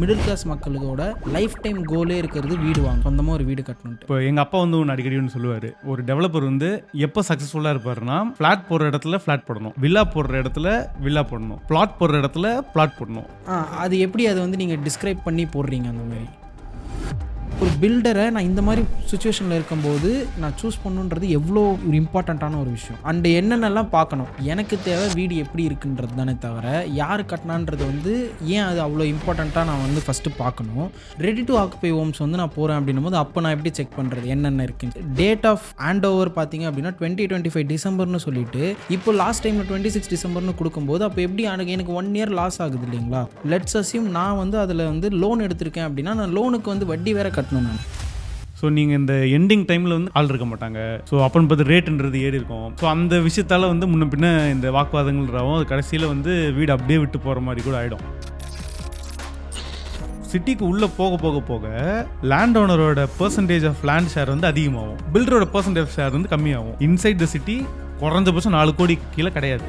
Middle class மக்களோட life time கோலே இருக்கிறது வீடு வாங்க, சொந்தமாக ஒரு வீடு கட்டணுன்ட்டு. இப்போ எங்கள் அப்பா வந்து ஒன்று அடிக்கடி ஒன்று சொல்லுவார், ஒரு டெவலப்பர் வந்து எப்போ சக்ஸஸ்ஃபுல்லாக இருப்பாருன்னா, ஃப்ளாட் போடுற இடத்துல ஃப்ளாட் போடணும், வில்லா போடுற இடத்துல வில்லா போடணும், பிளாட் போடுற இடத்துல பிளாட் போடணும். அது எப்படி அதை வந்து நீங்கள் டிஸ்கிரைப் பண்ணி போடுறீங்க? அந்த மாதிரி ஒரு பில்டரை நான் இந்த மாதிரி சுச்சுவேஷனில் இருக்கும்போது நான் சூஸ் பண்ணுன்றது எவ்வளோ ஒரு இம்பார்ட்டண்ட்டான ஒரு விஷயம். அண்ட் என்னென்னலாம் பார்க்கணும், எனக்கு தேவை வீடு எப்படி இருக்குன்றது தானே தவிர யார் கட்டினான்றது வந்து ஏன் அது அவ்வளோ இம்பார்ட்டண்ட்டாக நான் வந்து ஃபஸ்ட்டு பார்க்கணும். ரெடி டு ஆக்குபை ஹோம்ஸ் வந்து நான் போகிறேன் அப்படின்னும் போது அப்போ நான் எப்படி செக் பண்ணுறது என்னென்ன இருக்குன்னு. டேட் ஆஃப் ஹேண்ட் ஓவர் பார்த்தீங்க அப்படின்னா 2025 டிசம்பர்னு சொல்லிட்டு இப்போ லாஸ்ட் டைமில் 26 டிசம்பர்னு கொடுக்கும்போது அப்போ எப்படி எனக்கு 1 இயர் லாஸ் ஆகுது இல்லைங்களா? லெட்ஸ் அஸ்யூம் நான் வந்து அதில் வந்து லோன் எடுத்திருக்கேன் அப்படின்னா நான் லோனுக்கு வந்து வட்டி வேற கட்டணும். ஸோ நீங்கள் இந்த எண்டிங் டைமில் வந்து ஆள் இருக்க மாட்டாங்க. ஸோ அப்போன்னு பார்த்து ரேட்டுன்றது ஏறி இருக்கும். ஸோ அந்த விஷயத்தால் வந்து முன்ன பின்ன இந்த வாக்குவாதங்கள்றாவும் அது கடைசியில் வந்து வீடு அப்படியே விட்டு போகிற மாதிரி கூட ஆகிடும். சிட்டிக்கு உள்ளே போக போக போக லேண்ட் ஓனரோட பர்சன்டேஜ் ஆஃப் லேண்ட் ஷேர் வந்து அதிகமாகும், பில்டரோட பர்சன்டேஜ் ஷேர் வந்து கம்மியாகும். இன்சைட் த சிட்டி குறைஞ்சபட்சம் 4 கோடி கீழே கிடையாது.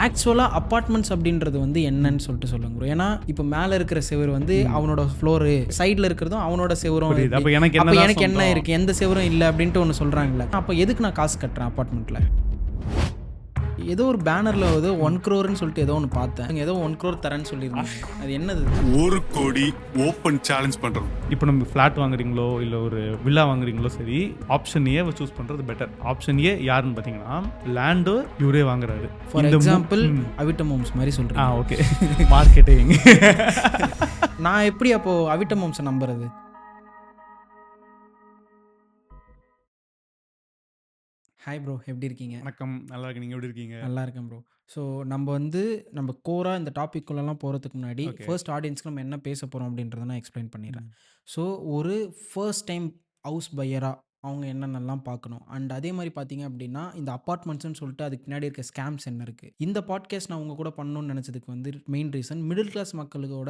ஆக்சுவலாக அப்பார்ட்மெண்ட்ஸ் அப்படின்றது வந்து என்னன்னு சொல்லிட்டு சொல்லுங்க. ஏன்னா இப்போ மேலே இருக்கிற செவர் வந்து அவனோட ஃப்ளோரு, சைடில் இருக்கிறதும் அவனோட செவரும். அப்போ எனக்கு என்ன இருக்குது, எந்த செவரும் இல்லை அப்படின்ட்டு ஒன்று சொல்கிறாங்களே, அப்போ எதுக்கு நான் காசு கட்டுறேன் அப்பார்ட்மெண்ட்டில்? ஏதோ ஒரு பேனரில் வந்து 1 crore சொல்லிட்டு ஏதோ ஒன்று பார்த்தேன், ஏதோ 1 crore தரேன்னு சொல்லியிருந்தாங்க. அது என்னது? 1 கோடி ஓப்பன் சேலஞ்ச் பண்ணுறோம். இப்போ நம்ம ஃப்ளாட் வாங்குறீங்களோ இல்லை ஒரு வில்லா வாங்குறீங்களோ சரி, ஆப்ஷன் ஏ சூஸ் பண்ணுறது பெட்டர். ஆப்ஷன் ஏ யாருன்னு பார்த்தீங்கன்னா லேண்டு இவரே வாங்குறாரு. ஃபார் எக்ஸாம்பிள் அவிட்டம் ஹோம்ஸ் மாதிரி சொல்கிறேன். Okay, marketing. நான் எப்படி அப்போது அவிட்டம் ஹோம்ஸை நம்புறது? ஹாய் ப்ரோ, எப்படி இருக்கீங்க? வணக்கம், நல்லா இருக்கு. நீங்கள் எப்படி இருக்கீங்க? நல்லா இருக்கேன் ப்ரோ. ஸோ நம்ம கோராக இந்த டாபிக்குள்ளெல்லாம் போகிறதுக்கு முன்னாடி ஃபர்ஸ்ட் ஆடியன்ஸ்க்கு நம்ம என்ன பேச போகிறோம் அப்படின்றத நான் எக்ஸ்பிளைன் பண்ணிடுறேன். ஸோ ஒரு ஃபர்ஸ்ட் டைம் ஹவுஸ் பையராக அவங்க என்னென்னலாம் பார்க்கணும், அண்ட் அதே மாதிரி பார்த்தீங்க அப்படின்னா இந்த அப்பார்ட்மெண்ட்ஸ்னு சொல்லிட்டு அதுக்கு பின்னாடி இருக்க ஸ்கேம்ஸ் என்ன இருக்குது. இந்த பாட்காஸ்ட் நான் உங்கள் கூட பண்ணணும்னு நினச்சதுக்கு வந்து மெயின் ரீசன், மிடில் கிளாஸ் மக்களோட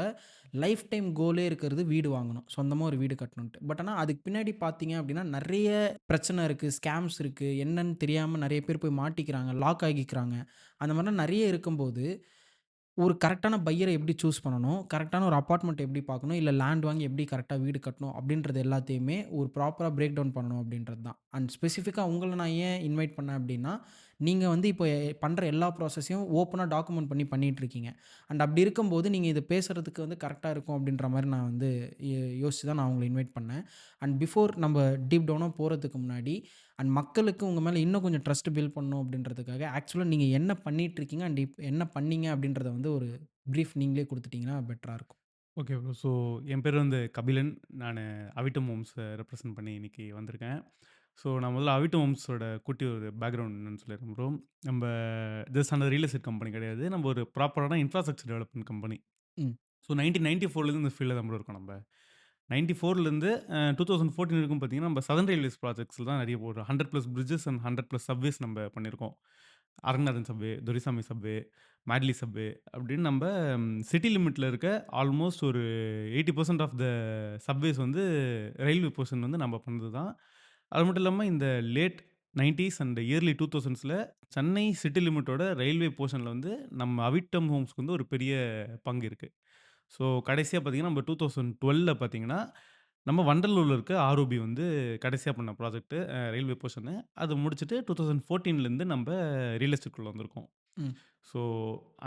லைஃப் டைம் கோலே இருக்கிறது வீடு வாங்கணும், சொந்தமாக ஒரு வீடு கட்டணுன்ட்டு. பட் ஆனால் அதுக்கு பின்னாடி பார்த்தீங்க அப்படின்னா நிறைய பிரச்சனை இருக்குது, ஸ்கேம்ஸ் இருக்குது, என்னன்னு தெரியாமல் நிறைய பேர் போய் மாட்டிக்கிறாங்க, லாக் ஆகிக்கிறாங்க. அந்த மாதிரிலாம் நிறைய இருக்கும்போது ஒரு கரெக்டான பையரை எப்படி சூஸ் பண்ணணும், கரெக்டான ஒரு அப்பார்ட்மெண்ட் எப்படி பார்க்கணும், இல்லை லேண்ட் வாங்கி எப்படி கரெக்டாக வீடு கட்டணும் அப்படின்றது எல்லாத்தையுமே ஒரு ப்ராப்பராக பிரேக் டவுன் பண்ணணும் அப்படின்றது தான். அண்ட் ஸ்பெசிஃபிக்காக உங்களை நான் ஏன் இன்வைட் பண்ணேன் அப்படின்னா, நீங்கள் வந்து இப்போ பண்ணுற எல்லா ப்ராசஸையும் ஓப்பனாக டாக்குமெண்ட் பண்ணி பண்ணிகிட்ருக்கீங்க. அண்ட் அப்படி இருக்கும்போது நீங்கள் இதை பேசுகிறதுக்கு வந்து கரெக்டாக இருக்கும் அப்படின்ற மாதிரி நான் வந்து யோசித்து தான் நான் உங்களை இன்வைட் பண்ணேன். அண்ட் பிஃபோர் நம்ம டீப் டவுனாக போகிறதுக்கு முன்னாடி அண்ட் மக்களுக்கு உங்கள் மேலே இன்னும் கொஞ்சம் ட்ரஸ்ட் பில்ட் பண்ணணும் அப்படின்றதுக்காக ஆக்சுவலாக நீங்கள் என்ன பண்ணிகிட்ருக்கீங்க அண்ட் இப்போ என்ன பண்ணீங்க அப்படின்றத வந்து ஒரு ப்ரீஃப் நீங்களே கொடுத்துட்டிங்கன்னா பெட்டராக இருக்கும். Okay bro. ஸோ என் பேர் வந்து கபிலன். நான் அவிட்டம் ஹோம்ஸை ரெப்ரசன்ட் பண்ணி இன்றைக்கி வந்திருக்கேன். ஸோ நான் முதல்ல அவிட்டம் ஹோம்ஸோட குட்டி ஒரு பேக்ரவுண்ட் என்னன்னு சொல்லியிருக்கேன் ப்ரோ. நம்ம ஜஸ்ட் அந்த ரியல் எஸ்டேட் கம்பெனி கிடையாது, நம்ம ஒரு ப்ராப்பரான இன்ஃப்ராஸ்ட்ரக்சர் டெவலப்மெண்ட் கம்பெனி. ஸோ 1994 இந்த ஃபீல்டில் தான் இருக்கோம். நம்ம 94 2014 வரைக்கும் பார்த்தீங்கன்னா நம்ம சதர்ன் ரயில்வேஸ் ப்ராஜெக்ட்ஸில் தான் நிறைய போடுறோம். 100+ பிரிட்ஜஸ் அண்ட் 100+ சப்வேஸ் நம்ம பண்ணியிருக்கோம். Aranganathan subway, Duraisamy subway, Madley subway அப்படின்னு நம்ம சிட்டி லிமிட்டில் இருக்க ஆல்மோஸ்ட் ஒரு 80% ஆஃப் த சப்வேஸ் வந்து ரயில்வே போர்ஷன் வந்து நம்ம பண்ணது தான். அது மட்டும் இல்லாமல் இந்த late 90s and early 2000s Chennai city லிமிட்டோட ரயில்வே போர்ஷனில் வந்து நம்ம அவிட்டம் ஹோம்ஸ்க்கு வந்து ஒரு பெரிய பங்கு இருக்குது. ஸோ கடைசியாக பார்த்தீங்கன்னா நம்ம 2012 பார்த்தீங்கன்னா நம்ம வண்டலூரில் இருக்க ஆர்ஓபி வந்து கடைசியாக பண்ண ப்ராஜெக்ட்டு ரயில்வே போர்ஷனு. அது முடிச்சுட்டு 2014 நம்ம ரியல் எஸ்டேட்குள்ளே வந்திருக்கோம். ஸோ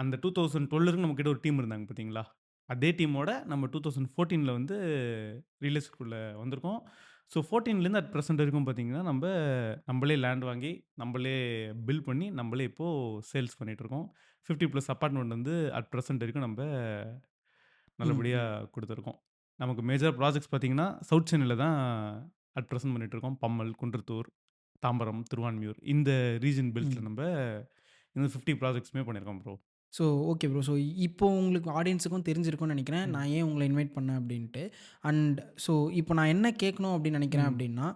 அந்த 2012 நம்மக்கிட்ட ஒரு டீம் இருந்தாங்க பார்த்தீங்களா, அதே டீமோட நம்ம 2014 வந்து ரியல் எஸ்டேட்குள்ளே வந்திருக்கோம். ஸோ 14 அட் ப்ரெசென்ட் வரைக்கும் பார்த்தீங்கன்னா நம்மளே லேண்ட் வாங்கி நம்மளே பில் பண்ணி நம்மளே இப்போது சேல்ஸ் பண்ணிகிட்ருக்கோம். 50+ அப்பார்ட்மெண்ட் வந்து அட் ப்ரெசென்ட் வரைக்கும் நம்ம நல்லபடியாக கொடுத்துருக்கோம். நமக்கு மேஜர் ப்ராஜெக்ட்ஸ் பார்த்தீங்கன்னா சவுத் சென்னையில் தான் அட் ப்ரெசென்ட் பண்ணிகிட்ருக்கோம். பம்மல், குன்றத்தூர், தாம்பரம், திருவான்மியூர் இந்த ரீஜன் பெல்ட்டில் நம்ம இந்த 50 ப்ராஜெக்ட்ஸுமே பண்ணியிருக்கோம் bro. So okay bro. So இப்போ உங்களுக்கு ஆடியன்ஸுக்கும் தெரிஞ்சிருக்கும்னு நினைக்கிறேன் நான் ஏன் உங்களை இன்வைட் பண்ணேன் அப்படின்ட்டு. அண்ட் ஸோ இப்போ நான் என்ன கேட்கணும் அப்படின்னு நினைக்கிறேன் அப்படின்னா,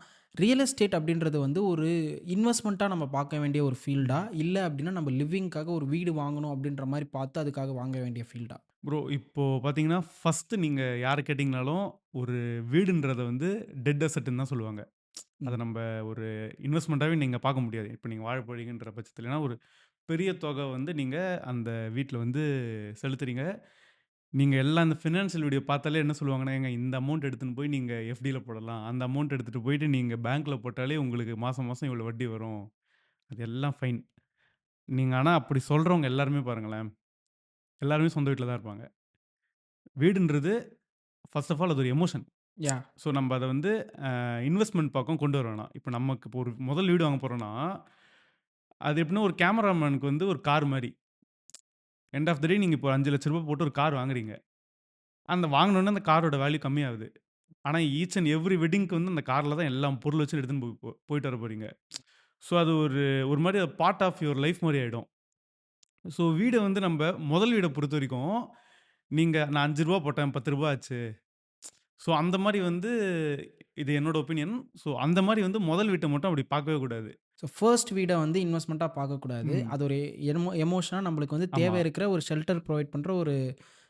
ரியல் எஸ்டேட் அப்படின்றது வந்து ஒரு இன்வெஸ்ட்மெண்ட்டாக நம்ம பார்க்க வேண்டிய ஒரு ஃபீல்டா, இல்லை அப்படின்னா நம்ம லிவிங்காக ஒரு வீடு வாங்கணும் அப்படின்ற மாதிரி பார்த்து அதுக்காக வாங்க வேண்டிய ஃபீல்டா? ப்ரோ இப்போது பார்த்தீங்கன்னா ஃபஸ்ட்டு நீங்கள் யாரை கேட்டிங்கனாலும் ஒரு வீடுன்றதை வந்து டெட் அசெட்டுன்னு தான் சொல்லுவாங்க. அதை நம்ம ஒரு இன்வெஸ்ட்மெண்ட்டாகவே நீங்கள் பார்க்க முடியாது. இப்போ நீங்கள் வாழ போறீங்கன்ற பட்சத்தில் ஏன்னா ஒரு பெரிய தொகை வந்து நீங்கள் அந்த வீட்டில் வந்து செலுத்துறீங்க. நீங்க எல்லாம் இந்த ஃபினான்ஷியல் வீடியோ பார்த்தாலே என்ன சொல்லுவாங்கன்னா, "ஏங்க இந்த அமௌண்ட் எடுத்துன்னு போய் நீங்க எஃப்டில போடலாம். அந்த அமௌண்ட் எடுத்துட்டு போயிட்டு நீங்க பேங்க்ல போட்டாலே உங்களுக்கு மாசம் மாசம் இவ்வளோ வட்டி வரும்." அது எல்லாம் ஃபைன். நீங்க ஆனா அப்படி சொல்றவங்க எல்லாருமே பாருங்களேன், எல்லாருமே சொந்த வீட்ல தான் இருப்பாங்க. வீடுன்றது ஃபர்ஸ்ட் ஆஃப் ஆல் அது ஒரு எமோஷன். யாஹ்! ஸோ நம்ம அத வந்து இன்வெஸ்ட்மென்ட் பக்கம் கொண்டு வர வேணாம். இப்ப நமக்கு இப்போ ஒரு முதல் வீடு வாங்க போறோம்னா, அது எப்படின்னா ஒரு கேமராமேனுக்கு வந்து ஒரு கார் மாரி. எண்ட் ஆஃப் த டே நீங்க இப்போ ரூ. 5,00,000 போட்டு ஒரு கார் வாங்குறீங்க. அந்த வாங்குனோனே அந்த காரோட வேல்யூ கம்மியாகுது. ஆனா ஈச் அண்ட் எவ்ரி வெட்டிங்க்கு வந்து அந்த கார்ல தான் எல்லா பொருள் வச்சு எடுத்துன்னு போயிட்டு வர போறீங்க. ஸோ அது ஒரு ஒரு மாரி பார்ட் ஆஃப் யுவர் லைஃப் மாரி ஆயிடும். ஸோ வீட வந்து நம்ப முதல் வீட பொறுத்தவரைக்கும், நீங்க நான் ரூ. 5 போட்டேன், ரூ. 10 ஆச்சு. ஸோ அந்த மாரி வந்து இது என்னோட ஒப்பீனியன். ஸோ அந்த மாரி வந்து முதல் வீட்ட மட்டும் அப்படி பார்க்கவே கூடாது. ஸோ ஃபர்ஸ்ட் வீட வந்து இன்வெஸ்ட்மெண்ட்டா பார்க்கக்கூடாது. ம். அது ஒரு எமோஷனா நம்மளுக்கு வந்து ஆமா. தேவை இருக்கிற ஒரு ஷெல்டர் ப்ரொவைட் பண்ற ஒரு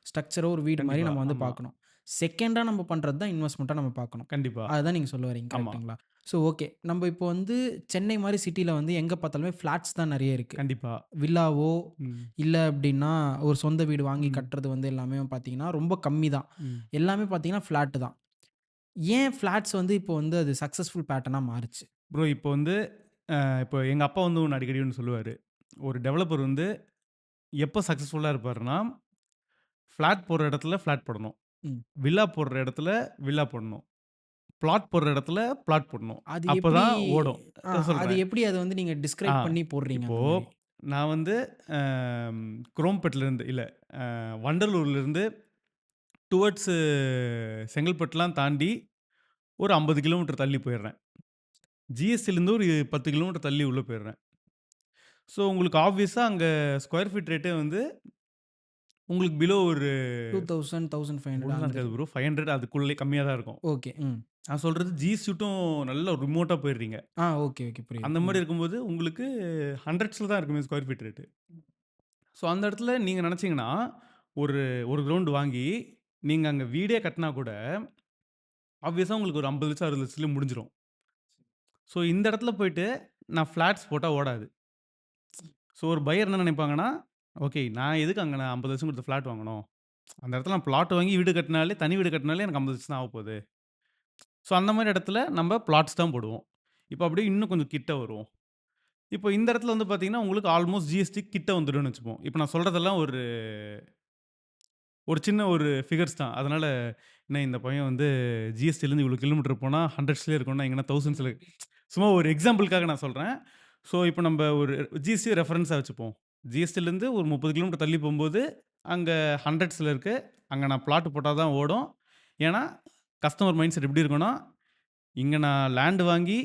ஸ்ட்ரக்சரோ, ஒரு வீடு மாரி கண்டிப்பா. நம்ம வந்து ஆமா. பார்க்கணும். செகண்டா நம்ம பண்றது தான் இன்வெஸ்ட்மெண்ட்டா நம்ம பார்க்கணும். கண்டிப்பா. அதுதான் நீங்க சொல்ல வரீங்க. ஆமா. கரெக்ட்டுங்களா? So okay. நம்ம இப்போ வந்து சென்னை மாரி சிட்டில வந்து எங்க பார்த்தாலுமே ஃபிளாட்ஸ் தான் நெறைய இருக்கு. கண்டிப்பா. வில்லாவோ ம். இல்ல அப்டின்னா ஒரு சொந்த வீடு வாங்கி ம். கட்டுறது வந்து எல்லாமே பார்த்தீங்கன்னா, ரொம்ப கம்மி தான். ம். எல்லாமே பார்த்தீங்கன்னா ஃபிளாட் தான். ஏன் ஃபிளாட்ஸ் வந்து இப்போ வந்து அது சக்சஸ்ஃபுல் பேட்டர்னா மாறுச்சு? ப்ரோ இப்போ வந்து இப்போ எங்க அப்பா வந்து ஒண்ணு அடிக்கடி ஒண்ணு சொல்லுவாரு. ஒரு டெவலப்பர் வந்து எப்ப சக்சஸ்ஃபுல்லா இருப்பாருன்னா, ஃபிளாட் போடுற இடத்துல ஃபிளாட் போடணும். ம். வில்லா போடுற இடத்துல வில்லா போடணும். பிளாட் போடுற இடத்துல பிளாட் போடணும். அது எப்படி அப்பதான் ஓடும். அது சொல்றேன். எப்படி அத வந்து நீங்க ஆ டிஸ்கிரைப் பண்ணி போடுறீங்க இப்போ அந்த மாரி? நான் வந்து குரோம்பேட்லேருந்து இல்ல வண்டலூர்லேருந்து டுவர்ட்ஸ் செங்கல்பட்டுலாம் தாண்டி ஒரு 50 கிலோமீட்டர் தள்ளி போயிடுறேன். ஜிஎஸ்டிலேருந்து ஒரு 10 கிலோமீட்டர் தள்ளி உள்ள போயிடுறேன். ஸோ உங்களுக்கு ஆப்வியஸா அங்க ஸ்கொயர் ஃபீட் ரேட்டே வந்து உங்களுக்கு பிலோ ஒரு 2000, 1500 அவ்வளோலாம் அந்த இருக்காது ரேஞ்ச். ப்ரோ. 500 அதுக்குள்ளே கம்மியா தான் இருக்கும். ஓகே. ம். நான் சொல்றது ஜிஎஸ்டிட்டும் நல்ல ரிமோட்டா போயிடுறீங்க. Okay, okay. புரியுது. அந்த மாரி இருக்கும்போது உங்களுக்கு ஹண்ட்ரட்ஸ்ல தான் இருக்குமே ஸ்கொயர் ஃபீட் ரேட்டு. ஸோ அந்த இடத்துல நீங்க நினைச்சீங்கன்னா, ஒரு ஒரு கிரவுண்ட் வாங்கி, நீங்க அங்க வீடே கட்டினா கூட, ஆப்வியஸா உங்களுக்கு ஒரு 50,00,000 60,00,000 முடிஞ்சிரும். ஸோ இந்த இடத்துல போயிட்டு நான் ஃபிளாட்ஸ் போட்டா ஓடாது. ஸோ ஒரு பையர் என்ன நினைப்பாங்கன்னா, ஓகே நான் எதுக்கு அங்க நான் 50,00,000 குடுத்து ஃபிளாட் வாங்கணும்? அந்த இடத்துல நான் பிளாட் வாங்கி வீடு கட்டினாலே, தனி வீடு கட்டினாலே எனக்கு 50,00,000 தான் ஆகப்போகுது. ஸோ அந்த மாரி இடத்துல நம்ம பிளாட்ஸ் தான் போடுவோம். இப்போ அப்படியே இன்னும் கொஞ்சம் கிட்ட வருவோம். இப்போ இந்த இடத்துல வந்து பார்த்தீங்கன்னா, உங்களுக்கு ஆல்மோஸ்ட் ஜிஎஸ்டி கிட்ட வந்துரும்னு வச்சுப்போம். இப்போ நான் சொல்றதெல்லாம் ஒரு ஒரு சின்ன ஒரு ஃபிகர்ஸ் தான். அதனால என்ன இந்த பையன் வந்து ஜிஎஸ்டிலேருந்து இவ்வளோ கிலோமீட்டர் போனா ஹண்ட்ரட்ஸ்லயே இருக்கும்னா, எங்கன்னா தௌசண்ட்ஸ்ல சும்மா ஒரு எக்ஸாம்பிளுக்காக நான் சொல்றேன். ஸோ இப்போ நம்ப ஒரு ஜிஎஸ்டிய ரெஃபரன்ஸா வச்சுப்போம். ஜிஎஸ்டிலேருந்து ஒரு 30 கிலோமீட்டர் தள்ளி போம்போது, அங்க ஹண்ட்ரட்ஸ்ல இருக்கு. அங்க நான் பிளாட் போட்டா தான் ஓடும். ஏன்னா, கஸ்டமர் மைண்ட் செட் எப்படி இருக்கும்னா, இங்க நான் லேண்ட் வாங்கி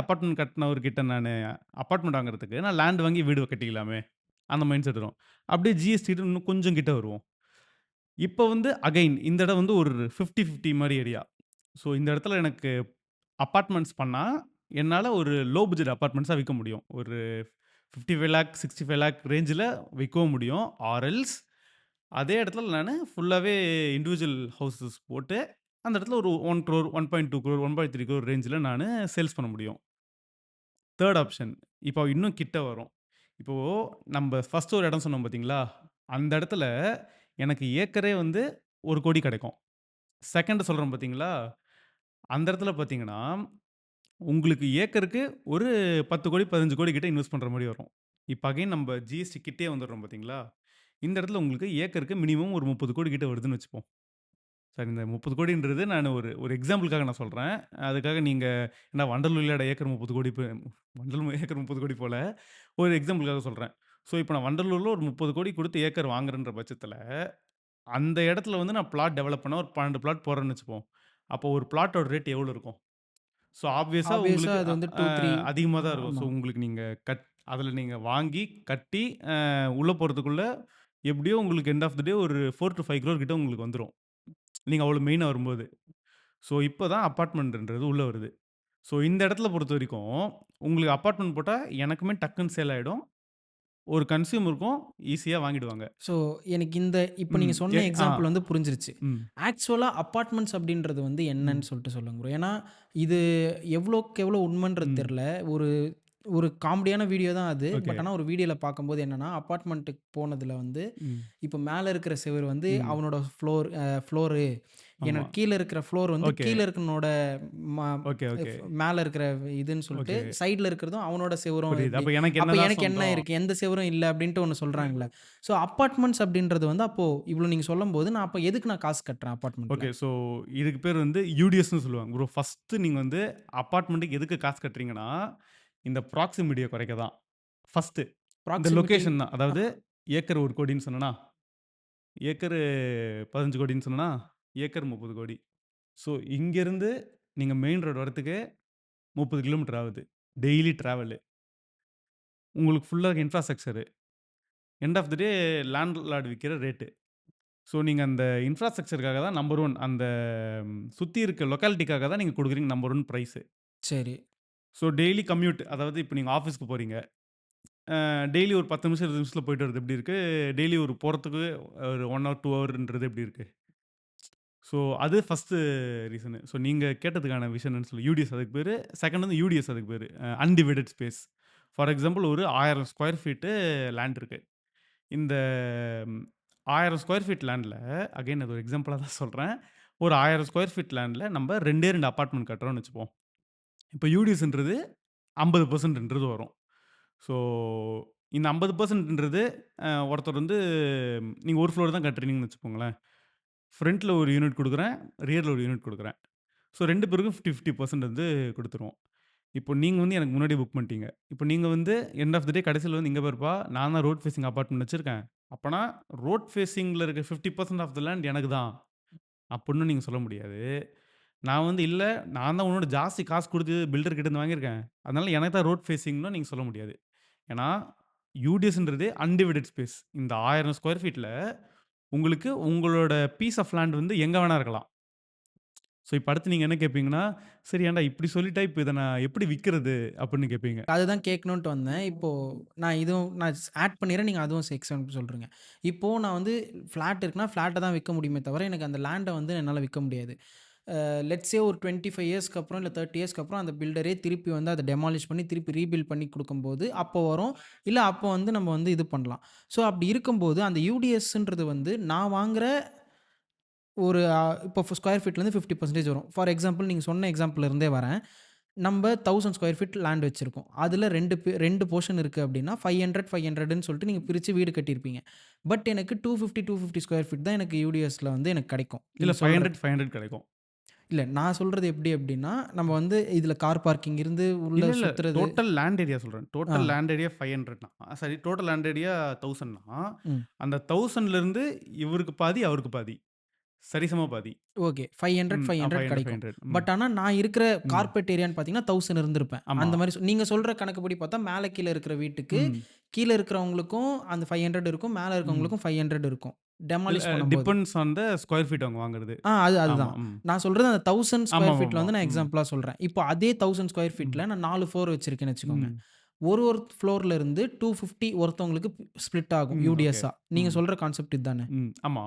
அபார்ட்மெண்ட் கட்டினவர்கிட்ட நானு அபார்ட்மெண்ட் வாங்குறதுக்கு, நான் லேண்ட் வாங்கி வீடு கட்டிக்கலாமே! அந்த மைண்ட் செட் வரும். அப்படியே ஜிஎஸ்டி இன்னும் கொஞ்சம் கிட்ட வருவோம். இப்ப வந்து அகைன் இந்த இடம் வந்து ஒரு 50, 50 மாரி ஏரியா. ஸோ இந்த இடத்துல எனக்கு அபார்ட்மெண்ட்ஸ் பண்ணா, என்னால ஒரு லோ பட்ஜெட் அபார்ட்மெண்ட்ஸா விக்க முடியும். ஒரு 55 லேக், 65 லேக் ரேஞ்சுல விக்கவும் முடியும். ஆர் எல்ஸ் அதே இடத்துல நானு ஃபுல்லாவே இண்டிவிஜுவல் ஹவுஸஸ் போட்டு, அந்த இடத்துல ஒரு 1 crore, 1.2 crore, 1.3 crore ரேஞ்சுல நானு சேல்ஸ் பண்ண முடியும். 3 ஆப்ஷன். இப்போ இன்னும் கிட்ட வரும். இப்போ நம்ப ஃபர்ஸ்ட் ஒரு இடம் சொன்னோம் பார்த்தீங்களா? அந்த இடத்துல எனக்கு ஏக்கரே வந்து 1,00,00,000 கிடைக்கும். செகண்ட் சொல்றேன் பார்த்தீங்களா? அந்த இடத்துல பார்த்தீங்கன்னா, உங்களுக்கு ஏக்கருக்கு ஒரு 10,00,00,000, 15,00,00,000 கிட்ட இன்வெஸ்ட் பண்ற மாரி வரும். இப்ப அகைன் நம்ப ஜிஎஸ்டி கிட்டயே வந்துடுறோம் பார்த்தீங்களா? இந்த இடத்துல உங்களுக்கு ஏக்கருக்கு மினிமம் ஒரு 30,00,00,000 கிட்ட வருதுன்னு வச்சுப்போம். சார் இந்த 30,00,00,000ன்றது நானு ஒரு ஒரு எக்ஸாம்பிள்க்காக நான் சொல்றேன். அதுக்காக நீங்க என்ன வண்டலூர்லயாடா ஏக்கர் 30,00,00,000 வண்டலூர் ஏக்கர் 30,00,00,000 போல. ஒரு எக்ஸாம்பிளுக்காக சொல்றேன். ஸோ, இப்ப நான் வண்டலூர்ல ஒரு 30,00,00,000 குடுத்து ஏக்கர் வாங்குறேன்ற பட்சத்துல, அந்த இடத்துல வந்து நான் பிளாட் டெவலப் பண்ண ஒரு 12 பிளாட் போடுறேன்னு வச்சுப்போம். அப்போ ஒரு பிளாட்டோட ரேட் எவ்வளோ இருக்கும்? ஸோ, ஆப்வியஸா ஆப்வியஸா உங்களுக்கு அது அ வந்து அ 2, 3 அதிகமா தான் இருக்கும். ஸோ, ஆமா. உங்களுக்கு நீங்க அதுல நீங்க வாங்கி, கட்டி உள்ள போறதுக்குள்ள எப்படியோ உங்களுக்கு எண்ட் ஆஃப் த டே ஒரு 4 டூ 5 crore கிட்ட உங்களுக்கு வந்துரும். நீங்க அவ்வளோ மெயினா வரும்போது. ஸோ, இப்ப தான் அபார்ட்மெண்ட்ன்றது உள்ள வருது. ஸோ, இந்த இடத்துல பொறுத்தவரைக்கும், உங்களுக்கு அபார்ட்மெண்ட் போட்டா எனக்குமே டக்குன்னு சேல் ஆயிடும். ஒரு கன்சியூமருக்கும் ஈஸியா வாங்கிடுவாங்க. ஸோ எனக்கு இப்ப ம். நீங்க சொன்ன ஆ. எக்ஸாம்பிள் வந்து புரிஞ்சிருச்சு. ம். ஆக்சுவலா அபார்ட்மெண்ட்ஸ் அப்படின்றது வந்து ம். என்னன்னு சொல்லிட்டு சொல்லுங்க ப்ரோ. ஏன்னா, இது எவ்வளோக்கு எவ்வளோ உண்மைன்றது ம். தெரியல. ஒரு ஒரு காமெடியான வீடியோ தான் அது. ஓகே. பட் ஆனா ஒரு வீடியோல பார்க்கும்போது என்னன்னா, அபார்ட்மெண்ட்டுக்கு போனதுல வந்து, ம். இப்போ மேல இருக்கிற செவுரு வந்து ம். அவனோட ஃப்ளோரு. ஆமா. எனக்கு கீழ இருக்கிற ஃப்ளோர் வந்து ஓகே. கீழ இருக்கவனோட ம ஓகே, ஓகே. மேல இருக்கிற இதுன்னு சொல்லிட்டு, ஓகே. சைடுல இருக்கிறதும் அவனோட செவுரும் புரியுது. எப்படி? அப்ப எனக்கு அப்ப என்னதான் எனக்கு என்ன சொந்தம்? இருக்கு? எந்த செவுரும் இல்ல அப்படின்ட்டு ஒண்ணு சொல்றாங்கல்ல. ஸோ அபார்ட்மெண்ட்ஸ் அப்படின்றது வந்து அப்போ இவ்வளோ நீங்க சொல்லும்போது, நான் அப்ப எதுக்கு நான் காசு கட்டுறேன் அபார்ட்மெண்ட்ல? ஓகே. ஸோ இதுக்கு பேர் வந்து யூடிஎஸ்ன்னு சொல்லுவாங்க. ப்ரோ ஃபர்ஸ்ட்டு நீங்க வந்து அபார்ட்மெண்ட்டுக்கு எதுக்கு காசு கட்டுறீங்கன்னா, இந்த ப்ராக்ஸிமிட்டிய குறைக்க தான். ஃபர்ஸ்ட்டு. இந்த ப்ராக்ஸிமிட்டி லொகேஷன் தான். அதாவது ஏக்கர் 1 கோடின்னு சொன்னேனா, ஏக்கரு 15 கோடின்னு சொன்னேனா, ஏக்கர் 30 கோடி. ஸோ இங்கேருந்து நீங்க மெயின் ரோடு வரதுக்கு 30 கிலோமீட்டர் ஆகுது. Daily travel. உங்களுக்கு ஃபுல்லா infrastructure. End of the day landlord விக்கிற ரேட்டு. ஸோ நீங்க அந்த இன்ஃப்ராஸ்ட்ரக்சர்க்காக தான் நம்பர் 1 அந்த சுத்தி இருக்க லொக்காலிட்டிக்காக தான் நீங்க குடுக்குறீங்க நம்பர் 1 பிரைஸு. சரி. ஸோ டெய்லி கம்யூட் அதாவது இப்ப நீங்க ஆஃபீஸ்க்கு போறீங்க. டெய்லி ஒரு 10 நிமிஷம், 20 நிமிஷத்துல போயிட்டு வரது எப்படி இருக்கு? டெய்லி ஒரு போறதுக்கு ஒரு 1 ஹவர், 2 ஹவர்ன்றது எப்படி இருக்கு? ஸோ அது ஃபர்ஸ்ட்டு ரீசனு. ஸோ நீங்க கேட்டதுக்கான விஷயம் என்னன்னு சொல்லி யூடிஎஸ் அதுக்கு பேரு. செகண்ட் வந்து யூடிஎஸ் அதுக்கு பேரு. Undivided space. ஃபார் எக்ஸாம்பிள் ஒரு 1000 ஸ்கொயர் ஃபீட்டு லேண்ட் இருக்கு. இந்த 1000 ஸ்கொயர் ஃபீட் லேண்ட்ல அகைன் அது ஒரு எக்ஸாம்பிளா தான் சொல்றேன். ஒரு 1000 ஸ்கொயர் ஃபீட் லேண்ட்ல நம்ப 2டே 2 அபார்ட்மெண்ட் கட்டுறோம்னு வச்சுப்போம். இப்ப யூடிஎஸ்ன்றது 50%ன்றது வரும். ஸோ இந்த 50%ன்றது ஒருத்தர் வந்து நீங்க ஒரு ஃப்ளோர் தான் கட்டுறீங்கன்னு வச்சுக்கோங்களேன். ஃப்ரண்ட்ல ஒரு யூனிட் குடுக்குறேன். ரியர்ல ஒரு யூனிட் குடுக்குறேன். ஸோ 2 பேருக்கும் 50% வந்து குடுத்துருவோம். இப்போ நீங்க வந்து எனக்கு முன்னாடியே புக் பண்ணிட்டீங்க. இப்போ நீங்க வந்து எண்ட் ஆஃப் த டே கடைசில வந்து இங்க பாருப்பா, நான் தான் ரோட் ஃபேசிங் அபார்ட்மெண்ட் வச்சிருக்கேன். அப்பன்னா ரோட் ஃபேசிங்ல இருக்க 50% ஆஃப் த லேண்ட் எனக்கு தான். அப்புட்ன்னு நீங்க சொல்ல முடியாது. நான் வந்து இல்ல, நான் தான் உன்னோட ஜாஸ்தி காசு குடுத்து பில்டர் கிட்ட இருந்து வாங்கியிருக்கேன். அதனால எனக்கு தான் ரோட் ஃபேசிங்ன்னு நீங்க சொல்ல முடியாது. ஏன்னா, யூடிஎஸ்ன்றது அன்டிவைடட் ஸ்பேஸ். இந்த 1000 ஸ்கொயர் ஃபீட்ல உங்களுக்கு உங்களோட பீஸ் ஆஃப் லேண்ட் வந்து எங்க வேணா இருக்கலாம். ஸோ இப்ப அடுத்து நீங்க என்ன கேட்பீங்கன்னா, "சரி ஏன்டா இப்படி சொல்லிட்டா, இப்ப இத நான் எப்படி விக்கிறது?" அப்படின்னு கேட்பீங்க. அதுதான் கேட்கணுன்ட்டு வந்தேன். இப்போ நான் இதுவும் நான் ஆட் பண்ணிறேன். நீங்க அதுவும் எக்ஸாம்பிள் சொல்றீங்க. இப்போ நான் வந்து ஃப்ளாட் இருக்குன்னா, ஃப்ளாட்ட தான் விக்க முடியுமே தவிர, எனக்கு அந்த லேண்ட வந்து என்னால விக்க முடியாது. லெட்ஸ் சே ஒரு 25 இயர்ஸ்க்கு அப்புறம், இல்ல 30 இயர்ஸ்க்கு அப்புறம் அந்த பில்டரே திருப்பி வந்து அத டெமாலிஷ் பண்ணி, திருப்பி ரீபில்ட் பண்ணி குடுக்கும்போது, அப்போ வரும். இல்ல அப்போ வந்து நம்ம வந்து இது பண்ணலாம். ஸோ அப்படி இருக்கும்போது, அந்த யூடிஎஸ்ன்றது வந்து நான் வாங்குற ஒரு இப்போ ஸ்கொயர் ஃபீட்லேருந்து 50% வரும். ஃபார் எக்ஸாம்பிள் நீங்க சொன்ன எக்ஸாம்பிள்ல இருந்தே வரேன். நம்ப 1000 ஸ்கொயர் ஃபீட் லேண்ட் வச்சிருக்கோம். அதுல 2 போர்ஷன் இருக்கு அப்டின்னா 500, 500ன்னு சொல்லிட்டு நீங்க பிரிச்சு வீடு கட்டியிருப்பீங்க. பட் எனக்கு 250 ஸ்கொயர் ஃபீட் தான் எனக்கு யூடிஎஸ்ல வந்து எனக்கு கிடைக்கும். இல்ல நீங்க சொல்ற 500 கிடைக்கும். இல்ல நான் சொல்றது எப்படி அப்டின்னா, நம்ம வந்து இதுல கார் பார்க்கிங் இருந்து உள்ள இல்ல. சுத்துறது. டோட்டல் லேண்ட் ஏரியா சொல்றேன். ஆ. டோட்டல் லேண்ட் ஏரியா 500னா சாரி டோட்டல் லேண்ட் ஏரியா 1000னா, ம். அந்த 1000ல இருந்து இவருக்கு பாதி, அவருக்கு பாதி. சரிசம பாதி. ஓகே. 500, 500 500, கிடைக்கும். 500. பட் ஆனா நான் இருக்கிற ம். கார்ப்பரேட் ஏரியான்னு பார்த்தீங்கன்னா 1000 இருந்திருப்பேன். ஆமா. அந்த மாரி நீங்க சொல்ற கணக்குப்படி பார்த்தா மேல கீழ இருக்கிற வீட்டுக்கு, ம். கீழ இருக்கிறவங்களுக்கும் அந்த 500 இருக்கும். மேல ம். இருக்கிறவங்களுக்கும் 500 இருக்கும். டெமாலிஷ் இல்ல பண்ணும்போது. Depends on the square feet அவங்க வாங்குறது. அது ஆமா. அதுதான். நான் சொல்றது அந்த 1000 ஸ்கொயர் ஃபீட்ல ஆமாமாமா. வந்து நான் எக்ஸாம்பிளா சொல்றேன். இப்போ அதே 1000 ஸ்கொயர் ம். ஃபீட்ல நான் 4 ஃப்ளோர் வச்சிருக்கேன்னு வச்சுக்கோங்க. ம். ஒரு ஃப்ளோர்ல இருந்து 250 ஒருத்தவங்களுக்கு ஸ்ப்ளிட் ஆகும் ஓகே. யூடிஎஸ்ஸா. நீங்க ம். சொல்ற கான்செப்ட் இதானே? ஆமா.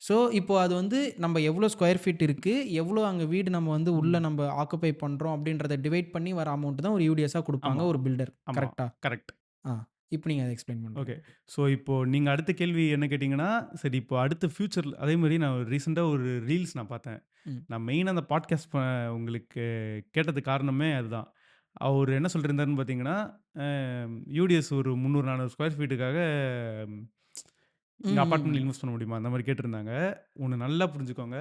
ஸோ, இப்போ அது வந்து நம்ம எவ்வளோ ஸ்கொயர் ஃபீட் இருக்கு, எவ்வளோ அங்க வீடு நம்ம வந்து உள்ள ம். நம்ம ஆக்குபை பண்றோம் அப்படின்றத டிவைட் பண்ணி வர அமௌண்ட் தான் ஒரு யூடிஎஸ்ஸா குடுப்பாங்க ஆமா. ஒரு பில்டர். ஆமா. கரெக்ட்டா? கரெக்ட். ஆ. இப்போ நீங்க அத எக்ஸ்ப்ளைன் பண்ணுங்க. ஓகே. ஸோ இப்போ நீங்க அடுத்த கேள்வி என்ன கேட்டீங்கன்னா, சரி இப்போ அடுத்த ஃபியூச்சர்ல அதே மாரி நான் ரீசென்ட்டா ஒரு ரீல்ஸ் நான் பார்த்தேன். ம். நான் மெயினா அந்த பாட்காஸ்ட் உங்களுக்கு கேட்டதுக்கு காரணமே அதுதான். அவரு என்ன சொல்லியிருந்தாருன்னு பார்த்தீங்கன்னா, அ யூடிஎஸ் ஒரு 300, 400 ஸ்கொயர் ஃபீட்டுக்காக இங்க ம், ம், அபார்ட்மெண்ட்ல ம். இன்வெஸ்ட் பண்ண முடியுமா? அந்த மாரி கேட்டிருந்தாங்க. ஒண்ணு நல்லா புரிஞ்சுக்கோங்க.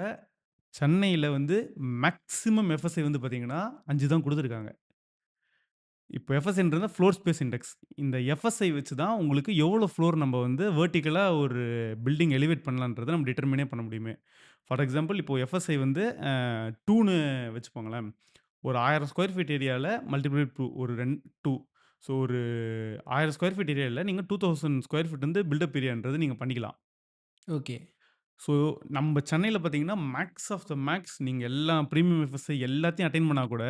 சென்னையில வந்து மேக்ஸிமம் எஃப்எஸ்ஐ வந்து பார்த்தீங்கன்னா, 5 தான் குடுத்துருக்காங்க. இப்போ எஃப்எஸ்ஐன்றது ஃப்ளோர் ஸ்பேஸ் இண்டெக்ஸ். இந்த எஃப்எஸ்ஐ வச்சு தான் உங்களுக்கு எவ்வளோ ஃப்ளோர் நம்ம வந்து வெர்டிகலா ஒரு பில்டிங் எலிவேட் பண்ணலான்றத நம்ம டிட்டர்மினே பண்ண முடியுமே. ஃபார் எக்ஸாம்பிள் இப்போ எஃப்எஸ்ஐ வந்து 2ன்னு வச்சுக்கோங்களேன். ஒரு 1000 ஸ்கொயர் ஃபீட் ஏரியால மல்டிப்ளை 2 ஒரு 2. ஸோ ஒரு 1000 ஸ்கொயர் ஃபீட் ஏரியால நீங்க 2000 ஸ்கொயர் ஃபீட் வந்து பில்டப் ஏரியான்றது நீங்க பண்ணிக்கலாம். ஓகே. ஸோ நம்ம சென்னையில பார்த்தீங்கன்னா, மேக்ஸ் ஆஃப் த மேக்ஸ் நீங்க எல்லா பிரீமியம் எஃப்எஸ்ஐ எல்லாத்தையும் அட்டெயின் பண்ணா கூட,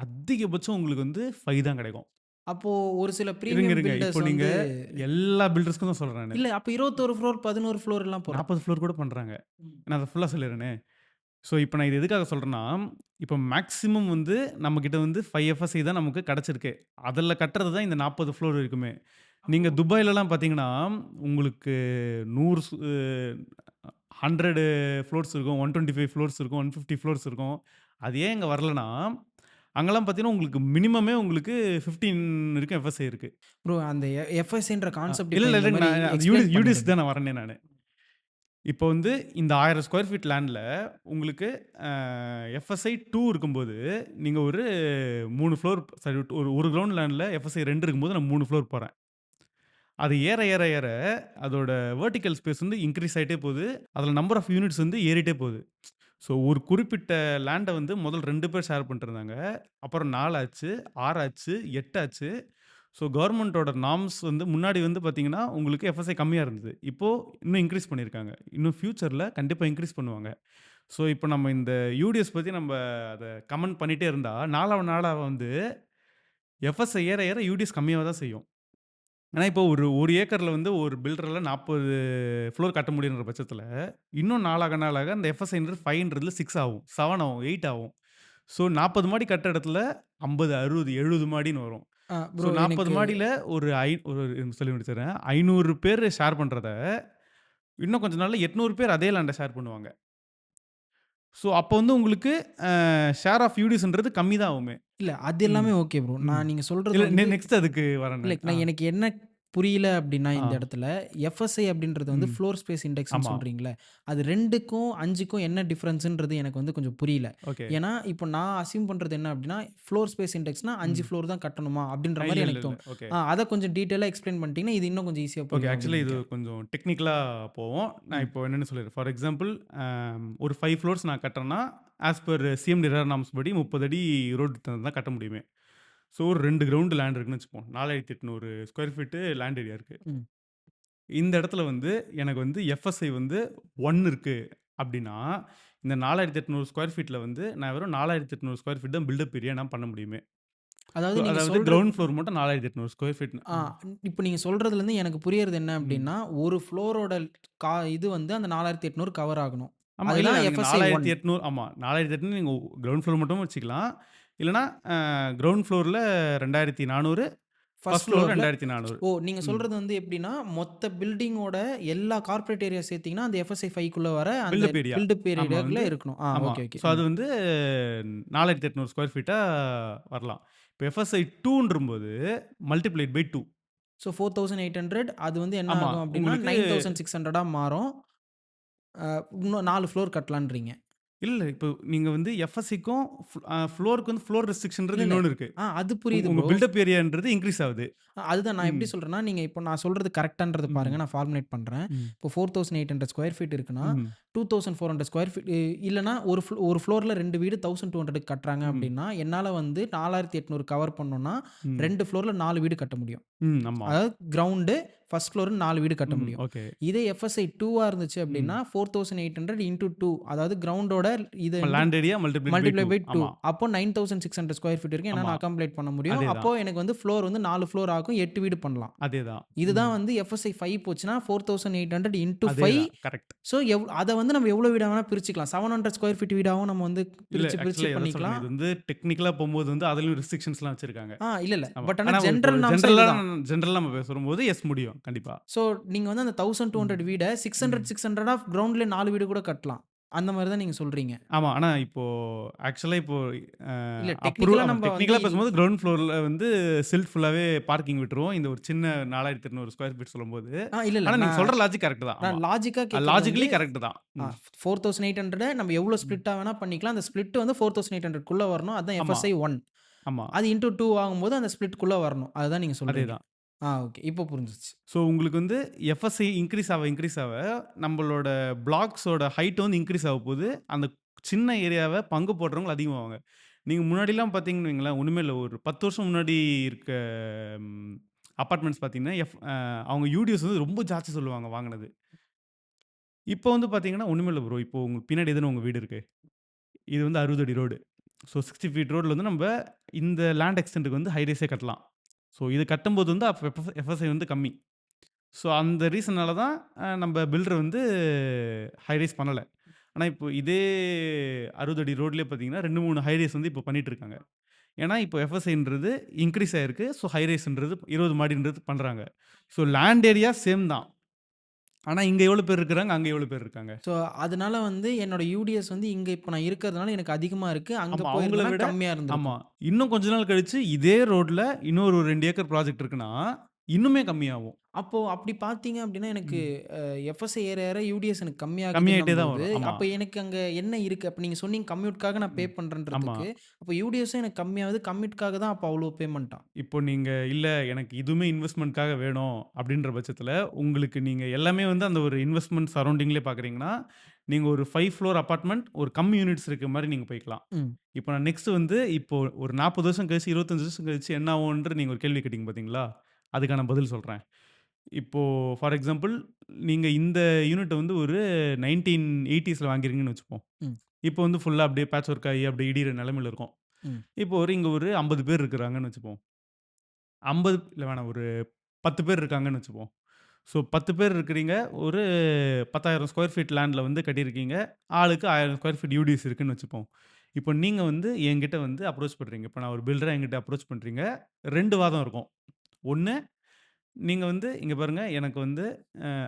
அதிகபட்சம் உங்களுக்கு வந்து 5 தான் கிடைக்கும். அப்போ ஒரு சில இருங்க, பிரீமியம் இருங்க. இப்போ பில்டர்ஸ் நீங்க வந்து எல்லா பில்டர்ஸ்க்கும் தான் சொல்றேன் நானு. இல்ல அப்ப 21 ஃப்ளோர், 11 ஃப்ளோர் எல்லாம் போடுறாங்க. 40 ஃப்ளோர் கூட பண்றாங்க. ம். நான் அத ஃபுல்லா சொல்லிர்றேனே. ஸோ இப்போ நான் இது எதுக்காக சொல்றேன்னா, இப்போ மேக்ஸிமம் வந்து நம்மகிட்ட வந்து 5 எஃப்எஸ்ஐ தான் நமக்கு கிடைச்சிருக்கு. அதில கட்டுறது தான் இந்த 40 ஃப்ளோர் இருக்குமே. நீங்க துபாய்லலாம் பார்த்தீங்கன்னா, உங்களுக்கு 100 100 ஃப்ளோர்ஸ் இருக்கும். 125 ஃப்ளோர்ஸ் இருக்கும். 150 ஃப்ளோர்ஸ் இருக்கும். அது ஏன் இங்க வரலன்னா, அங்கலாம் பார்த்தீங்கன்னா, உங்களுக்கு மினிமமே உங்களுக்கு 15 இருக்கும் எஃப்எஸ்ஐ இருக்கு. ப்ரோ அந்த எஃப்எஸ்ன்ற கான்செப்ட் இல்ல, இப்போ இல்ல, இந்த இல்ல. மாரி நான் எக்ஸ்பிளைன் யூடிஎஸ் பண்ணிடுங்க. தான் நான் வரேனே நானு. இப்போ வந்து இந்த 1000 ஸ்கொயர் ஃபீட் லேண்ட்ல உங்களுக்கு எஃப்எஸ்ஐ 2 இருக்கும்போது, நீங்க ஒரு 3 ஃப்ளோர் சாரி ஒரு கிரவுண்ட் லேண்ட்ல எஃப்எஸ்ஐ 2 இருக்கும்போது நான் 3 ஃப்ளோர் போறேன். அது ஏற, ஏற, ஏற அதோட வெர்டிகல் ஸ்பேஸ் வந்து இன்கிரீஸ் ஆயிட்டே போது. அதுல நம்பர் ஆஃப் யூனிட்ஸ் வந்து ஏறிட்டே போது. ஸோ ஒரு குறிப்பிட்ட லேண்ட வந்து முதல் 2 பேர் ஷேர் பண்ணிட்டுருந்தாங்க. அப்புறம் 4 ஆச்சு, 6 ஆச்சு, 8 ஆச்சு. ஸோ கவர்மெண்ட்டோட நார்ம்ஸ் வந்து முன்னாடி வந்து பார்த்தீங்கன்னா, உங்களுக்கு எஃப்எஸ்ஐ கம்மியா இருந்தது. இப்போ இன்னும் இன்கிரீஸ் பண்ணியிருக்காங்க. இன்னும் ஃபியூச்சர்ல கண்டிப்பா இன்கிரீஸ் பண்ணுவாங்க. ஸோ இப்போ நம்ம இந்த யூடிஎஸ் பத்தி நம்ம அத கமெண்ட் பண்ணிட்டே இருந்தா, நாளாவ நாளாவ வந்து எஃப்எஸ்ஐ ஏற ஏற யூடிஎஸ் கம்மியாக தான் செய்யும். ஏன்னா இப்போ ஒரு ஏக்கர்ல வந்து ஒரு பில்டரால 40 ஃப்ளோர் கட்ட முடியுன்ற பட்சத்தில, இன்னும் நாளாக நாளாக அந்த எஃப்எஸ்ஐன்றது 5ன்றதுல 6 ஆகும், 7 ஆகும், 8 ஆகும். ஸோ 40 மாடி கட்டுற இடத்துல 50, 60, 70 மாடின்னு வரும். ஸோ ப்ரோ 40 எனக்கு மாடியில ஒரு சொல்லி முடிச்சுர்றேன். 500 பேர் ஷேர் பண்றத, இன்னும் கொஞ்ச நாள்ல 800 பேர் அதே லேண்ட ஷேர் பண்ணுவாங்க. ஸோ அப்போ வந்து உங்களுக்கு ஷேர் ஆஃப் யூடிஸ்ன்றது கம்மி தான் ஆகுமே. இல்ல அது ம். எல்லாமே ஓகே ப்ரோ. ம். நான் நீங்க சொல்றது இல்ல வந்து நெக்ஸ்ட் அதுக்கு வரேன் இல்ல நானு. நான் எனக்கு என்ன புரியல அப்டின்னா ஆ. இந்த இடத்துல எஃப்எஸ்ஐ அப்டின்றது வந்து ம். ஃப்ளோர் ஸ்பேஸ் இண்டெக்ஸ்ன்னு ஆமா. சொல்றீங்கல்ல. அது 2க்கும் 5க்கும் என்ன டிஃபரன்ஸ்ன்றது எனக்கு வந்து கொஞ்சம் புரியல. ஓகே. ஏன்னா, இப்போ நான் அஸ்யூம் பண்றது என்ன அப்டின்னா, ஃப்ளோர் ஸ்பேஸ் இண்டெக்ஸ்னா 5 ம். ஃப்ளோர் தான் கட்டணுமா? அப்டின்ற இல்ல, மாரி இல்ல, எனக்கு இல்ல. தோணும். ஓகே. அத கொஞ்சம் டீட்டெயிலா எக்ஸ்ப்ளைன் பண்ணிட்டீங்கன்னா, இது இன்னும் கொஞ்சம் ஈஸியா ஓகே. புரியும் ஆக்சுவலா அப்டின்னு இது நெனைக்கிறேன். கொஞ்சம் டெக்னிக்கலா போவோம். நான் ம். இப்போ என்னன்னு சொல்லிடுறேன். ஃபார் எக்ஸாம்பிள் ஒரு 5 ஃப்ளோர்ஸ் நான் கட்டுறேன்னா, as per CMD RERA norms படி 30 அடி ரோடு தான் கட்ட முடியுமே. ஸோ ஒரு 2 கிரவுண்ட் லேண்ட் இருக்குன்னு வச்சுப்போம். 4800 ஸ்கொயர் ஃபீட் லேண்ட் ஏரியா இருக்கு. ம். இந்த இடத்துல வந்து எனக்கு வந்து எஃப்எஸ்ஐ வந்து 1 இருக்கு அப்படின்னா, இந்த 4800 ஸ்கொயர் ஃபீட்ல வந்து நான் வெறும் 4800 ஸ்கொயர் ஃபீட் தான் பில்டப் ஏரியா நான் பண்ண முடியுமே. அதாவது நீங்க அதாவது சொல்றது கிரவுண்ட் ஃப்ளோர் மட்டும் 4800 ஸ்கொயர் ஃபீட். ஆ இப்போ நீங்க சொல்றதுலருந்து எனக்கு புரியறது என்ன ம். அப்டின்னா, ஒரு ஃப்ளோரோட இது வந்து அந்த 4800 கவர் ஆகணும். ஆமா. இல்ல அதுதான் நீங்க எஃப்எஸ்ஐ 1. 4800 ஆமா. 4800 நீங்க கிரவுண்ட் ஃப்ளோர் மட்டும் வச்சுக்கலாம். இல்லன்னா கிரவுண்ட் ஃப்ளோர்ல 2400 ஃபர்ஸ்ட் ஃபர்ஸ்ட் ஃப்ளோர் ஃப்ளோர்ல 2400. ஓ! நீங்க ம். சொல்றது வந்து எப்படின்னா, மொத்த பில்டிங்கோட எல்லா கார்ப்பரேட் ஏரியா சேர்த்தீங்கன்னா, அந்த எஃப்எஸ்ஐ 5க்குள்ள வர அந்த பில்டப் ஏரியா. பில்டப் ஆமா ஏரியாக்குள்ள வந்து இருக்கணும். ஆமா. Okay, okay. ஸோ அது வந்து 4800 ஸ்கொயர் ஃபீட்டா வரலாம். இப்போ எஃப்எஸ்ஐ 2ன்றும்போது மல்டிப்ளைட் பை 2. ஸோ 4800 அது வந்து என்ன ஆமா. ஆகும் அப்படின்னா, உங்களுக்கு 9600 மாறும். இன்னும் 4 ஃப்ளோர் கட்டலான்றீங்க. இல்ல இப்போ நீங்க வந்து எஃப்எஸ்ஐக்கும் ஃப்ளோருக்கு வந்து ஃப்ளோர் இல்ல, ரெஸ்ட்ரிக்ஷன்றது இல்ல. இன்னொன்னு இருக்கு. அது புரியுது உங்க ப்ரோ. பில்டப் ஏரியான்றது இன்கிரீஸ் ஆகுது. அதுதான் நான் எப்படி ம். சொல்றேன்னா, நீங்க இப்போ நான் சொல்றது கரெக்ட்டான்றத பாருங்க. ம். நான் ஃபார்முலேட் பண்றேன். ம். இப்போ 4800 ஸ்கொயர் ஃபீட் இருக்குன்னா, ம். 2400 ஸ்கொயர் ஃபீட் இல்லன்னா ஒரு ஃப்ளோர்ல 2 வீடு 1200க்கு கட்டுறாங்க ம். அப்படின்னா, என்னால வந்து 4800 கவர் பண்ணணும்னா, ம். 2 ஃப்ளோர்ல 4 வீடு கட்ட முடியும். ம். ஆமா. அதாவது கிரவுண்டு, ஃபர்ஸ்ட் ஃப்ளோர்ன்னு 4 வீடு கட்ட ம். முடியும். ஓகே. இதே எஃப்எஸ்ஐ 2வா இருந்துச்சு அப்படின்னா, ம். 4800 இன்டூ 2 அதாவது கிரவுண்டோட இது வந்து land area multiplied by multiply 2. By 2 ஆமா. அப்போ 9600 ஸ்கொயர் ஃபீட் வரைக்கும் என்னால ஆமா. அக்காமடேட் பண்ண முடியும். அப்போ அதேதான். எனக்கு வந்து ஃப்ளோர் வந்து 4 ஃப்ளோர் ஆகும். 8 வீடு பண்ணலாம். அதேதான். இதுதான் ம். வந்து எஃப்எஸ்ஐ 5 போச்சுன்னா 4800 இன்டூ 5 அதேதான். கரெக்ட். ஸோ அத வந்து நம்ம எவ்வளோ வீடா வேணா பிரிச்சுக்கலாம். 700 ஸ்கொயர் ஃபீட் வீடாவும் நம்ம வந்து இல்ல பிரிச்சு ஆக்சுவலா எத சொல்றேன். பண்ணிக்கலாம். இது வந்து டெக்னிக்கலா போம்போது வந்து அதுலயும் ரெஸ்ட்ரிக்ஷன்ஸ்லாம் வச்சிருக்காங்க. இல்ல. ஆமா. பட் ஆனா ஆனா இப்போ ஜெனரல் நார்ம்ஸா ஜெனரலா இதுதான். ஜெனரலா நம்ம பேசும்போது எஸ் முடியும். கண்டிப்பா. ஸோ நீங்க வந்து அந்த 1200 ம். வீட 600, ம். 600 ஆஃப் கிரவுண்ட்லயே 4 வீடு கூட கட்டலாம். அந்த மாரி தான் நீங்க சொல்றீங்க. ஆமா. ஆனா இப்போ ஆக்சுவலா இப்போ இல்ல டெக்னிக்கலா ஆமா நம்ம வந்து டெக்னிக்கலா பேசும்போது கிரவுண்ட் ஃப்ளோர்ல வந்து செல்ஃப் ஃபுல்லாவே பார்க்கிங் விட்டுருவோம். இந்த ஒரு சின்ன 4800 ஸ்கொயர் ஃபீட் சொல்லும்போது. இல்ல. ஆனா நீங்க நான் சொல்ற லாஜிக் கரெக்ட் தான். ஆமா. நான் லாஜிக்கா கேட்கறது லாஜிக்கலி வந்து கரெக்ட் தான். ம். 4800 நம்ம எவ்வளோ ம். ஸ்ப்ளிட்டா வேணா பண்ணிக்கலாம். அந்த ஸ்ப்ளிட் வந்து 4800க்குள்ள வரணும். அதுதான் ஆமா. எஃப்எஸ்ஐ 1. ஆமா. அது இன்டூ 2 ஆகும்போது அந்த ஸ்ப்ளிட்குள்ள வரணும். அதுதான் நீங்க சொல்றீங்க. அதேதான். ஓகே. இப்போ புரிஞ்சுச்சு. ஸோ உங்களுக்கு வந்து எஃப்எஸ்ஐ இன்க்ரீஸ் ஆவ நம்மளோட பிளாக்ஸோட ஹைட் வந்து இன்க்ரீஸ் ஆக போது, அந்த சின்ன ஏரியாவ பங்கு போடுறவங்க அதிகமாவாங்க. நீங்க முன்னாடிலாம் பார்த்தீங்கன்னு வைங்களேன், ஒண்ணுமே இல்ல. ஒரு 10 வருஷம் முன்னாடி இருக்க ம் அபார்ட்மெண்ட்ஸ் பார்த்தீங்கன்னா, அவங்க யூடிஎஸ் வந்து ரொம்ப ஜாஸ்தி சொல்லுவாங்க வாங்குனது. இப்போ வந்து பார்த்தீங்கன்னா, ஒண்ணுமே இல்ல ப்ரோ. இப்போ உங்களுக்கு பின்னாடி தானே உங்க வீடு இருக்கு. இது வந்து 60 அடி ரோடு. ஸோ 60 ஃபீட் ரோட்ல வந்து நம்ப இந்த லேண்ட் எக்ஸ்டெண்டுக்கு வந்து ஹை ரைஸே கட்டலாம். ஸோ இது கட்டும்போது வந்து அப்ப எஃப்எஸ்ஐ வந்து கம்மி. ஸோ அந்த ரீசனால தான் நம்ப பில்டர் வந்து ஹை ரைஸ் பண்ணல. ஆனா, இப்போ இதே 60 அடி ரோட்லயே பார்த்தீங்கன்னா, 2, 3 ஹை ரைஸ் வந்து இப்போ பண்ணிட்டு இருக்காங்க. ஏன்னா, இப்போ எஃப்எஸ்ஐன்றது இன்கிரீஸ் ஆயிருக்கு. ஸோ, ஹை ரைஸ்ன்றது 20 மாடின்றது பண்றாங்க. ஸோ, லேண்ட் ஏரியா சேம் தான். ஆனா, இங்க எவ்வளோ பேர் இருக்கிறாங்க, அங்க எவ்வளோ பேர் இருக்காங்க. ஸோ, அதனால வந்து என்னோட யூடிஎஸ் வந்து இங்க இப்ப நான் இருக்கிறதுனால எனக்கு அதிகமா இருக்கு. அங்க ஆமா, அவங்கள போயிருந்தனா விட கம்மியா ஆமா. இருந்திருக்கும். இன்னும் கொஞ்ச நாள் கழிச்சு இதே ரோட்ல இன்னொரு ஒரு 2 ஏக்கர் ப்ராஜெக்ட் இருக்குன்னா, இன்னுமே கம்மியாகும். அப்போ அப்படி பார்த்தீங்க அப்படின்னா, எனக்கு ம். எஃப்எஸ்ஐ ஏற ஏற யூடிஎஸ் எனக்கு கம்மியாயிட்டே தான் கம்மியாகுதுன்னும்போது, வரும். ஆமா. அப்ப எனக்கு அங்க என்ன இருக்கு? அப்ப நீங்க சொன்னீங்க கம்யூட்க்காக நான் பே ம். ஆமா. பண்றேன்றதுக்கு. அப்ப யூடிஎஸும் எனக்கு கம்மியாகுது. கம்யூட்க்காக தான் அப்ப அவ்வளோ பேமெண்ட்டா? இப்போ நீங்க இல்ல எனக்கு இதுவுமே இன்வெஸ்ட்மென்ட்க்காக வேணும் அப்படின்ற பட்சத்தில, உங்களுக்கு நீங்க எல்லாமே வந்து அந்த ஒரு இன்வெஸ்ட்மென்ட் சரவுண்டிங்லயே பார்க்குறீங்கன்னா, நீங்க ஒரு 5 ஃப்ளோர் அபார்ட்மெண்ட் ஒரு கம்மி யூனிட்ஸ் இருக்க மாரி நீங்க போய்க்கலாம். ம். இப்போ நான் நெக்ஸ்ட் வந்து இப்போ ஒரு 40 வருஷம் கழிச்சு, 25 வருஷம் கழிச்சு என்ன ஆகும்ன்ற நீங்க ஒரு கேள்வி கேட்டீங்க பார்த்தீங்களா? அதுக்கான பதில் சொல்றேன். இப்போ ஃபார் எக்ஸாம்பிள் நீங்க இந்த யூனிட்ட வந்து ஒரு 1980ஸ்ல வாங்கிறீங்கன்னு வச்சுப்போம். ம். இப்போ வந்து ஃபுல்லா அப்படியே பேட்ச் ஒர்க் ஆகி அப்படியே இடியிற நிலைமையில இருக்கும். ம். இப்போ இங்க ஒரு 50 பேர் இருக்கிறாங்கன்னு வச்சுப்போம். 50 இல்ல வேணாம் ஒரு 10 பேர் இருக்காங்கன்னு வச்சுப்போம். ஸோ 10 பேர் இருக்கிறீங்க. ஒரு 10,000 ஸ்கொயர் ஃபீட் லேண்ட்ல வந்து கட்டியிருக்கீங்க. ஆளுக்கு 1000 ஸ்கொயர் ஃபீட் யூடிஎஸ் இருக்குன்னு வச்சுப்போம். இப்போ நீங்க வந்து என்கிட்ட வந்து அப்ரோச் பண்றீங்க. இப்போ நான் ஒரு பில்டரா என்கிட்ட அப்ரோச் பண்றீங்க. 2 வாதம் இருக்கும். 1 நீங்க வந்து இங்க பாருங்க எனக்கு வந்து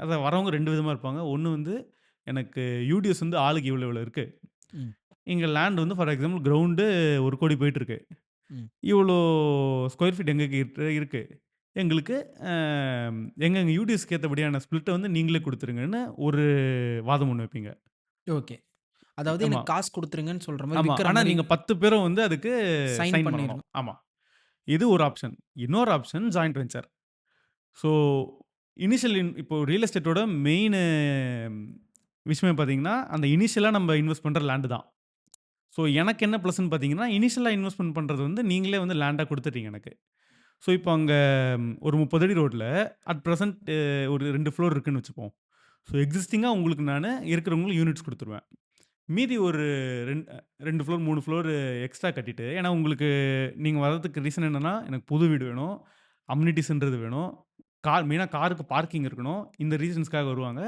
அதான் வரவங்க 2 விதமா இருப்பாங்க. 1 வந்து எனக்கு யூடிஎஸ் வந்து ஆளுக்கு இவ்வளோ இவ்வளோ இருக்கு. ம். இங்க லேண்ட் வந்து ஃபார் எக்ஸாம்பிள் கிரவுண்டு 1,00,00,000 போயிட்டு இருக்கு. ம். இவ்வளோ ஸ்கொயர் ஃபீட் எங்ககிட்ட இருக்கு. எங்களுக்கு அ எங்கெங்க யூடிஎஸ்க்கு ஏத்தபடியான ஸ்ப்ளிட்ட வந்து நீங்களே குடுத்துருங்கன்னு ஒரு வாதம் ஒண்ணு வைப்பீங்க. ஓகே. அதாவது ஆமா, எனக்கு காசு குடுத்துருங்கன்னு சொல்ற மாரி, ஆமா. விக்கிற ஆனா மாரி நீங்க 10 பேரும் வந்து அதுக்கு சைன் சைன் பண்ணணும். பண்ணிரணும். ஆமா. இது ஒரு ஆப்ஷன். இன்னொரு ஆப்ஷன் ஜாயிண்ட் வென்ச்சர். ஸோ இப்போ ரியல் எஸ்டேட்டோட மெயின் விஷயமே பார்த்தீங்கன்னா, அந்த இனிஷியலா நம்ம இன்வெஸ்ட் பண்ற லேண்ட் தான். ஸோ எனக்கு என்ன ப்ளஸ்ன்னு பார்த்தீங்கன்னா, இனிஷியலா இன்வெஸ்ட்மென்ட் பண்றது வந்து நீங்களே வந்து லேண்டா குடுத்துட்டீங்க எனக்கு. ஸோ இப்போ அங்க ஒரு 30 அடி ரோட்ல அட் பிரசன்ட் ஒரு 2 ஃப்ளோர் இருக்குன்னு வச்சுப்போம். ஸோ எக்ஸிஸ்டிங்கா உங்களுக்கு நானு இருக்கிறவங்களுக்கு யூனிட்ஸ் குடுத்துருவேன். மீதி ஒரு 2 ஃப்ளோர், 3 ஃப்ளோர் எக்ஸ்ட்ரா கட்டிட்டு ஏன்னா உங்களுக்கு நீங்க வர்றதுக்கு ரீசன் என்னன்னா, எனக்கு புது வீடு வேணும், அம்யூனிட்டீஸ்ன்றது வேணும், மெயினா காருக்கு பார்க்கிங் இருக்கணும். இந்த ரீசன்ஸ்க்காக வருவாங்க.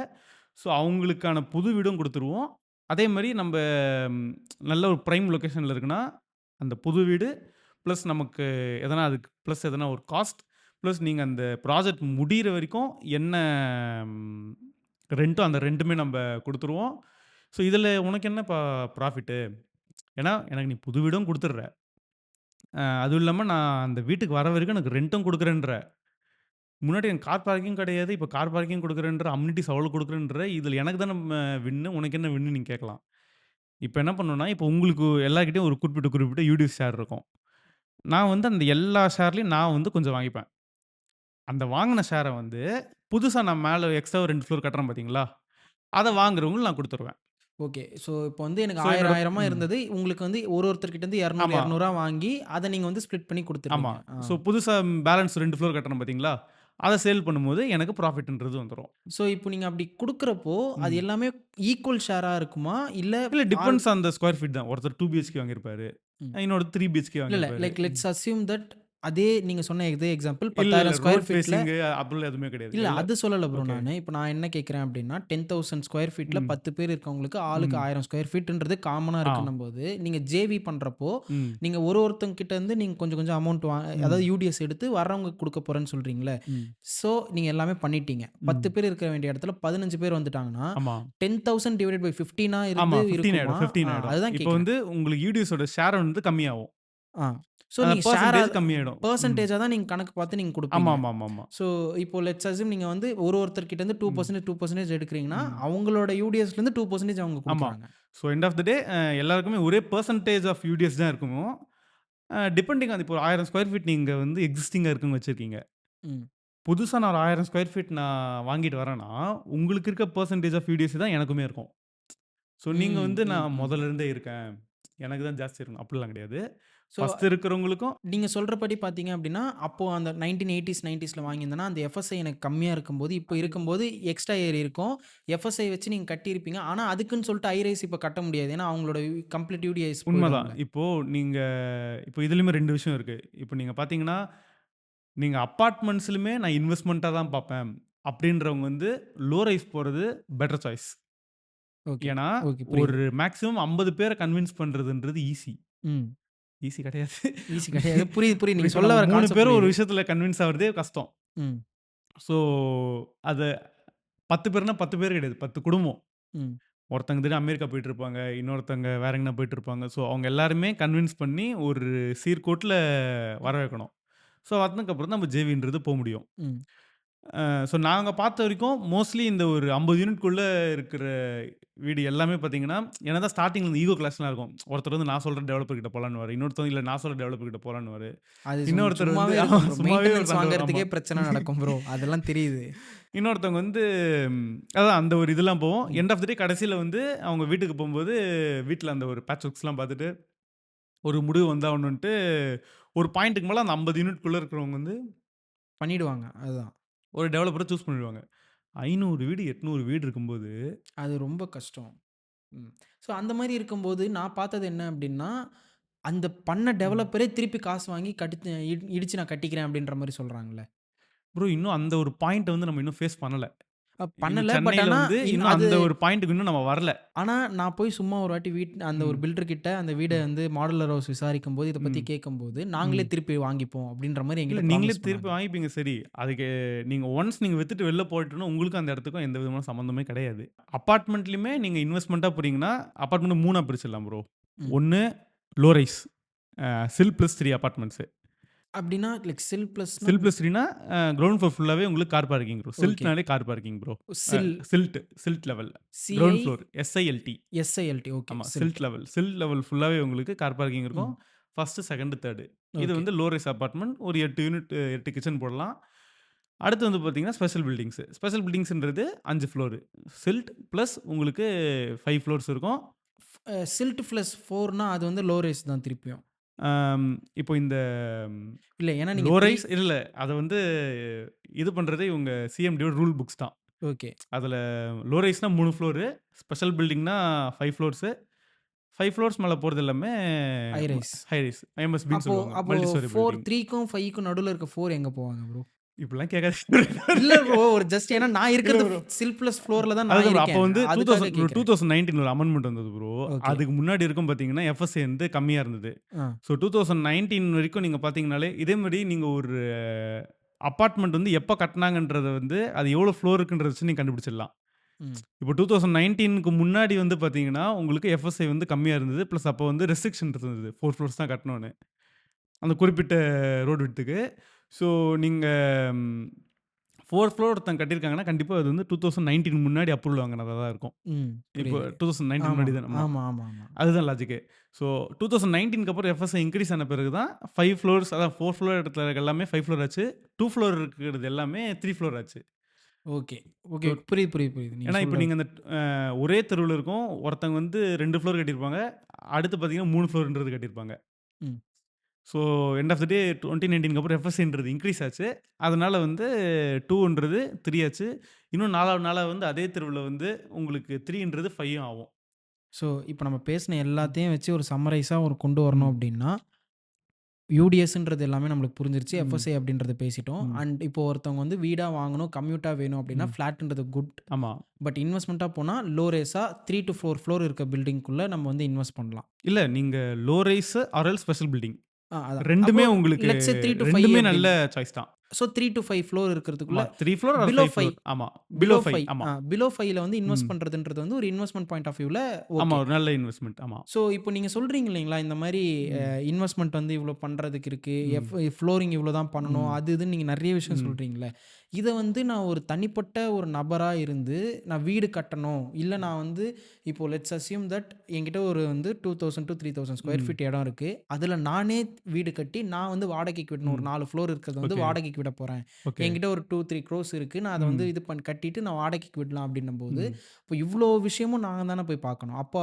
ஸோ அவங்களுக்கான புது வீடும் குடுத்துருவோம். அதே மாரி நம்ப நல்ல ஒரு பிரைம் லொகேஷன்ல இருக்குன்னா, அந்த புது வீடு பிளஸ் நமக்கு எதனா அதுக்கு பிளஸ் எதனா ஒரு காஸ்ட், பிளஸ் நீங்க அந்த ப்ராஜெக்ட் முடியிற வரைக்கும் என்ன ம் ரென்ட்டோ அந்த ரென்ட்டுமே நம்ப குடுத்துருவோம். ஸோ இதில உனக்கு என்னப்பா ப்ராஃபிட்டு? ஏன்னா, எனக்கு நீ புது வீடும் குடுத்துடுற. அதுவும் இல்லாம நான் அந்த வீட்டுக்கு வர வரைக்கும் எனக்கு ரென்ட்டும் குடுக்குறேன்ற. முன்னாடி எனக்கு கார் பார்க்கிங் கிடையாது. இப்ப கார் பார்க்கிங் குடுக்குறேன்ற, அம்யூனிட்டீஸ் அவ்வளோ குடுக்குறேன்ற. இதில எனக்கு தான வின்னு. உனக்கு என்ன வின்னுன்னு நீங்க கேட்கலாம். இப்ப என்ன பண்ணணும்னா, இப்ப உங்களுக்கு எல்லார்கிட்டயும் ஒரு குறிப்பிட்ட யூடிஎஸ் ஷேர் இருக்கும். நான் வந்து அந்த எல்லா ஷேர்லயும் நான் வந்து கொஞ்சம் வாங்கிப்பேன். அந்த வாங்குன ஷேர வந்து புதுசா நான் மேல எக்ஸ்ட்ராவா 2 ஃப்ளோர் கட்டுறேன் பார்த்தீங்களா? அத வாங்குறவங்களுக்கு நான் குடுத்துருவேன். ஓகே. ஸோ, இப்போ வந்து எனக்கு ஸோ 1000 என்னோட 1000 இருந்தது. உங்களுக்கு வந்து ஒருத்தர்கிட்ட இருந்து 200 ஆமா, 200 வாங்கி, அத நீங்க வந்து ஸ்ப்ளிட் பண்ணி ஆமா. குடுத்துடுறீங்க. ஸோ புதுசா பேலன்ஸ் 2 ஃப்ளோர் கட்டுறேன் பார்த்தீங்களா? அத சேல் பண்ணும்போது எனக்கு ப்ராஃபிட்ன்றது வந்துரும். ஸோ, இப்போ நீங்க அப்படி குடுக்குறப்போ, அது ம். எல்லாமே ஈக்குவல் ஷேரா இருக்குமா? இல்ல இல்ல ஆள் depends on the square feet தான். ஒருத்தர் 2 பிஹெச்கே வாங்கியிருப்பாரு. ம். இன்னொருத்தர் 3 பிஹெச்கே இல்ல, இல்ல. வாங்கியிருப்பாரு. லைக் லெட்ஸ் அஸ்யூம் தட் அதே நீங்க சொன்ன இதே எக்ஸாம்பிள் இல்ல. 10,000 ஸ்கொயர் ரோட் ஃபீட்ல ஃபேசிங் அப்படிலாம் எதுவுமே கிடையாது. இல்ல அது சொல்லல ப்ரோ ஓகே. நானு. இப்ப நான் என்ன கேட்கிறேன் அப்டின்னா, 10,000 ஸ்கொயர் ஃபீட்ல ம். 10 பேர் இருக்கவங்களுக்கு ஆளுக்கு ம். 1000 ஸ்கொயர் ஃபீட்ன்றது காமனா ஆ. இருக்குன்னும்போது, நீங்க ஜேவி பண்றப்போ, ம். நீங்க ஒருத்தங்க கிட்ட இருந்து நீங்க கொஞ்சம் கொஞ்சம் அமௌண்ட் ம். அதாவது யூடிஎஸ் எடுத்து வர்றவங்க குடுக்க போறேன்னு சொல்றீங்கல்ல. ம். ஸோ, நீங்க எல்லாமே பண்ணிட்டீங்க. 10 ம். பேர் இருக்க வேண்டிய இடத்துல 15 பேர் வந்துட்டாங்கன்னா, ஆமா. 10,000 டிவைடட் பை 15ஆ ஆமா. இருந்து 15 இருக்குமா? ஆயிடும் 15 ஆயிடும். அதுதான் இப்போ கேட்கிறேன். வந்து உங்களுக்கு யூடிஎஸோட ஷேர் வந்து கம்மியாகும். ஆ. ஸோ, நீங்க ஷேரா பெர்சன்டேஜ் கம்மியாயிடும். ம். பெர்சன்டேஜா தான் நீங்க கணக்கு பார்த்து நீங்க குடுப்பீங்க. ஆமாமாமாமா. ஸோ, இப்போ லெட்ஸ் அஸ்யூம் நீங்க வந்து ஒருத்தர்கிட்ட இருந்து ம். 2% 2% எடுக்கிறீங்கன்னா, ம். அவங்களோட யூடிஎஸ்லேருந்து 2% அவங்க ஆமா. குடுக்குறாங்க. ஸோ எண்ட் ஆஃப் த டே எல்லாருக்குமே ஒரே பெர்சன்டேஜ் ஆஃப் யூடிஎஸ் தான் இருக்கும். டிபெண்டிங் ஆன் இப்போ ஒரு 1000 ஸ்கொயர் ஃபீட் நீங்க வந்து எக்ஸிஸ்டிங்கா இருக்குன்னு வச்சிருக்கீங்க. ம். புதுசா நான் ஒரு 1000 ஸ்கொயர் ஃபீட் நான் வாங்கிட்டு வரேன்னா, உங்களுக்கு இருக்க பெர்சன்டேஜ் ஆஃப் யூடிஎஸ் தான் எனக்குமே இருக்கும். ஸோ நீங்க ம், வந்து ம், நான் ம். முதல்ல இருந்தே இருக்கேன். எனக்கு தான் ஜாஸ்தி இருக்கணும். அப்படிலாம் கிடையாது. ஸோ, ஃபர்ஸ்ட் இருக்கிறவங்களுக்கும் நீங்க சொல்றபடி பார்த்தீங்க அப்டின்னா, அப்போ அந்த 1980ஸ் 90ஸ்ல வாங்கியிருந்தேன்னா, அந்த எஃப்எஸ்ஐ எனக்கு கம்மியா இருக்கும்போது, இப்போ இருக்கும்போது எக்ஸ்ட்ரா ஏறியிருக்கும். எஃப்எஸ்ஐ வச்சு நீங்க கட்டியிருப்பீங்க. ஆனா, அதுக்குன்னு சொல்லிட்டு ஐரைஸ் இப்ப கட்ட முடியாது. ஏன்னா, அவங்களோட கம்ப்ளீட் யூடிஎஸ் உண்மதான். போயிடும்ல. இப்போ நீங்க இப்போ இதுலயுமே 2 விஷயம் இருக்கு. இப்போ நீங்க பார்த்தீங்கன்னா, நீங்க அபார்ட்மெண்ட்ஸ்லயுமே நான் இன்வெஸ்ட்மென்ட்டா தான் பார்ப்பேன். அப்படின்றவங்க வந்து லோ ரைஸ் போறது பெட்டர் சாய்ஸ். ஓகே. ஏன்னா, ஓகே. புரியுது. ஒரு மேக்ஸிமம் 50 பேர கன்வின்ஸ் பண்றதுன்றது ஈஸி. ம். ஈஸி கிடையாது. ஈஸி கிடையாது. புரியுது, புரியுது. நீங்க இப்ப சொல்ல நம்ம வர 3 கான்செப்ட் பேரும் ஒரு புரியுது. விஷயத்துல கன்வின்ஸ் ஆகுறதே கஷ்டம். ம். ஸோ, அத 10 பேர்னா 10 பேர் கிடையாது. 10 குடும்பம். ம். ஒருத்தங்க திடீர்னு அமெரிக்கா போயிட்டுருப்பாங்க. இன்னொருத்தங்க வேற எங்கனா போயிட்டுருப்பாங்க. ஸோ, அவங்க எல்லாருமே கன்வின்ஸ் பண்ணி ஒரு சீர்கோட்டுல வர வைக்கணும். ஸோ, அதுக்கப்புறம் தான் நம்ம ஜேவின்றது முடியும். ம். ஸோ, நாங்க பார்த்த வரைக்கும் மோஸ்ட்லி இந்த ஒரு 50 யூனிட்குள்ள இருக்கிற வீடு எல்லாமே பார்த்தீங்கன்னா, என்னதான் ஸ்டார்ட்டிங்ல இந்த ஈகோ கிளாஷ்லாம் இருக்கும். ஒருத்தர் வந்து நான் சொல்ற டெவலப்பர் கிட்ட போலான்னுவாரு. இன்னொருத்தவங்க இல்ல நான் சொல்ற டெவலப்பர் கிட்ட போலான்னுவாரு. அது இன்னொருத்தர் வந்து சும்மாவே ஆமா இருக்கும் ப்ரோ. சும்மாவே ஒரு மெயின்டனன்ஸ் சண்டை வரும். வாங்குறதுக்கே ஆமா. பிரச்சனை நடக்கும் ப்ரோ. அதெல்லாம் தெரியுது. இன்னொருத்தவங்க வந்து அதான் அந்த ஒரு இதெல்லாம் போவும். ம். எண்ட் ஆஃப் த டே கடைசியில வந்து அவங்க வீட்டுக்கு போம்போது, வீட்ல அந்த ஒரு பேட்ச் ஒர்க்ஸ்லாம் பார்த்துட்டு, ஒரு முடிவு வந்தாகணுன்ட்டு, ஒரு பாயிண்ட்டுக்கு மேல அந்த 50 யூனிட்குள்ள இருக்கிறவங்க வந்து, பண்ணிடுவாங்க. அதுதான். ஒரு டெவலப்பர சூஸ் பண்ணிடுவாங்க. 500 வீடு, 800 வீடு இருக்கும்போது அது ரொம்ப கஷ்டம். ம். ஸோ அந்த மாரி இருக்கும்போது நான் பார்த்தது என்ன அப்டின்னா, அந்த பண்ண டெவலப்பரே திருப்பி காசு வாங்கி இடிச்சு நான் கட்டிக்கிறேன் அப்டின்ற மாரி சொல்றாங்கல்ல. ப்ரோ இன்னும் அந்த ஒரு பாயிண்ட்ட வந்து நம்ம இன்னும் ஃபேஸ் பண்ணல. இன்னும் பண்ணல. பட் சென்னையில ஆனா வந்து இன்னும் அது அந்த ஒரு பாயிண்ட்டுக்கு இன்னும் நம்ம வரல. ஆனா நான் போய் சும்மா ஒரு வாட்டி அந்த ஒரு ம். பில்டர் கிட்ட அந்த வீட ம். வந்து மாடுலர் ஹவுஸ் விசாரிக்கும்போது, இத பத்தி ம். கேட்கும்போது, நாங்களே ம். திருப்பி வாங்கிப்போம் அப்டின்ற மாரி இல்ல என்கிட்ட நீங்களே ப்ராமிஸ் திருப்பி பண்ணாங்க. வாங்கிப்பீங்க சரி. அதுக்கு நீங்க ஒன்ஸ் நீங்க வித்துட்டு வெளில போயிட்டோம்னா, உங்களுக்கும் அந்த இடத்துக்கும் எந்த விதமான சம்மந்தமே கிடையாது. அபார்ட்மெண்ட்லயுமே நீங்க இன்வெஸ்ட்மென்ட்டா போறீங்கன்னா, அபார்ட்மெண்ட் 3ஆ பிரிச்சிடலாம் ப்ரோ. ம். 1 low rise stilt plus 3 apartments. அப்டின்னா லைக் சில் பிளஸ்னா சில் பிளஸ் 3னா கிரவுண்ட் ஃப்ளோர் ஃபுல்லாவே உங்களுக்கு கார் பார்க்கிங் ப்ரோ. ஓகே. சில்ட்னாலே car parking bro. Stilt stilt level. சிஐ ground floor SILT. SILT okay. ஆமா. சில்ட். சில்ட் லெவல் ஃபுல்லாவே உங்களுக்கு கார் பார்க்கிங் இருக்கும். ம். 1, 2, 3. இது ஓகே. வந்து லோ ரைஸ் அபார்ட்மெண்ட். ஒரு 8 யூனிட் 8 கிச்சன் போடலாம். அடுத்து வந்து பார்த்தீங்கன்னா, ஸ்பெஷல் பில்டிங்ஸ். ஸ்பெஷல் பில்டிங்ஸ்ன்றது 5 ஃப்ளோர். சில்ட் பிளஸ் உங்களுக்கு 5 ஃப்ளோர்ஸ் இருக்கும். சில்ட் பிளஸ் 4னா அது வந்து லோ ரைஸ் தான் திருப்பியும். ஆம், இப்போ இந்த இல்ல ஏன்னா நீங்க லோ 3 ரைஸ் இல்ல. அத வந்து இது பண்றதே இவங்க சிஎம்டியோட ரூல் புக்ஸ் தான். ஓகே. அதுல லோ ரைஸ்னா 3 ஃப்ளோரு. ஸ்பெஷல் பில்டிங்னா 5 ஃப்ளோர்ஸு. 5 ஃப்ளோர்ஸ் மேல போறது எல்லாமே ஹை ரைஸ். High rise. ஐஎம்எஸ்பின்னு அப்போ சொல்லுவாங்க. அப்போ மல்டி ஸ்டோரி 4 பில்டிங். 3க்கும் 5க்கும் நடுவுல இருக்க 4 எங்க போவாங்க ப்ரோ? இப்படிலாம் கேட்காதீங்க. இல்ல ப்ரோ ஒரு ஜஸ்ட் ஏன்னா நான் இல்ல இருக்கிறது ப்ரோ. சில் பிளஸ் ஃப்ளோர்ல தான் நான் அதுக்கு ப்ரோ அப்போ இருக்கேன். வந்து அதுக்காக கேட்கிறேன். 2019 ஒரு அமெண்ட்மென்ட் வந்தது ப்ரோ. ஓகே. அதுக்கு முன்னாடி இருக்கும் பார்த்தீங்கன்னா, எஃப்எஸ்ஏ வந்து கம்மியா இருந்தது. ஆ. ஸோ 2019 வரைக்கும் நீங்க பார்த்தீங்கனாலே, இதே மாரி நீங்க ஒரு அபார்ட்மெண்ட் வந்து எப்ப கட்டுனாங்கன்றத வந்து, அது எவ்வளோ ஃப்ளோர் இருக்குன்றத வச்சு நீங்க கண்டுபிடிச்சிடலாம். ம். இப்போ 2019க்கு முன்னாடி வந்து பார்த்தீங்கன்னா, உங்களுக்கு எஃப்எஸ்ஐ வந்து கம்மியா இருந்தது. பிளஸ் அப்போ வந்து ரெஸ்ட்ரிக்ஷன் இருந்தது. 4 ஃப்ளோர்ஸ் தான் கட்டணும்னு. அந்த குறிப்பிட்ட ரோடு விட்த்துக்கு. ஸோ நீங்க 4 ஃப்ளோர் ஒருத்தங்க கட்டியிருக்காங்கன்னா, கண்டிப்பா அது வந்து 2019 முன்னாடி அப்ரூவல் வாங்குனதா தான் இருக்கும். ம். இப்போ புரியுது. 2019 ஆமா. முன்னாடி தான். ஆமா. ஆமா, ஆமா, ஆமா. அதுதான் லாஜிக்கே. ஸோ 2019க்கு அப்புறம் எஃப்எஸ்ஐ இன்கிரீஸ் ஆன பிறகு தான் 5 ஃப்ளோர்ஸ் அதான் 4 ஃப்ளோர் இடத்துல எல்லாமே 5 ஃப்ளோர் ஆச்சு. 2 ஃப்ளோர் இருக்கிறது எல்லாமே 3 ஃப்ளோர் ஆச்சு. ஓகே. ஓகே. புரியுது, புரியுது, புரியுது. நீங்க ஏன்னா, இப்ப சொல்றது. நீங்க அந்த ஒரே தெருவுல இருக்கும். ஒருத்தவங்க வந்து 2 ஃப்ளோர் கட்டியிருப்பாங்க. அடுத்து பார்த்தீங்கன்னா 3 ஃப்ளோர்ன்றது கட்டியிருப்பாங்க. ம். ஸோ எண்ட் ஆஃப் த டே 2019க்கு அப்புறம் எஃப்எஸ்ஐன்றது இன்கிரீஸ் ஆச்சு. அதனால வந்து 2ன்றது 3 ஆச்சு. இன்னும் 4வது நாளா வந்து அதே தெருவுல வந்து உங்களுக்கு 3ன்றது 5யும் ஆகும். ஸோ இப்போ நம்ம பேசின எல்லாத்தையும் வச்சு ஒரு சம்மரைஸா ஒரு கொண்டு வரணும் ம். அப்டின்னா, யூடிஎஸ்ன்றது எல்லாமே நம்மளுக்கு புரிஞ்சிருச்சு. ம். எஃப்எஸ்ஐ அப்டின்றத பேசிட்டோம். ம். அண்ட் இப்போ ஒருத்தவங்க வந்து வீடா வாங்கணும், கம்யூட்டா வேணும் அப்டின்னா ம். ஃப்ளாட்ன்றது குட். ஆமா. பட் இன்வெஸ்ட்மெண்ட்டா போனா லோ ரேஸா 3 to 4 ஃப்ளோர் இருக்க பில்டிங்குள்ள நம்ம வந்து இன்வெஸ்ட் பண்ணலாம். இல்ல நீங்க low rice or else special building. அதான். 2மே அப்போ உங்களுக்கு லெட்ஸ் சே 3 to 5 2மே நல்ல அப்டின்னு. சாய்ஸ் தான். ஸோ 3 to 5 ஃப்ளோர் இருக்கிறதுக்குள்ள ஆமா. 3 ஃப்ளோர் ஆர் பிலோ 5 5 ஃப்ளோர். ஆமா. பிலோ பிலோ 5 5 ஆமா. பிலோ 5ல வந்து இன்வெஸ்ட் ம். பண்றதுன்றது வந்து ஒரு இன்வெஸ்ட்மென்ட் பாயிண்ட் ஆஃப் வியூல ஆமா. ஓகே. ஒரு நல்ல இன்வெஸ்ட்மென்ட். ஆமா. ஸோ இப்போ நீங்க சொல்றீங்க இல்லைங்களா, இந்த மாரி ம். இன்வெஸ்ட்மென்ட் வந்து இவ்வளோ பண்றதுக்கு இருக்கு. ம். ஃப்ளோரிங் இவ்வளோ தான் பண்ணணும். ம். அது இதுன்னு நீங்க நெறைய விஷயம் ம். சொல்றீங்கல்ல. இத வந்து நான் ஒரு தனிப்பட்ட ஒரு நபரா இருந்து நான் வீடு கட்டணும். இல்ல நான் வந்து இப்போ லெட்ஸ் அஸ்யூம் தட் என்கிட்ட ஒரு வந்து 2000 to 3000 ஸ்கொயர் ம். ஃபீட் இடம் இருக்கு. அதுல நானே வீடு கட்டி நான் வந்து வாடகைக்கு விடணும். ஒரு ம். 4 ஃப்ளோர் இருக்கிறத வந்து ஓகே. வாடகைக்கு விட போறேன். ஓகே. என்கிட்ட ஒரு 2, 3 க்ரோஸ் இருக்கு. நான் அத வந்து ம். இது கட்டிட்டு நான் வாடகைக்கு விடலாம் அப்படின்னும்போது, ம். இப்போ இவ்ளோ விஷயமும் நாங்க தானே போய் பார்க்கணும். அப்போ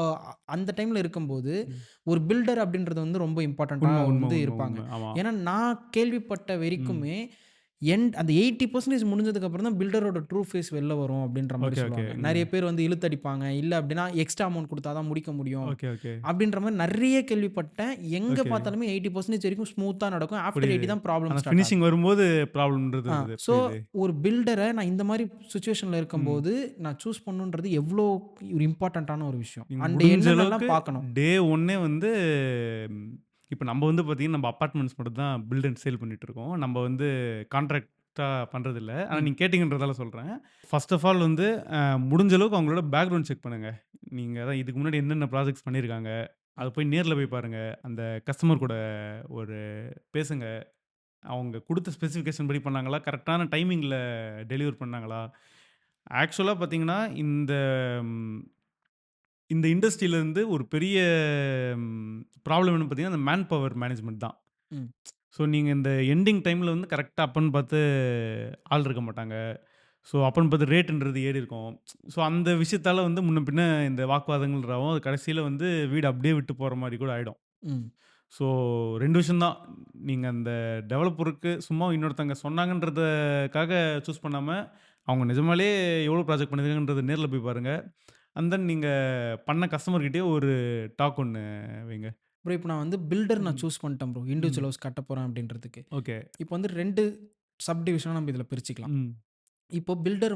அந்த டைம்ல இருக்கும்போது, ம். ஒரு பில்டர் அப்படின்றது வந்து ரொம்ப இம்பார்ட்டன்ட்டா உண்ம, உண்ம, வந்து உண்ம, இருப்பாங்க. உண்ம. ஆமா. ஏன்னா நான் கேள்விப்பட்ட ம். வரைக்குமே, அந்த 80% முடிஞ்சதுக்கப்புறம் தான் பில்டரோட ட்ரூ ஃபேஸ் வெளில வரும் அப்படின்ற மாரி ஓகே, ஓகே. சொல்லுவாங்க. நெறைய பேர் வந்து இழுத்தடிப்பாங்க. இல்ல அப்படின்னா எக்ஸ்ட்ரா அமௌண்ட் குடுத்தா தான் முடிக்க முடியும். Okay, okay. அப்படின்ற மாரி நெறைய கேள்விப்பட்டேன். எங்க ஓகே. பார்த்தாலுமே 80% வரைக்கும் ஸ்மூத்தா நடக்கும். ஆஃப்டர் புரியுது. 80 தான் ப்ராப்ளம் அந்த ஸ்டார்ட் ஆகும். ஃபினிஷிங் வரும்போது ப்ராப்ளம்ன்றது வருது. ஸோ புரியுது. ஒரு பில்டர நான் இந்த மாரி சிச்சுவேஷன்ல ம். இருக்கும்போது, நான் சூஸ் பண்ணணுன்றது எவ்வளோ ஒரு இம்பார்ட்டன்ட்டான ஒரு விஷயம். நீங்க அண்ட் முடிஞ்ச அளவுக்கு என்னென்னலாம் பார்க்கணும். டே 1 வந்து இப்ப நம்ம வந்து பார்த்தீங்கன்னா, நம்ம அபார்ட்மெண்ட்ஸ் மட்டும் தான் பில்ட் அண்ட் சேல் பண்ணிட்டு இருக்கோம். நம்ம வந்து கான்ட்ராக்ட்டா பண்றதில்ல. ஆனா ம். நீங்க கேட்டீங்கன்றதால சொல்றேன். ஃபர்ஸ்ட் ஆஃப் ஆல் வந்து முடிஞ்ச அளவுக்கு அவங்களோட பேக்ரவுண்ட் செக் பண்ணுங்க. நீங்க அதான் இதுக்கு முன்னாடி என்னென்ன ப்ராஜெக்ட்ஸ் பண்ணியிருக்காங்க. அத போய் நேர்ல போய் பாருங்க. அந்த கஸ்டமர் கூட ஒரு பேசுங்க. அவங்க குடுத்த ஸ்பெசிஃபிகேஷன் படி பண்ணாங்களா? கரெக்ட்டான டைமிங்ல டெலிவர் பண்ணாங்களா? ஆக்சுவலா பார்த்தீங்கன்னா, ம் இந்த இண்டஸ்ட்ரியில இருந்து ஒரு பெரிய ப்ராப்ளம் என்னன்னு பார்த்தீங்கன்னா, அந்த மேன் பவர் மேனேஜ்மென்ட் தான். ம். ஸோ நீங்க இந்த எண்டிங் டைம்ல வந்து கரெக்ட்டா அப்பன்னு பார்த்து ஆள் இருக்க மாட்டாங்க. ஸோ அப்பன்னு பார்த்து ரேட்ன்றது ஏறி இருக்கும். ஸோ அந்த விஷயத்தால வந்து முன்ன பின்ன இந்த வாக்குவாதங்கள் ஆகும். அது கடைசியில வந்து வீடு அப்படியே விட்டு போற மாரி கூட ஆயிடும். ம். ஸோ 2 விஷயம் தான். நீங்க அந்த டெவலப்பருக்கு சும்மா இன்னொருத்தங்க சொன்னாங்கன்றதுக்காக சூஸ் பண்ணாம, அவங்க நிஜமாலே எவ்வளோ ப்ராஜெக்ட் பண்ணியிருக்காங்கன்றத நேர்ல போய் பாருங்க. அண்ட் தென் நீங்க பண்ண கஸ்டமர் கிட்டயே ஒரு டாக் ஒண்ணு வைங்க. ப்ரோ இப்ப நான் வந்து பில்டர் நான் ம். சூஸ் பண்ணிட்டேன் ப்ரோ. ம். இண்டிவிஜுவல் ஹவுஸ் கட்டப் போறேன் அப்படின்றதுக்கு. ஓகே. இப்போ வந்து 2 சப் டிவிஷனா நம்ம இதில பிரிச்சுக்கலாம். ம். இப்போ பில்டர்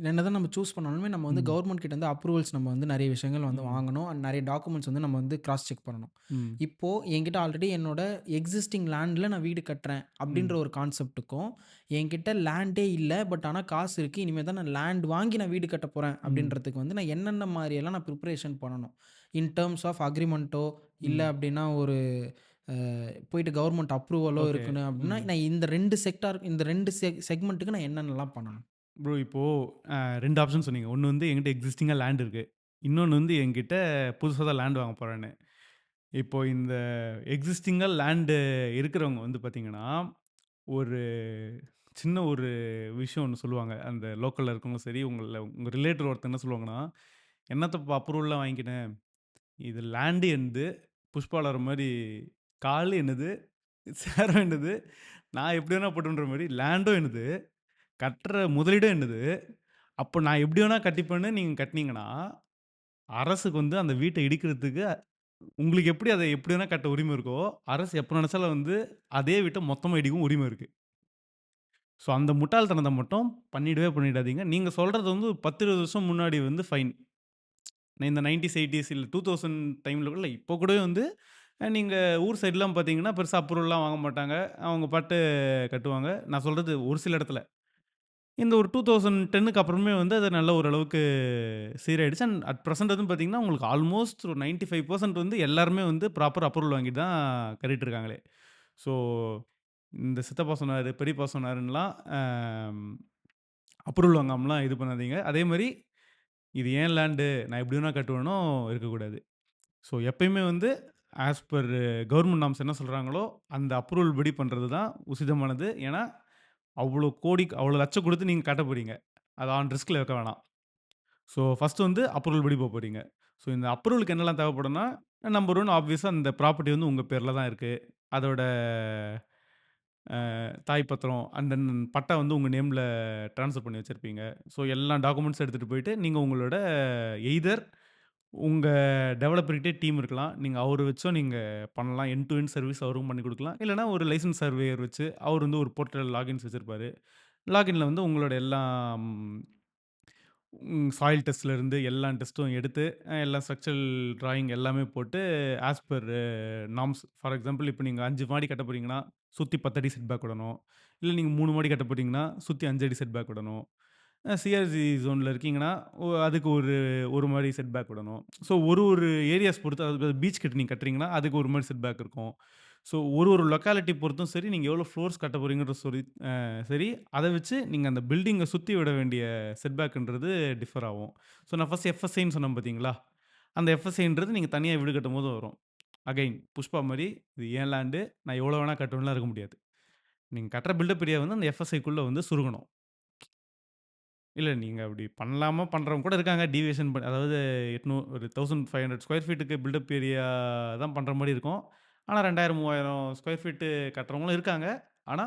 என்னதான் நம்ம சூஸ் பண்ணாலுமே நம்ம வந்து ம். கவர்மெண்ட் கிட்ட இருந்து அப்ரூவல்ஸ் நம்ம வந்து நெறைய விஷயங்கள் வந்து ம். வாங்கணும். அண்ட் நெறைய டாக்குமெண்ட்ஸ் வந்து நம்ம வந்து கிராஸ் செக் பண்ணணும். ம். இப்போ என்கிட்ட ஆல்ரெடி என்னோட எக்ஸிஸ்டிங் லேண்ட்ல நான் வீடு கட்டுறேன் அப்படின்ற ம். ஒரு கான்செப்ட்டுக்கும், என்கிட்ட லேண்டே இல்ல. பட் ஆனா காசு இருக்கு. இனிமே தான் நான் லேண்ட் வாங்கி நான் வீடு கட்டப் போறேன் ம். அப்படின்றதுக்கு வந்து நான் என்னென்ன மாரியெல்லாம் நான் ப்ரிப்பரேஷன் பண்ணணும். இன் டெர்ம்ஸ் ஆஃப் அக்ரீமெண்ட்டோ இல்ல ம். அப்படின்னா ஒரு போயிட்டு கவர்மெண்ட் அப்ரூவலோ ஓகே. இருக்கணும் அப்படின்னா, ம். நான் இந்த 2 செக்மென்ட்க்கு நான் என்னென்னலாம் பண்ணணும்? ப்ரோ இப்போ 2 ஆப்ஷன் சொன்னீங்க. ஒண்ணு வந்து என்கிட்ட எக்ஸிஸ்டிங்கா லேண்ட் இருக்கு. இன்னொன்னு வந்து என்கிட்ட புதுசா தான் லேண்ட் வாங்க போறேன்னு. இப்போ இந்த எக்ஸிஸ்டிங்கா லேண்டு இருக்கிறவங்க வந்து பார்த்தீங்கன்னா, ஒரு சின்ன ஒரு விஷயம் ஒண்ணு சொல்லுவாங்க. அந்த லோக்கல்ல இருக்கவங்களும் சரி, உங்க ரிலேட்டிவ் ஒருத்தர் என்ன சொல்லுவாங்கன்னா, "என்னத்தப்பா அப்ரூவல்லாம் வாங்கிக்கின? இது லேண்டு என்னது, புஷ்பாலர் மாரி காலு என்னது, சேரும் என்னது, நான் எப்படி வேணா போட்டுன்ற மாரி லேண்டும் என்னது, கட்டுற முதலீடும் என்னது, அப்போ நான் எப்படி வேணா கட்டிப்பேன்னு நீங்க கட்டுனீங்கன்னா, அரசுக்கு வந்து அந்த வீட்ட இடிக்கிறதுக்கு உங்களுக்கு எப்படி அத எப்படி வேணா கட்ட உரிமை இருக்கோ, அரசு எப்ப நெனச்சாலும் வந்து அதே வீட்ட மொத்தமா இடிக்கவும் உரிமை இருக்கு. ஸோ அந்த முட்டாள்தனத்த மட்டும் பண்ணிடாதீங்க. நீங்க சொல்றது வந்து 10, 20 வருஷம் முன்னாடி வந்து ஃபைன். இந்த 90ஸ், 80ஸ் இல்ல 2000 டைம்ல கூட இல்ல. இப்போ கூட வந்து நீங்க ஊர் சைட்லாம் பார்த்தீங்கன்னா, பெருசா அப்ரூவல்லாம் வாங்க மாட்டாங்க. அவங்க பாட்டு கட்டுவாங்க. நான் சொல்றது ஒரு சில இடத்துல. இந்த ஒரு 2010க்கு அப்புறமே வந்து அது நல்ல ஓரளவுக்கு சீராயிடுச்சு. அண்ட் அட் பிரசென்ட் வந்து பார்த்தீங்கன்னா, உங்களுக்கு ஆல்மோஸ்ட் ஒரு 95% வந்து எல்லாருமே வந்து ப்ராப்பர் அப்ரூவல் வாங்கிட்டு தான் கட்டிட்டு இருக்காங்களே. ஸோ இந்த சித்தப்பா சொன்னாரு, பெரியப்பா சொன்னாருன்லாம் அப்ரூவல் வாங்காமலாம் இது பண்ணாதீங்க. அதேமாரி இது என் லேண்டு நான் எப்படி வேணா கட்டுவேனும் இருக்கக்கூடாது. ஸோ எப்பயுமே வந்து ஆஸ் பர் கவர்மெண்ட் நார்ம்ஸ் என்ன சொல்றாங்களோ, அந்த அப்ரூவல் படி பண்றது தான் உசிதமானது. ஏன்னா, அவ்ளோ கோடி, அவ்ளோ லட்சம் குடுத்து நீங்க கட்ட போறீங்க. அத ஆன் ரிஸ்க்ல வைக்க வேணாம். ஸோ ஃபர்ஸ்ட் வந்து அப்ரூவல் படி போறீங்க. ஸோ இந்த அப்ரூவலுக்கு என்னலாம் தேவைப்படும்னா, நம்பர் 1 ஆப்வியஸா அந்த ப்ராப்பர்ட்டி வந்து உங்க பேர்ல தான் இருக்கு. அதோட தாய் பத்திரம் அண்ட் தென் பட்டா வந்து உங்க நேம்ல ட்ரான்ஸ்ஃபர் பண்ணி வச்சிருப்பீங்க. ஸோ எல்லா டாக்குமெண்ட்ஸும் எடுத்துட்டு போயிட்டு, நீங்க உங்களோட எய்தர் உங்க டெவலப்பர்கிட்டயே டீம் இருக்கலாம். நீங்க அவர வச்சும் நீங்க பண்ணலாம். எண்ட் டூ எண்ட் சர்வீஸ் அவரும் பண்ணி குடுக்கலாம். இல்லன்னா ஒரு லைசென்ஸ் சர்வேயர் வச்சு, அவர் வந்து ஒரு போர்ட்டல் லாகின்ஸ் வச்சிருப்பாரு. லாகின்ல வந்து உங்களோட எல்லா சாயில் டெஸ்ட்லருந்து எல்லா டெஸ்ட்டும் எடுத்து, எல்லா ஸ்ட்ரக்சரல் டிராயிங் எல்லாமே போட்டு, as per norms. For example இப்ப நீங்க 5 மாடி கட்டப் போறீங்கன்னா, சுத்தி 10 அடி செட் பேக் விடணும். இல்ல நீங்க 3 மாடி கட்டப் போறீங்கன்னா, சுத்தி 5 அடி செட் பேக் விடணும். சிஆர்ஜி ஜோன்ல இருக்கீங்கன்னா, அதுக்கு ஒரு மாடி செட் பேக் விடணும். ஸோ ஒரு ஏரியாஸ் பொறுத்து, அதாவது பீச் கிட்ட நீங்க கட்டுறீங்கன்னா, அதுக்கு ஒரு மாடி செட் பேக் இருக்கும். ஸோ ஒரு லொக்காலிட்டி பொறுத்தும் சரி, நீங்க எவ்வளோ ஃப்ளோர்ஸ் கட்டப் போறீங்கன்றது சரி, அத வச்சு நீங்க அந்த பில்டிங்க சுத்தி விட வேண்டிய செட்பேக்ன்றது டிஃபர் ஆகும். ஸோ நான் ஃபர்ஸ்ட் எஃப்எஸ்ஐன்னு சொன்னேன் பார்த்தீங்களா? அந்த எஃப்எஸ்ஐன்றது நீங்க தனியா வீடு கட்டும்போது வரும். அகைன் புஷ்பா மாரி இது என் லேண்டு. நான் எவ்வளோ வேணா கட்டுவேன்லாம் இருக்க முடியாது. நீங்க கட்டுற பில்டப் ஏரியா வந்து அந்த எஃப்எஸ்ஐக்குள்ள வந்து சுருங்கணும். இல்ல நீங்க அப்படி பண்ணலாமா பண்றவங்க கூட இருக்காங்க. டீவியேஷன் அதாவது ஒரு 1500 ஸ்கொயர் ஃபீட்டுக்கு பில்டப் ஏரியா தான் பண்ற மாரி இருக்கும். ஆனா 2000, 3000 ஸ்கொயர் ஃபீட் கட்டுறவங்களும் இருக்காங்க. ஆனா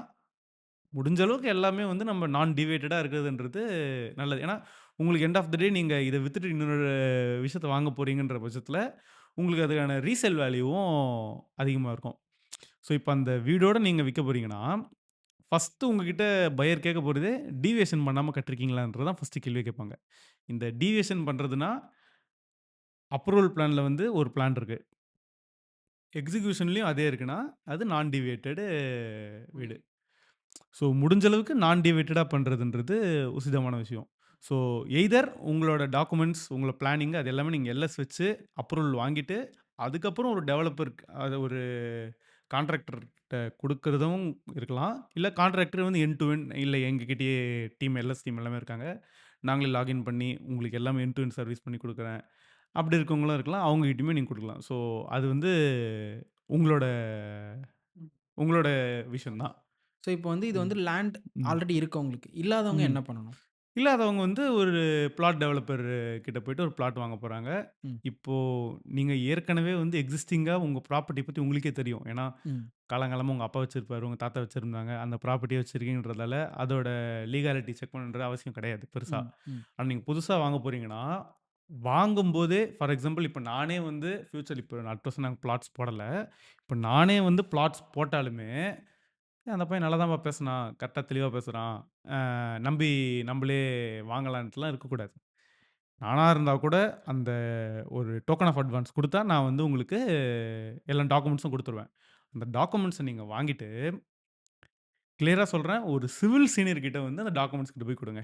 முடிஞ்ச அளவுக்கு எல்லாமே வந்து நம்ம நான் டிவைட்டடா இருக்கிறதுன்றது நல்லது. ஏன்னா, உங்களுக்கு எண்ட் ஆஃப் த டே நீங்க இத வித்துட்டு இன்னொரு விஷயத்த வாங்க போறீங்கன்ற பட்சத்தில, உங்களுக்கு அதுக்கான ரீசேல் வேல்யூவும் அதிகமா இருக்கும். ஸோ, இப்ப அந்த வீடோட நீங்க விக்க போறீங்கன்னா, ஃபர்ஸ்ட்டு உங்ககிட்ட பையர் கேட்க போறதே, டீவியேஷன் பண்ணாம கட்டியிருக்கீங்களான்றது தான் ஃபர்ஸ்ட்டு கேள்வியே கேட்பாங்க. இந்த டீவியேஷன் பண்றதுன்னா, அப்ரூவல் பிளான்ல வந்து ஒரு பிளான் இருக்கு. எக்ஸிகியூஷன்லயும் அதே இருக்குன்னா, அது நான் டிவியேட்டடு வீடு. ஸோ, முடிஞ்ச அளவுக்கு நான் டிவைட்டடா பண்றதுன்றது உசிதமான விஷயம். ஸோ, எய்தர் உங்களோட டாக்குமெண்ட்ஸ், உங்கள பிளானிங் அது எல்லாமே நீங்க எல்எஸ் வச்சு அப்ரூவல் வாங்கிட்டு, அதுக்கப்புறம் ஒரு டெவலப்பருக்கு அத ஒரு கான்ட்ராக்டர்ட்ட குடுக்குறதும் இருக்கலாம். இல்ல கான்ட்ராக்டர் வந்து எண்ட் டு எண்ட் இல்ல எங்ககிட்டயே எல்எஸ் டீம் எல்லாமே இருக்காங்க. நாங்களே லாகின் பண்ணி உங்களுக்கு எல்லாமே எண்ட் டு எண்ட் சர்வீஸ் பண்ணி குடுக்குறேன். அப்படி இருக்கவங்களும் இருக்கலாம். அவங்க கிட்டயுமே நீங்க குடுக்கலாம். ஸோ, அது வந்து உங்களோட உங்களோட விஷயம் தான். ஸோ இப்போ வந்து இது ம். வந்து லேண்ட் ம். ஆல்ரெடி இருக்கவங்களுக்கு. இல்லாதவங்க ம். என்ன பண்ணணும்? இல்லாதவங்க வந்து ஒரு பிளாட் டெவலப்பர் கிட்ட போயிட்டு ஒரு பிளாட் வாங்க போறாங்க. ம். இப்போ நீங்க ஏற்கனவே வந்து எக்ஸிஸ்டிங்கா உங்க ப்ராப்பர்ட்டி பத்தி உங்களுக்கே தெரியும். ஏன்னா, ம். காலங்காலமா உங்க அப்பா வச்சிருப்பாரு, உங்க தாத்தா வச்சிருந்தாங்க. அந்த ப்ராப்பர்ட்டிய வச்சிருக்கீங்கன்றதால, அதோட லீகாலிட்டி செக் பண்ணணுன்ற அவசியம் கிடையாது பெருசா. ம். ம். ஆனா நீங்க புதுசா வாங்க போறீங்கன்னா, வாங்கும்போதே ஃபார் எக்ஸாம்பிள் இப்ப நானே வந்து ஃபியூச்சர் இப்ப அட் பிரசன்ட் நாங்க பிளாட்ஸ் போடல. இப்ப நானே வந்து பிளாட்ஸ் போட்டாலுமே, அந்த பையன் நல்லா தான்ப்பா பேசுனான். கரெக்ட்டா தெளிவா பேசுறான். நம்பி நம்பளே வாங்கலான்ட்டுலாம் இருக்கக்கூடாது. நானா இருந்தா கூட அந்த ஒரு டோக்கன் ஆஃப் அட்வான்ஸ் குடுத்தா, நான் வந்து உங்களுக்கு எல்லா டாக்குமெண்ட்ஸும் குடுத்துருவேன். அந்த டாக்குமெண்ட்ஸ நீங்க வாங்கிட்டு, கிளியரா சொல்றேன். ஒரு சிவில் சீனியர் கிட்ட வந்து அந்த டாக்குமெண்ட்ஸ் கிட்ட போய் குடுங்க.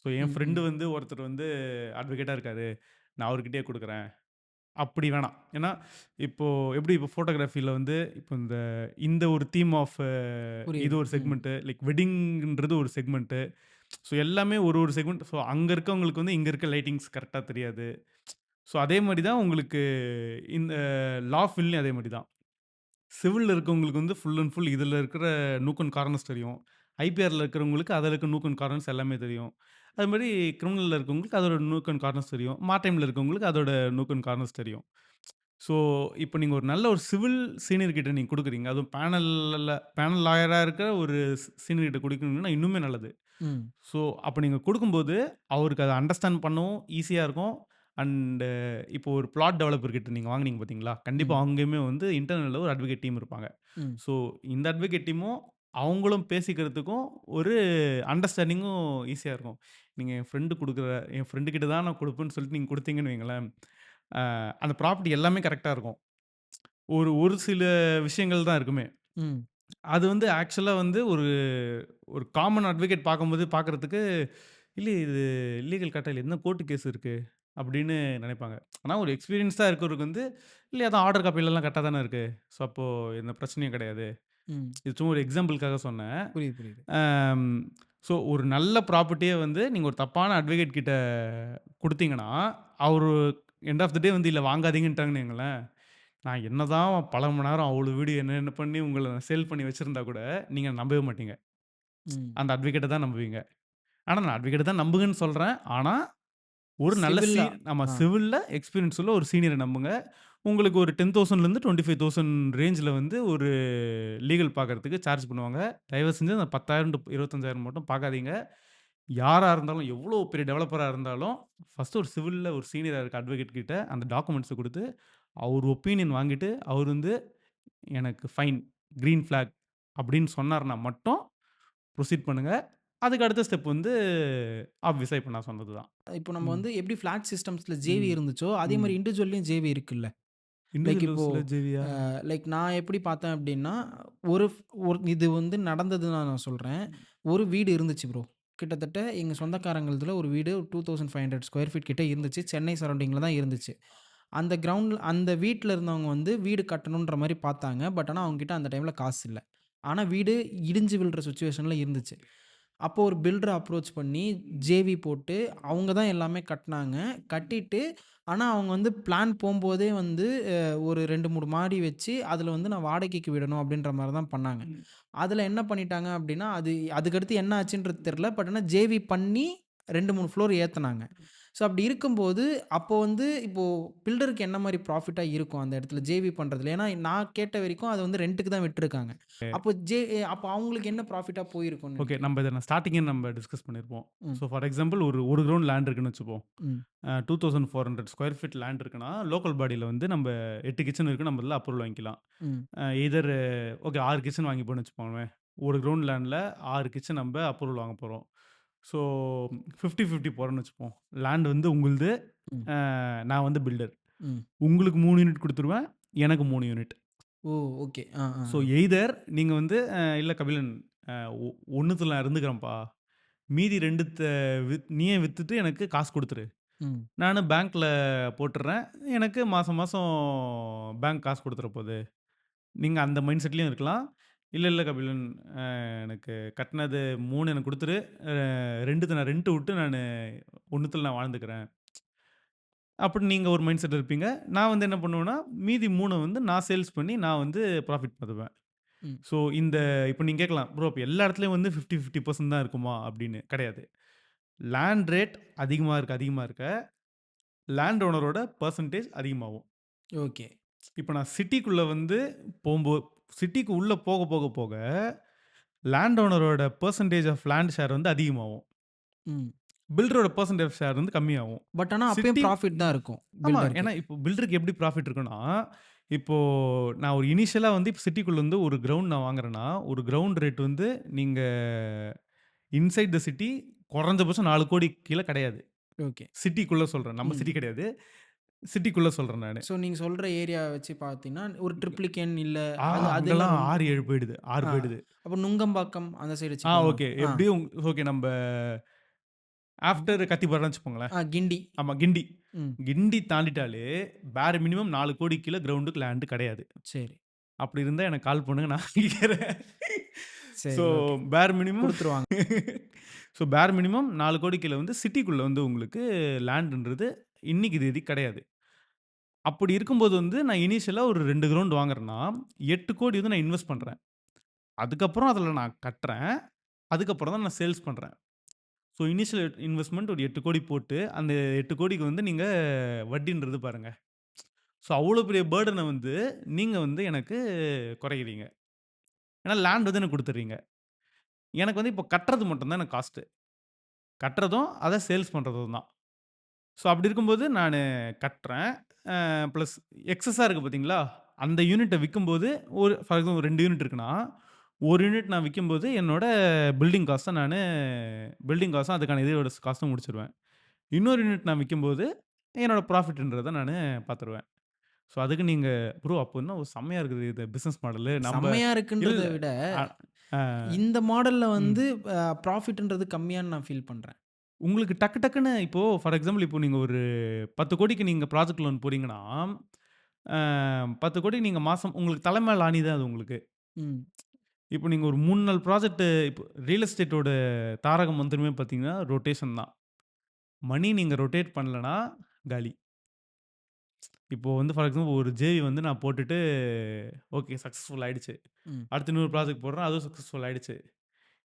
ஸோ என் ம். ஃப்ரெண்ட் ம். வந்து ஒருத்தர் வந்து அட்வொகேட்டா இருக்காரு. நான் அவர்கிட்டயே குடுக்குறேன். அப்படி வேணாம். ஏன்னா, இப்போ எப்படி இப்போ ஃபோட்டோகிராஃபில வந்து இப்போ இந்த இந்த ஒரு தீம் ஆஃப் இது புரியுது. ஒரு ம். செக்மென்ட் லைக் வெட்டிங்ன்றது ஒரு செக்மென்ட். ஸோ எல்லாமே ஒரு ஒரு செக்மென்ட். ஸோ அங்க இருக்கவங்களுக்கு வந்து இங்க இருக்க லைட்டிங்ஸ் கரெக்ட்டா தெரியாது. ஸோ அதே மாரி தான் உங்களுக்கு இந்த லா ஃபில்லையும் அதே மாரி தான். சிவில்ல இருக்கவங்களுக்கு வந்து ஃபுல் அண்ட் ஃபுல் இதில இருக்கிற நூக் அண்ட் கார்னர்ஸ் தெரியும். ஐபிஆர்ல இருக்கிறவங்களுக்கு அதில இருக்க நூக் அண்ட் கார்னர்ஸ் எல்லாமே தெரியும். அது மாரி கிரிமினல்ல இருக்கவங்களுக்கு அதோட நூக் அண்ட் கார்னர்ஸ் தெரியும். மார்டைம்ல இருக்கவங்களுக்கு அதோட நூக் அண்ட் கார்னர்ஸ் தெரியும். ஸோ, இப்ப நீங்க ஒரு நல்ல ஒரு சிவில் சீனியர் கிட்ட நீங்க குடுக்குறீங்க. அதுவும் பேனல் லாயரா இருக்கிற ஒரு சீனியர் கிட்ட குடுக்குறீங்கன்னா இன்னுமே நல்லது. ம். ஸோ, அப்ப நீங்க குடுக்கும்போது, அவருக்கு அத அண்டர்ஸ்டாண்ட் பண்ணவும் ஈஸியா இருக்கும். அண்ட் இப்போ ஒரு பிளாட் டெவலப்பர் கிட்ட நீங்க வாங்குனீங்க பார்த்தீங்களா? கண்டிப்பா ம். அங்கேயுமே வந்து இன்டர்னல்ல ஒரு அட்வொகேட் டீம் இருப்பாங்க. ம். ஸோ, இந்த அட்வொகேட் டீமும் அவங்களும் பேசிக்கிறதுக்கும் ஒரு அண்டர்ஸ்டாண்டிங்கும் ஈஸியா இருக்கும். நீங்க என் ஃப்ரெண்ட் கிட்ட தான் நான் குடுப்பேன்னு சொல்லிட்டு நீங்க குடுத்தீங்கன்னு வையுங்களேன், அ அந்த ப்ராப்பர்ட்டி எல்லாமே கரெக்ட்டா இருக்கும். ஒரு ஒரு சில விஷயங்கள் தான் இருக்குமே. ம். அது வந்து ஆக்சுவலா வந்து ஒரு ஒரு காமன் அட்வொகேட் பார்க்கும்போது பார்க்கறதுக்கு, "இல்லையே இது இல்லீகல் கரெக்ட்டா இல்ல. என்ன கோர்ட் கேஸ் இருக்கு?" அப்படின்னு நினைப்பாங்க. ஆனா ஒரு எக்ஸ்பீரியன்ஸ்டா இருக்கிறவருக்கு வந்து, "இல்லையே அதான் ஆர்டர் காப்பிலலாம் கரெக்ட்டா தானே இருக்கு. ஸோ அப்போ எந்த பிரச்சனையும் கிடையாது." ம். இது சும்மா ஒரு எக்ஸாம்பிள்க்காக சொன்னேன். புரியுது, புரியுது. அம் ஸோ ஒரு நல்ல ப்ராப்பர்ட்டிய வந்து நீங்க ஒரு தப்பான அட்வொகேட் கிட்ட குடுத்தீங்கன்னா, அவரு எண்ட் ஆஃப் த டே வந்து இல்ல வாங்காதீங்கன்ட்டாங்கன்னு வையுங்களேன், நான் என்னதான் பல மணி நேரம் அவ்வளோ வீடியோ என்னென்ன பண்ணி உங்கள சேல் பண்ணி வச்சிருந்தா கூட, நீங்க நம்பவே மாட்டீங்க. ம். அந்த அட்வொகேட்ட தான் நம்புவீங்க. ஆனா நான் அட்வொகேட்ட தான் நம்புங்கன்னு சொல்றேன். ஆனா, ஒரு நல்ல சிவில்லா. நம்ம ஆ. சிவில்ல எக்ஸ்பீரியன்ஸ் உள்ள ஒரு சீனியர நம்புங்க. உங்களுக்கு ஒரு 10,000லேருந்து 25,000 ரேஞ்சுல வந்து ஒரு லீகல் பார்க்கறதுக்கு சார்ஜ் பண்ணுவாங்க. தயவு செஞ்சு அந்த 10,000 டூ 25,000 மட்டும் பார்க்காதீங்க. யாரா இருந்தாலும், எவ்வளோ பெரிய டெவலப்பரா இருந்தாலும், ஃபர்ஸ்ட்டு ஒரு சிவில்ல ஒரு சீனியரா இருக்க அட்வொகேட் கிட்ட அந்த டாக்குமெண்ட்ஸ குடுத்து, அவர் ஒப்பீனியன் வாங்கிட்டு, அவர் வந்து எனக்கு ஃபைன், கிரீன் ஃபிளாக் அப்படின்னு சொன்னாருன்னா மட்டும் ப்ரொசீட் பண்ணுங்க. அதுக்கு அடுத்த ஸ்டெப் வந்து ஆப்வியஸா இப்ப நான் சொன்னது தான். இப்போ நம்ம ம். வந்து எப்படி ஃபிளாட் சிஸ்டம்ஸ்ல ஜேவி ம். இருந்துச்சோ, அதே ம். மாரி இண்டிவிஜுவல்லயும் ஜேவி இருக்குல்ல. லைக் இண்டிவிஜுவல் இப்போ ஹவுஸ்ல ஜேவியா? லைக் நான் எப்படி பார்த்தேன் அப்படின்னா, ஒரு ஒரு இது வந்து நடந்ததுன்னு நான் சொல்றேன். ஒரு வீடு இருந்துச்சு ப்ரோ. கிட்டத்தட்ட எங்க சொந்தக்காரங்கள்துல ஒரு வீடு 2500 ஸ்கொயர் ஃபீட் கிட்ட இருந்துச்சு. சென்னை சரவுண்டிங்ல தான் இருந்துச்சு. அந்த கிரவுண்ட்ல அந்த வீட்ல இருந்தவங்க வந்து வீடு கட்டணுன்ற மாரி பார்த்தாங்க. பட் ஆனா அவங்க கிட்ட அந்த டைம்ல காசு இல்ல. ஆனா வீடு இடிஞ்சு விழுற சிச்சுவேஷன்ல இருந்துச்சு. அப்போ ஒரு பில்டர அப்ரோச் பண்ணி ஜேவி போட்டு அவங்க தான் எல்லாமே கட்டுனாங்க. கட்டிட்டு ஆனா அவங்க வந்து பிளான் போம்போதே வந்து ஒரு 2, 3 மாடி வச்சு அதில வந்து நான் வாடகைக்கு விடணும் அப்படின்ற மாரி தான் பண்ணாங்க. ம். அதில என்ன பண்ணிட்டாங்க அப்படின்னா, அதுக்கடுத்து என்ன ஆச்சுன்றது தெரியல. பட் ஆனா ஜேவி பண்ணி 2, 3 ஃப்ளோர் ஏத்துனாங்க. ஸோ அப்படி இருக்கும்போது, அப்போ வந்து இப்போ பில்டருக்கு என்ன மாரி ப்ராஃபிட்டா இருக்கும் அந்த இடத்துல ஜேவி பண்றதுல? ஏன்னா நான் கேட்ட வரைக்கும் அது வந்து ரென்ட்டுக்கு தான் விட்டுருக்காங்க. அப்போ அப்போ அவங்களுக்கு என்ன ப்ராஃபிட்டா போயிருக்கும்னு ஓகே. நினைக்கிறீங்க? நம்ம இத ஸ்டார்ட்டிங்கே நம்ம டிஸ்கஸ் பண்ணியிருப்போம். ம், ஸோ ஃபார் எக்ஸாம்பிள் ஒரு கிரவுண்ட் லேண்ட் இருக்குன்னு வச்சுப்போம். ம், 2400 ஸ்கொயர் ஃபீட் லேண்ட் இருக்குன்னா, லோக்கல் பாடியில வந்து நம்ம 8 கிச்சன் இருக்கு. நம்ம இதுல அப்ரூவல் வாங்கிக்கலாம். ம், எய்தர் ஓகே 6 கிச்சன் வாங்கிப்போம்னு வச்சுக்கோங்களேன். ஒரு கிரவுண்ட் லேண்ட்ல 6 கிச்சன் நம்ப அப்ரூவல் வாங்க போறோம். ஸோ 50, 50 போறோம்னு வச்சுப்போம். லேண்ட் வந்து உங்களுது. ம், நான் வந்து பில்டர். ம். உங்களுக்கு 3 யூனிட் குடுத்துருவேன். எனக்கு 3 யூனிட். ஓ! ஓகே. ஆ, ஆ, ஸோ ஆ. எய்தர் நீங்க வந்து இல்ல கபிலன் அ ஒ 1த்துல நான் இருந்துக்கிறேன்ப்பா. மீதி 2த்த நீயே வித்துட்டு எனக்கு காசு குடுத்துரு. ம், நானு பேங்க்ல போட்டுர்றேன். எனக்கு மாசம் மாசம் பேங்க் காசு குடுத்துற போது. நீங்க அந்த மைண்ட் செட்லயும் இருக்கலாம். இல்ல கபிலன் எனக்கு கட்டுனது 3 எனக்கு குடுத்துரு. 2த்த நான் ரெண்ட் விட்டு நானு 1த்துல நான் வாழ்ந்துக்கிறேன். அப்படின்னு நீங்க ஒரு மைண்ட் செட்ல இருப்பீங்க. நான் வந்து என்ன பண்ணுவேன்னா, மீதி 3 வந்து நான் சேல்ஸ் பண்ணி நான் வந்து ப்ராஃபிட் பார்த்துப்பேன். ம். ஸோ இந்த இப்ப நீங்க கேட்கலாம், ப்ரோ அப்ப எல்லா இடத்துலயும் வந்து 50, 50% தான் இருக்குமா? அப்படின்னு. கிடையாது. லேண்ட் ரேட் அதிகமா இருக்க, லேண்ட் ஓனரோட பெர்சன்டேஜ் அதிகமாகும். ஓகே. இப்ப நான் சிட்டிக்குள்ள வந்து சிட்டிக்கு உள்ள போக, லேண்ட் ஓனரோட பெர்சன்டேஜ் ஆஃப் லேண்ட் ஷேர் வந்து அதிகமாகும். ம். பில்டரோட பெர்சன்டேஜ் ஆஃப் ஷேர் வந்து கம்மியாகும். பட் ஆனா அப்பயும் சிட்டி ப்ராஃபிட் தான் இருக்கும் ஆமா. பில்டருக்கு. ஏன்னா இப்போ பில்டருக்கு எப்படி ப்ராஃபிட் இருக்குன்னா, இப்போ நான் ஒரு இனிஷியலா வந்து இப்ப சிட்டிக்குள்ள வந்து ஒரு கிரவுண்ட் நான் வாங்குறேன்னா, ஒரு கிரவுண்ட் ரேட் வந்து நீங்க இன்சைட் த சிட்டி குறைஞ்சபட்சம் 4,00,00,000 கீழ கிடையாது. ஓகே. சிட்டிக்குள்ள சொல்றேன். நம்ம ம். சிட்டி கிடையாது. சிட்டிக்குள்ள சொல்றேன் நானு. ஸோ நீங்க சொல்ற ஏரியா வச்சு பார்த்தீங்கன்னா, ஒரு ட்ரிப்ளிகேன் இல்ல அதெல்லாம் அங்கலாம் ரொம்ப 6, 7 போயிடுது. 6 ஆ. போயிடுது. அப்ப நுங்கம்பாக்கம் அந்த சைடு வச்சுக்கலாமா? ஓகே. ஆ, எப்படியும் ஓகே நம்ப ஆஃப்டர் கத்திப்பாரான்னு வச்சுக்கோங்களேன். கிண்டி. ஆமா கிண்டி. ம். கிண்டி தாண்டிட்டாலே பேர் மினிமம் 4,00,00,000 கீழ கிரவுண்டுக்கு லேண்ட் கிடையாது. சரி. அப்படி இருந்தா எனக்கு கால் பண்ணுங்க. நான் வாங்கிக்கிறேன். ஸோ சரி. ஓகே. பேர் மினிமம் குடுத்துருவாங்க. ஸோ பேர் மினிமம் 4,00,00,000 கீழ வந்து சிட்டிக்குள்ள வந்து உங்களுக்கு லேண்ட்ன்றது இன்னைக்கு தேதி கிடையாது. அப்படி இருக்கும்போது வந்து நான் இனிஷியலா ஒரு 2 கிரவுண்ட் வாங்குறேன்னா, 8,00,00,000 வந்து நான் இன்வெஸ்ட் பண்றேன். அதுக்கப்புறம் அதில நான் கட்டுறேன். அதுக்கப்புறம் தான் நான் சேல்ஸ் பண்றேன். ஸோ இனிஷியல் இன்வெஸ்ட்மென்ட் ஒரு 8,00,00,000 போட்டு, அந்த 8,00,00,000க்கு வந்து நீங்க வட்டின்றது பாருங்க. ஸோ அவ்வளோ பெரிய பர்டன வந்து நீங்க வந்து எனக்கு குறைக்கிறீங்க. ஏன்னா லேண்ட் வந்து எனக்கு குடுத்துடுறீங்க. எனக்கு வந்து இப்போ கட்டுறது மட்டும் தான் எனக்கு காஸ்ட்டு. கட்டுறதும், அத சேல்ஸ் பண்றதும் தான். ஸோ அப்படி இருக்கும்போது நானு கட்டுறேன். பிளஸ் எக்ஸஸா இருக்கு பார்த்தீங்களா? அந்த யூனிட்ட விக்கும்போது ஒரு ஃபார் எக்ஸாம்பிள் 2 யூனிட் இருக்குன்னா, 1 யூனிட் நான் விக்கும்போது என்னோட பில்டிங் காஸ்ட்டும் அதுக்கான இதோட காஸ்ட்டும் முடிச்சுருவேன். இன்னொரு யூனிட் நான் விக்கும்போது என்னோட ப்ராஃபிட்ன்றத நானு பார்த்துருவேன். ஸோ அதுக்கு நீங்க ப்ரோ அப்போ என்ன செம்மையா இருக்குது இது பிசினஸ் மாடலு. செம்மையா இல்ல இருக்குன்றத விட, அ அ இந்த மாடல்ல ம். வந்து ப்ராஃபிட்ன்றது கம்மியான்னு நான் ஃபீல் பண்றேன். உங்களுக்கு டக்குன்னு இப்போ ஃபார் எக்ஸாம்பிள் இப்போ நீங்க ஒரு 10,00,00,000க்கு நீங்க ப்ராஜெக்ட் லோன் போறீங்கன்னா, 10,00,00,000 நீங்க மாசம் உங்களுக்கு தல மேல ஆணி தான் அது உங்களுக்கு. ம். இப்போ நீங்க ஒரு 3 நாள் ப்ராஜெக்ட் இப்போ ரியல் எஸ்டேட்டோட தாரக மந்திரமே பார்த்தீங்கன்னா, ரொட்டேஷன் தான். மணி நீங்க ரொட்டேட் பண்ணலனா காலி. இப்போ வந்து ஃபார் எக்ஸாம்பிள் ஒரு ஜேவி வந்து நான் போட்டுட்டு ஓகே சக்சஸ்ஃபுல் ஆயிடுச்சு. ம். அடுத்து இன்னொரு ப்ராஜெக்ட் போடுறேன். அதுவும் சக்சஸ்ஃபுல் ஆயிடுச்சு.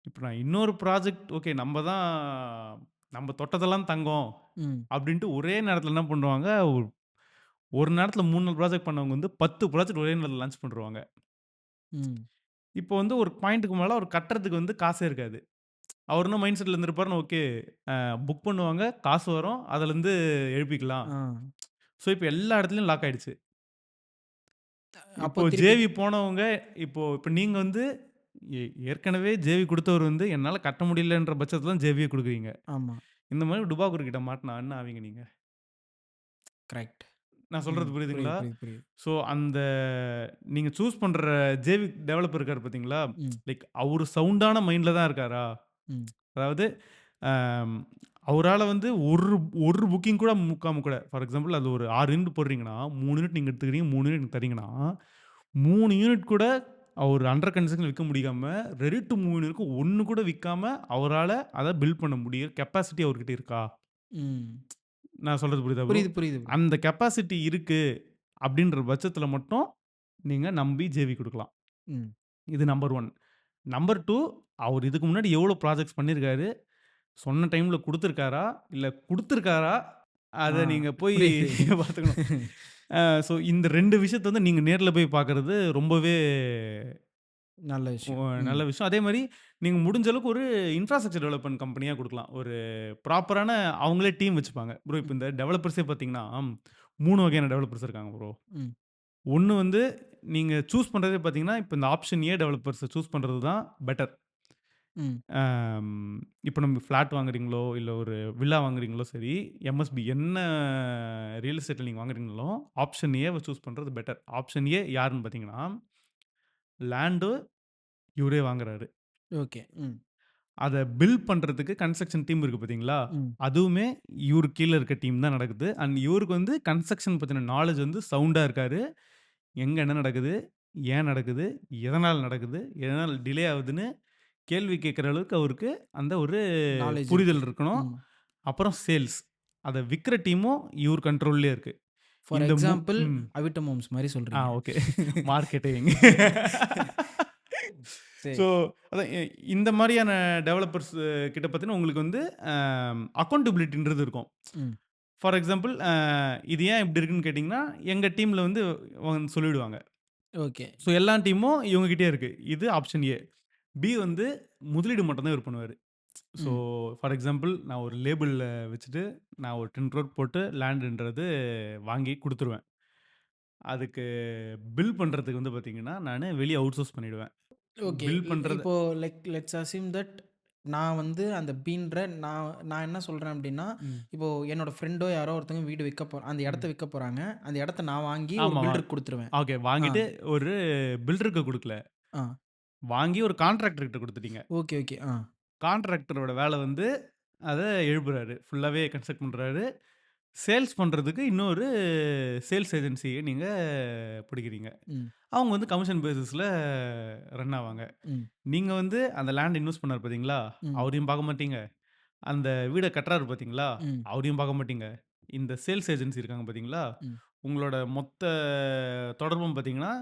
இப்ப நான் இன்னொரு ப்ராஜெக்ட் ஓகே நம்ம தொட்டதெல்லாம் தங்கம் ம். அப்டின்ட்டு ஒரே நேரத்துல என்ன பண்ணுவாங்க, ஒரு நேரத்துல 3, 4 ப்ராஜெக்ட் பண்ணவங்க வந்து 10 ப்ராஜெக்ட் ஒரே நேரத்துல லான்ச் பண்ணிருவாங்க. ம். இப்போ வந்து ஒரு பாயிண்ட்க்கு மேல அவர் கட்டுறதுக்கு வந்து காசே இருக்காது. அவர் என்ன மைண்ட் செட்ல இருந்திருப்பாருன்னா, ஓகே புக் பண்ணுவாங்க, காசு வரும், அதுலருந்து எழுப்பிக்கலாம். ஆ. ஸோ இப்ப எல்லா இடத்துலயும் லாக் ஆயிடுச்சு. அப்போ இப்போ திருப்பி ஜேவி போனவங்க இப்ப நீங்க வந்து ஏற்கனவே ஜேவி குடுத்தவர் வந்து என்னால கட்ட முடியலன்ற பட்சத்துல தான் ஜேவியே குடுக்குறீங்க. ஆமா. இந்த மாரி டுபாக்கூர் கிட்ட மாட்டுனா என்ன ஆவீங்க நீங்க? கரெக்ட். நான் ம். சொல்றது புரியுது, புரியுதுங்களா? புரியுது, புரியுது. ஸோ அந்த நீங்க சூஸ் பண்ற ஜேவி டெவலப்பர் இருக்காரு பார்த்தீங்களா? ம். லைக் அவரு சவுண்டான மைண்ட்ல தான் இருக்காரா? ம். அதாவது அம் அவரால வந்து ஒரு புக்கிங் கூட முக்காம கூட ஃபார் எக்ஸாம்பிள் அது ஒரு 6 யூனிட் போடுறீங்கன்னா, 3 யூனிட் நீங்க எடுத்துக்கிறீங்க, 3 யூனிட் எனக்கு தர்றீங்கன்னா, 3 யூனிட் கூட அவரு அண்டர் கன்ஸ்ட்ரக்ஷன் விக்க முடியாம, ரெடி டூ மூவ்ன்னு இருக்கு. 1 கூட விக்காம அவரால அத பில்ட் பண்ண முடியும் கெப்பாசிட்டி அவர்கிட்ட இருக்கா? ம். நான் சொல்றது புரியுதா ப்ரோ? புரியுது, புரியுது ப்ரோ. அந்த கெப்பாசிட்டி இருக்கு அப்படின்ற பட்சத்தில மட்டும் நீங்க நம்பி ஜேவி குடுக்கலாம். ம். இது நம்பர் 1. நம்பர் 2 அவரு இதுக்கு முன்னாடி எவ்வளோ ப்ராஜெக்ட்ஸ் பண்ணியிருக்காரு? சொன்ன டைம்ல குடுத்துருக்காரா? இல்ல குடுத்துருக்காரா? அத நீங்க போய் புரியுது. பார்த்துக்கணும். ஸோ இந்த 2 விஷயத்த வந்து நீங்க நேர்ல போய் பார்க்கறது ரொம்பவே நல்ல விஷயம். நல்ல விஷயம். அதே மாரி நீங்க முடிஞ்ச அளவுக்கு ஒரு இன்ஃப்ராஸ்ட்ரக்சர் டெவலப்மென்ட் கம்பெனியா குடுக்கலாம். ஒரு ப்ராப்பரான அவங்களே டீம் வச்சுப்பாங்க. ப்ரோ இப்ப இந்த டெவலப்பர்ஸே பார்த்தீங்கன்னா, 3 வகையான டெவலப்பர்ஸ் இருக்காங்க ப்ரோ. ம். ஒண்ணு வந்து நீங்க சூஸ் பண்றதே பார்த்தீங்கன்னா, இப்ப இந்த ஆப்ஷன் ஏ டெவலப்பர்ஸ சூஸ் பண்றது தான் பெட்டர். ம். இப்ப நம்ம ஃப்ளாட் வாங்குறீங்களோ, இல்ல ஒரு வில்லா வாங்குறீங்களோ சரி, எம்எஸ்பி என்ன ரியல் எஸ்டேட்ல நீங்க வாங்குறீங்களோ, ஆப்ஷன் ஏவ சூஸ் பண்றது பெட்டர். ஆப்ஷன் ஏ யாருன்னு பார்த்தீங்கன்னா, லேண்டு இவரே வாங்குறாரு. ஓகே. ம். அத பில்ட் பண்றதுக்கு கன்ஸ்ட்ரக்ஷன் டீம் இருக்கு பார்த்தீங்களா? ம். அதுவுமே இவருக்கு கீழ இருக்க டீம் தான் நடக்குது. அண்ட் இவருக்கு வந்து கன்ஸ்ட்ரக்ஷன் பத்தின நாலேட்ஜ் வந்து சவுண்டா இருக்காரு. எங்க என்ன நடக்குது? ஏன் நடக்குது? எதனால நடக்குது? எதனால டிலே ஆகுதுன்னு கேள்வி கேட்கிற அளவுக்கு அவருக்கு அந்த ஒரு நாலேட்ஜ் புரிதல் இருக்கு. இருக்கணும். ம். அப்புறம் சேல்ஸ். அத விக்கிற டீமும் இவர் கண்ட்ரோல்லயே இருக்கு. ஃபார் இந்த எக்ஸாம்பிள் ம். அவிட்டம் ஹோம்ஸ் மாரி சொல்றீங்க. ஓகே. மார்க்கெட்டிங். சரி. ஸோ அதான் இந்த மாரியான டெவலப்பர்ஸ் கிட்ட பார்த்தீங்கன்னா, உங்களுக்கு வந்து அக்கவுண்டபிலிட்டின்றது இருக்கும். ம். ஃபார் எக்ஸாம்பிள் இது ஏன் இப்படி இருக்குன்னு கேட்டிங்கன்னா, எங்க டீம்ல வந்து சொல்லிடுவாங்க. ஓகே. ஸோ எல்லா டீமும் இவங்க கிட்டயே இருக்கு. இது ஆப்ஷன் ஏ. பி வந்து முதலீடு மட்டும் தான் இவரு பண்ணுவாரு. ஸோ ம். ஃபார் எக்ஸாம்பிள் நான் ஒரு லேபிள்ல வச்சுட்டு, நான் ஒரு 10 crore போட்டு லேண்டுன்றது வாங்கி குடுத்துருவேன். அதுக்கு பில் பண்றதுக்கு வந்து பார்த்தீங்கன்னா, நானு வெளிய அவுட்சோர்ஸ் பண்ணிடுவேன். ஓகே. பில் பண்றது இப்போ லெட்ஸ் அஸ்யூம் தட் நான் வந்து அந்த பீன்ற நான் என்ன சொல்றேன் அப்டின்னா, ம். இப்போ என்னோட ஃப்ரெண்டோ யாரோ ஒருத்தவங்க வீடு அந்த இடத்த ம். விக்க போறாங்க. அந்த இடத்த நான் வாங்கி ஒரு ஆமா. பில்டருக்கு குடுத்துருவேன். ஓகே. ஆ. வாங்கிட்டு ஒரு பில்டருக்கு குடுக்கல. ஆ. வாங்கி ஒரு கான்ட்ராக்டர் கிட்ட குடுத்துட்டீங்க. Okay, okay. ஆ. கான்ட்ராக்டரோட வேலை வந்து அத எழுப்புறாரு. ஃபுல்லாவே கன்ஸ்ட்ரக்ட் பண்றாரு. சேல்ஸ் பண்றதுக்கு இன்னொரு சேல்ஸ் ஏஜென்சிய நீங்க பிடிக்கிறீங்க. ம். அவங்க வந்து கமிஷன் பேசிஸ்ல ரன் ஆவாங்க. ம். நீங்க வந்து அந்த லேண்ட் இன்வெஸ்ட் பண்ணாரு பார்த்தீங்களா? ம். அவரையும் பார்க்க மாட்டீங்க. அந்த வீட கட்டுறாரு பார்த்தீங்களா? ம். அவரையும் பார்க்க மாட்டீங்க. இந்த சேல்ஸ் ஏஜென்சி இருக்காங்க பார்த்தீங்களா? ம். உங்களோட மொத்த தொடர்பும் பார்த்தீங்கன்னா,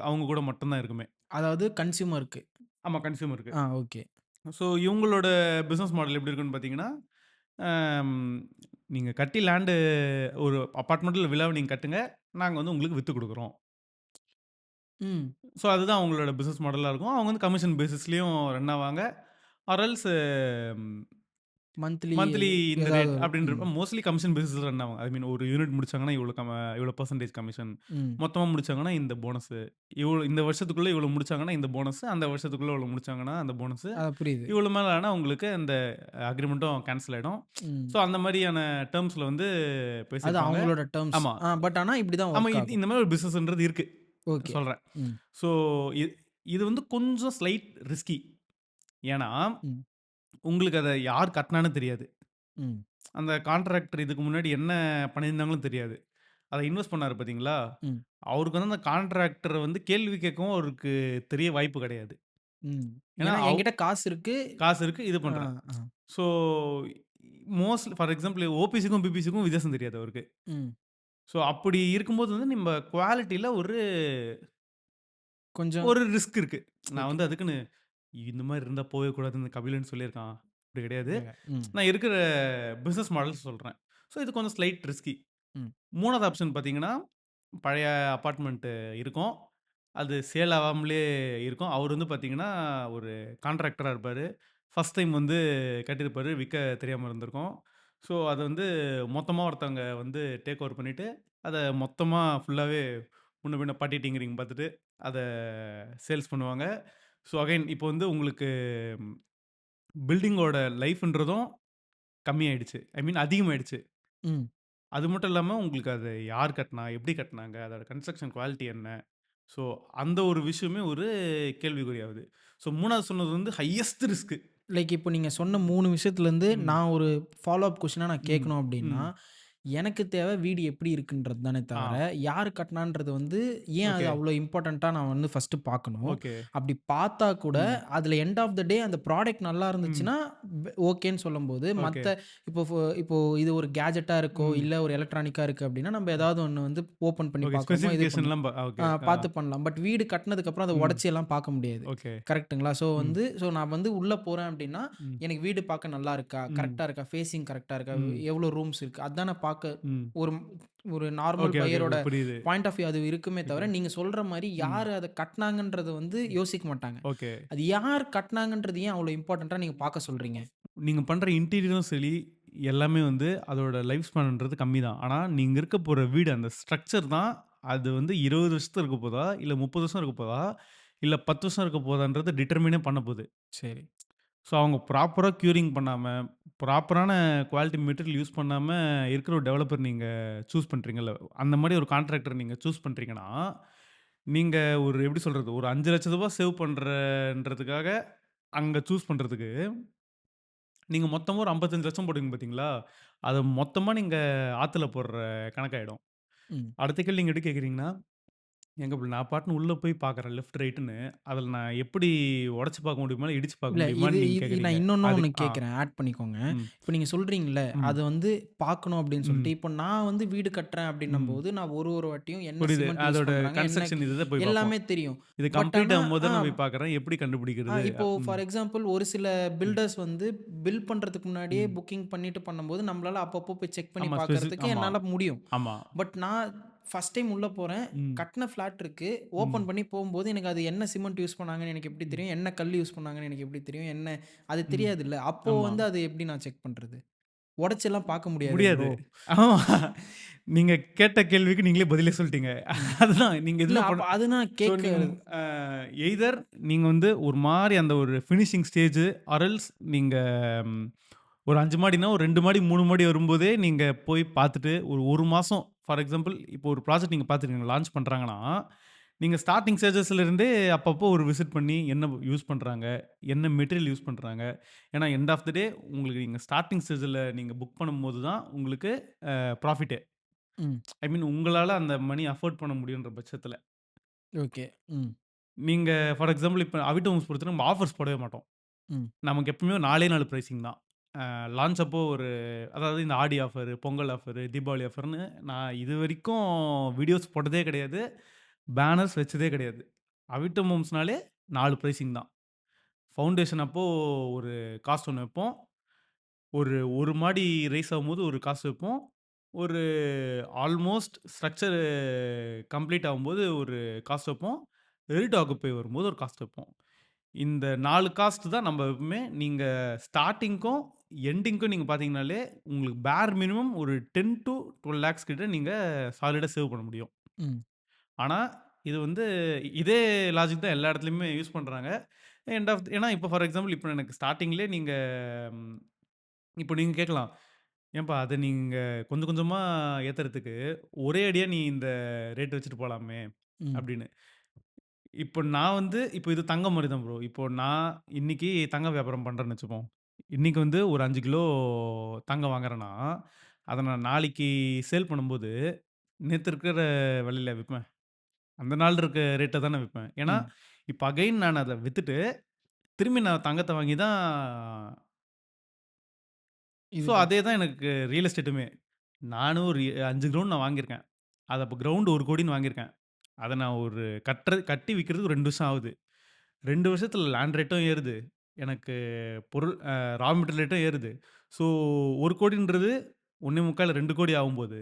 அவங்க கூட மட்டும் தான் இருக்குமே. அதாவது கன்சியூமருக்கு. ஆமா, கன்சியூமருக்கு. ஓகே. ஸோ இவங்களோட பிசினஸ் மாடல் எப்படி இருக்குன்னு பார்த்தீங்கன்னா, அம் நீங்க கட்டி லேண்டு ஒரு அபார்ட்மெண்ட்ல வில்லாவ நீங்க கட்டுங்க. நாங்க வந்து உங்களுக்கு வித்து குடுக்குறோம். ம். ஸோ அதுதான் அவங்களோட பிசினஸ் மாடலா இருக்கும். அவங்க வந்து கமிஷன் பேசிஸ்லயும் ரன் ஆவாங்க. ஆர் எல்ஸ் மந்த்லி மந்த்லி இந்த ஏதாவது ரேட் ஒரு அப்படின்றப்ப மோஸ்ட்லி கமிஷன் பேசிஸ்ல ரன் ஆவாங்க. ஐ மீன் ஒரு யூனிட் முடிச்சாங்கன்னா இவ்வளோ பெர்சன்டேஜ் கமிஷன். ம். மொத்தமா முடிச்சாங்கன்னா இந்த போனஸு. இந்த வருஷத்துக்குள்ள இவ்வளோ முடிச்சாங்கன்னா இந்த போனஸு. அந்த வருஷத்துக்குள்ள இவ்வளோ முடிச்சாங்கன்னா அந்த போனஸு. புரியுது. இவ்வளோ மேல ஆனா உங்களுக்கு அந்த அக்ரீமெண்ட்டும் கேன்சல் ஆயிடும். ம். ஸோ அந்த மாரியான டெர்ம்ஸ்ல வந்து அது பேசியிருப்பாங்க. அவங்களோட டெர்ம்ஸ். ஆமா. பட் ஆனா இப்படி தான் ஆமா. வொர்க் ஆகும். இந்த மாரி ஒரு பிசினஸ்ன்றது இருக்கு. ஓகே. சொல்றேன். ம். ஸோ இது வந்து கொஞ்சம் ஸ்லைட் ரிஸ்கி. ஏன்னா, ம். உங்களுக்கு அத யார் கட்டுனான்னு தெரியாது. ம். அந்த கான்ட்ராக்டர் இதுக்கு முன்னாடி என்ன பண்ணியிருந்தாங்களும் தெரியாது. அத இன்வெஸ்ட் பண்ணாரு பார்த்தீங்களா? ம். அவருக்கு வந்து அந்த கான்ட்ராக்டர வந்து கேள்வி கேட்கவும் அவருக்கு தெரிய வாய்ப்பு கிடையாது. ம். ஏன்னா ஏன்னா என்கிட்ட காசு இருக்கு. காசு இருக்கு. இது ஆ, பண்றேன். ஆ. ஸோ ஃபார் எக்ஸாம்பிள் ஓபிசிக்கும், பிபிசிக்கும் வித்தியாசம் தெரியாது அவருக்கு. ம். ஸோ அப்படி இருக்கும்போது வந்து நம்ம குவாலிட்டில ஒரு கொஞ்சம் ஒரு ரிஸ்க் இருக்கு. நான் ஓகே. வந்து அதுக்குன்னு இந்த மாரி இருந்தா போவே கூடாதுன்னு கபிலன் சொல்லியிருக்கான். அப்படி கிடையாது. ம். நான் இருக்கிற பிசினஸ் மாடல்ஸ் சொல்றேன். ஸோ இது கொஞ்சம் ஸ்லைட் ரிஸ்கி. ம். 3வது ஆப்ஷன் பார்த்தீங்கன்னா, பழைய அபார்ட்மெண்ட் இருக்கும். அது சேல் ஆவாமலே இருக்கும். அவர் வந்து பார்த்தீங்கன்னா, ஒரு கான்ட்ராக்டரா இருப்பாரு. ஃபர்ஸ்ட் டைம் வந்து கட்டியிருப்பாரு. விக்க தெரியாம இருந்திருக்கும். ஸோ அத வந்து மொத்தமா ஒருத்தவங்க வந்து டேக் ஓவர் பண்ணிட்டு, அத மொத்தமா ஃபுல்லாவே முன்ன பின்ன பட்டி டிங்கரிங் பார்த்துட்டு, அத சேல்ஸ் பண்ணுவாங்க. ஸோ அகைன் இப்போ வந்து உங்களுக்கு பில்டிங்கோட லைஃப்ன்றதும் கம்மியாயிடுச்சு. ஐ மீன் அதிகமாயிடுச்சு. ம். அது மட்டும் இல்லாம உங்களுக்கு அது யார் கட்டுனா? எப்படி கட்டுனாங்க? அதோட கன்ஸ்ட்ரக்ஷன் குவாலிட்டி என்ன? ஸோ அந்த ஒரு விஷயமே ஒரு கேள்விக்குறியாகுது. ஸோ 3வது சொன்னது வந்து ஹையஸ்ட் ரிஸ்க். லைக் இப்போ நீங்க சொன்ன 3 விஷயத்துலேருந்து ம். நான் ஒரு ஃபாலோ அப் கொஸ்டினா நான் ம். கேட்கணும் அப்படின்னா, ம். எனக்கு தேவை வீடு எப்படி இருக்குன்றது தானே ஆ. தவிர, யார் கட்டினான்றது வந்து ஏன் அது ஓகே. அவ்வளோ இம்பார்ட்டன்ட்டா நான் வந்து ஃபர்ஸ்ட்டு பார்க்கணும். ஓகே. அப்படி பார்த்தா கூட, ம். அதில எண்ட் ஆஃப் த டே அந்த ப்ராடக்ட் நல்லா ம். இருந்துச்சுன்னா, ஓகேன்னு சொல்லும்போது, ஓகே. மத்த இப்போ இது ஒரு கேட்ஜெட்டா இருக்கோ, ம். இல்ல ஒரு எலக்ட்ரானிக்கா இருக்கு அப்படின்னா, நம்ம ஏதாவது ஒண்ணு வந்து ஓப்பன் பண்ணி ஓகே. பார்க்குறோமோ, இது பண்ணலாம். ஸ்பெசிஃபிகேஷன்லாம் ஓகே. பார்த்து பண்ணலாம். பட் வீடு கட்டினதுக்கப்புறம் அத ம். உடைச்சு எல்லாம் பார்க்க முடியாது. ஓகே. கரெக்ட்டுங்களா? ம். நான் வந்து உள்ள போறேன் அப்படின்னா, ம். எனக்கு வீடு பார்க்க நல்லா இருக்கா? ம். கரெக்ட்டா இருக்கா? ஃபேசிங் கரெக்ட்டா இருக்கா? ம். எவ்வளோ ரூம்ஸ் இருக்கு? அதானே பார்க்க பார்க்க ம். ஒரு ஒரு நார்மல் ஓகே, ஓகே. பையரோட புரியுது. பாயிண்ட் ஆஃப் வியூ அது இருக்குமே தவிர, ஓகே. நீங்க சொல்ற மாரி யார் அத கட்டுனாங்கன்றத வந்து யோசிக்க மாட்டாங்க. ஓகே. அது யார் கட்டுனாங்கன்றது ஏன் அவ்வளோ இம்பார்ட்டன்ட்டா நீங்க பார்க்க சொல்றீங்க? நீங்க பண்ற இன்டீரியரும் சரி, எல்லாமே வந்து அதோட லைஃப் ஸ்பேன்ன்றது கம்மி தான். ஆனா, நீங்க இருக்க போற வீடு அந்த ஸ்ட்ரக்சர் தான் அது வந்து 20 வருஷத்துக்கு இருக்க போதா, இல்ல 30 வருஷம் இருக்க போதா, இல்ல 10 வருஷம் இருக்க போதான்றத டிட்டர்மினே பண்ண போது. சரி. ஸோ, அவங்க ப்ராப்பரா க்யூரிங் பண்ணாம, ப்ராப்பரான குவாலிட்டி மெட்டீரியல் யூஸ் பண்ணாம இருக்கிற ஒரு டெவலப்பர் நீங்க சூஸ் பண்றீங்கல்ல, அந்த மாரி ஒரு கான்ட்ராக்டர் நீங்க சூஸ் பண்றீங்கன்னா, நீங்க ஒரு எப்படி சொல்றது? ஒரு ரூ. 5,00,000 சேவ் பண்றன்றதுக்காக அங்க சூஸ் பண்றதுக்கு நீங்க மொத்தமா ஒரு 55,00,000 போடுவீங்க பார்த்தீங்களா? அத மொத்தமா நீங்க ஆத்துல போடுற கணக்காயிடும். ம். அடுத்த கேள்வி நீங்க எப்படி கேட்கிறீங்கன்னா, "ஏங்க இப்ப நான் பாட்டுன்னு உள்ள போய் பார்க்குறேன் லெஃப்ட், ரைட்டுன்னு. அதில நான் எப்படி உடைச்சு பார்க்க முடியுமா? இல்ல இடிச்சு பார்க்க இல்ல இது முடியுமான்னு?" நீங்க இது கேட்கிறீங்க. நான் இன்னொன்னு அது ஒண்ணு கேட்கிறேன். ஆட் பண்ணிக்கோங்க. ம், இப்ப நீங்க சொல்றீங்கல்ல, ம், அது வந்து பார்க்கணும் அப்படின்னு சொல்லிட்டு. ம், இப்போ நான் வந்து வீடு கட்டுறேன் ம். அப்படின்னும்போது, நான் ஒரு ஒரு வாட்டியும் என்ன புரியுது. சிமெண்ட் யூஸ் அதோட பண்றாங்க, என்ன கன்ஸ்ட்ரக்ஷன் இதுத போய் பார்ப்போம். எல்லாமே தெரியும். இது பட் கம்ப்ளீட் ஆனா ஆகும்போது ஆ தான் நான் போய் பார்க்குறேன். எப்படி கண்டுபிடிக்கிறது? இப்போ ம், ஃபார் எக்ஸாம்பிள் ஒரு சில ம், பில்டர்ஸ் வந்து பில்ட் பண்றதுக்கு முன்னாடியே ம். புக்கிங் பண்ணிட்டு பண்ணும்போது, நம்மளால அப்பப்போ போய் செக் பண்ணி ஆமா. பார்க்கறதுக்கு ஆமா, என்னால முடியும். ஆமா. பட் நான் ஃபர்ஸ்ட் டைம் உள்ள போறேன். ம், கட்டுன ஃப்ளாட் இருக்கு. ஓப்பன் ம், பண்ணி போம்போது, எனக்கு அது என்ன சிமெண்ட் யூஸ் பண்ணாங்கன்னு எனக்கு எப்படி ம், தெரியும்? என்ன கல் யூஸ் பண்ணாங்கன்னு எனக்கு எப்படி தெரியும்? என்ன அது ம். தெரியாதுல்ல. அப்போ ஆமா. வந்து அது எப்படி நான் செக் பண்றது? உடைச்செல்லாம் பார்க்க முடியாதே முடியாது. ப்ரோ. ஆமா. நீங்க கேட்ட கேள்விக்கு நீங்களே பதிலே சொல்ட்டீங்க. ம். அதுதான் நீங்க இல்ல எதுவுமே அப்ப அது நான் ஸோ நீங்க கேட்கறது. அ எய்தர் நீங்க வந்து ஒரு மாரி அந்த ஒரு ஃபினிஷிங் ஸ்டேஜ் ஆர் எல்ஸ் நீங்க ம் ஒரு 5 மாடினா, ஒரு 2 மாடி, 3 மாடி வரும்போதே நீங்க போய் பார்த்துட்டு, ஒரு 1 மாசம் ஃபார் எக்ஸாம்பிள் இப்போ ஒரு ப்ராஜெக்ட் நீங்க பார்த்துருக்கீங்க லான்ச் பண்றாங்கன்னா, நீங்க ஸ்டார்ட்டிங் ஸ்டேஜஸ்ல இருந்தே அப்பப்போ ஒரு விசிட் பண்ணி என்ன யூஸ் பண்றாங்க? என்ன மெட்டீரியல் யூஸ் பண்றாங்க? ஏன்னா எண்ட் ஆஃப் த டே உங்களுக்கு நீங்க ஸ்டார்ட்டிங் ஸ்டேஜ்ல நீங்க புக் பண்ணும்போது தான் உங்களுக்கு ப்ராஃபிட்டே. ம். ஐ மீன் உங்களால அந்த மணி அஃபோர்ட் பண்ண முடியுன்ற பட்சத்தில. ஓகே. ம். நீங்க ஃபார் எக்ஸாம்பிள் இப்ப அவிட்டோ ஹோம்ஸ் பொறுத்தவரைக்கும் நம்ம ஆஃபர்ஸ் போடவே மாட்டோம். ம். நமக்கு எப்பவுமே 4 4 பிரைசிங் தான். லான்ச் அப்போ ஒரு அதாவது இந்த ஆடி ஆஃபர், பொங்கல் ஆஃபர், தீபாவளி ஆஃபர்ன்னு நான் இதுவரைக்கும் வீடியோஸ் போட்டதே கிடையாது. பேனர்ஸ் வச்சதே கிடையாது. அவிட்டோ ஹோம்ஸ்னாலே 4 பிரைசிங் தான். ஃபவுண்டேஷன் அப்போ ஒரு காஸ்ட் ஒண்ணு வைப்போம். ஒரு 1 மாடி ரைஸ் ஆகும்போது ஒரு காஸ்ட் வைப்போம். ஒரு ஆல்மோஸ்ட் ஸ்ட்ரக்சர் கம்ப்ளீட் ஆகும்போது ஒரு காஸ்ட் வைப்போம். ரெடி டூ ஆக்குபை வரும்போது ஒரு காஸ்ட் வைப்போம். இந்த 4 காஸ்ட் தான் நம்ம எப்பவுமே நீங்க ஸ்டார்ட்டிங்க்கும், எண்டிங்க்கும் நீங்க பார்த்தீங்கனாலே, உங்களுக்கு பேர் மினிமம் ஒரு 10 டூ 12 லேக்ஸ் கிட்ட நீங்க சாலிடா சேவ் பண்ண முடியும். ம். ஆனா, இது வந்து இதே லாஜிக் தான் எல்லா இடத்துலயுமே யூஸ் பண்றாங்க. எண்ட் ஆஃப் ஏன்னா இப்போ ஃபார் எக்ஸாம்பிள் இப்போ எனக்கு ஸ்டார்ட்டிங்லயே நீங்க ம் இப்போ நீங்க கேட்கலாம். "ஏன்பா அத நீங்க கொஞ்சம் கொஞ்சமா ஏத்துறதுக்கு, ஒரே அடியா நீ இந்த ரேட் வச்சுட்டு போலாமே" ம். அப்படின்னு. இப்போ நான் வந்து இப்போ இது தங்கம் மாரி தான் ப்ரோ. இப்போ நான் இன்னைக்கு தங்க வியாபாரம் பண்றேன்னு வச்சுப்போம். இன்னைக்கு வந்து ஒரு 5 கிலோ தங்கம் வாங்குறேன்னா, அத நான் நாளைக்கு சேல் பண்ணும்போது, நேத்து இருக்கிற விலையில விப்பேன். அந்த நாள் இருக்க ரேட்ட தானே விப்பேன். ஏன்னா, ம். இப்ப அகைன் நான் அத வித்துட்டு, திரும்பி நான் தங்கத்த வாங்கி தான் இது ஸோ பண் அதே தான் எனக்கு ரியல் எஸ்டேட்டுமே. நானும் ஒரு 5 கிரவுண்ட் நான் வாங்கியிருக்கேன். அது அப்ப கிரவுண்ட் 1,00,00,000ன்னு வாங்கியிருக்கேன். அத நான் ஒரு கட்டி விக்கிறதுக்கு 2 வருஷம் ஆகுது. 2 வருஷத்துல லேண்ட் ரேட்டும் ஏறுது. எனக்கு பொருள் ரா மெட்டீரியல் ரேட்டும் ஏறுது. ஸோ 1,00,00,000ன்றது 1,25 2,00,00,000 ஆகும்போது,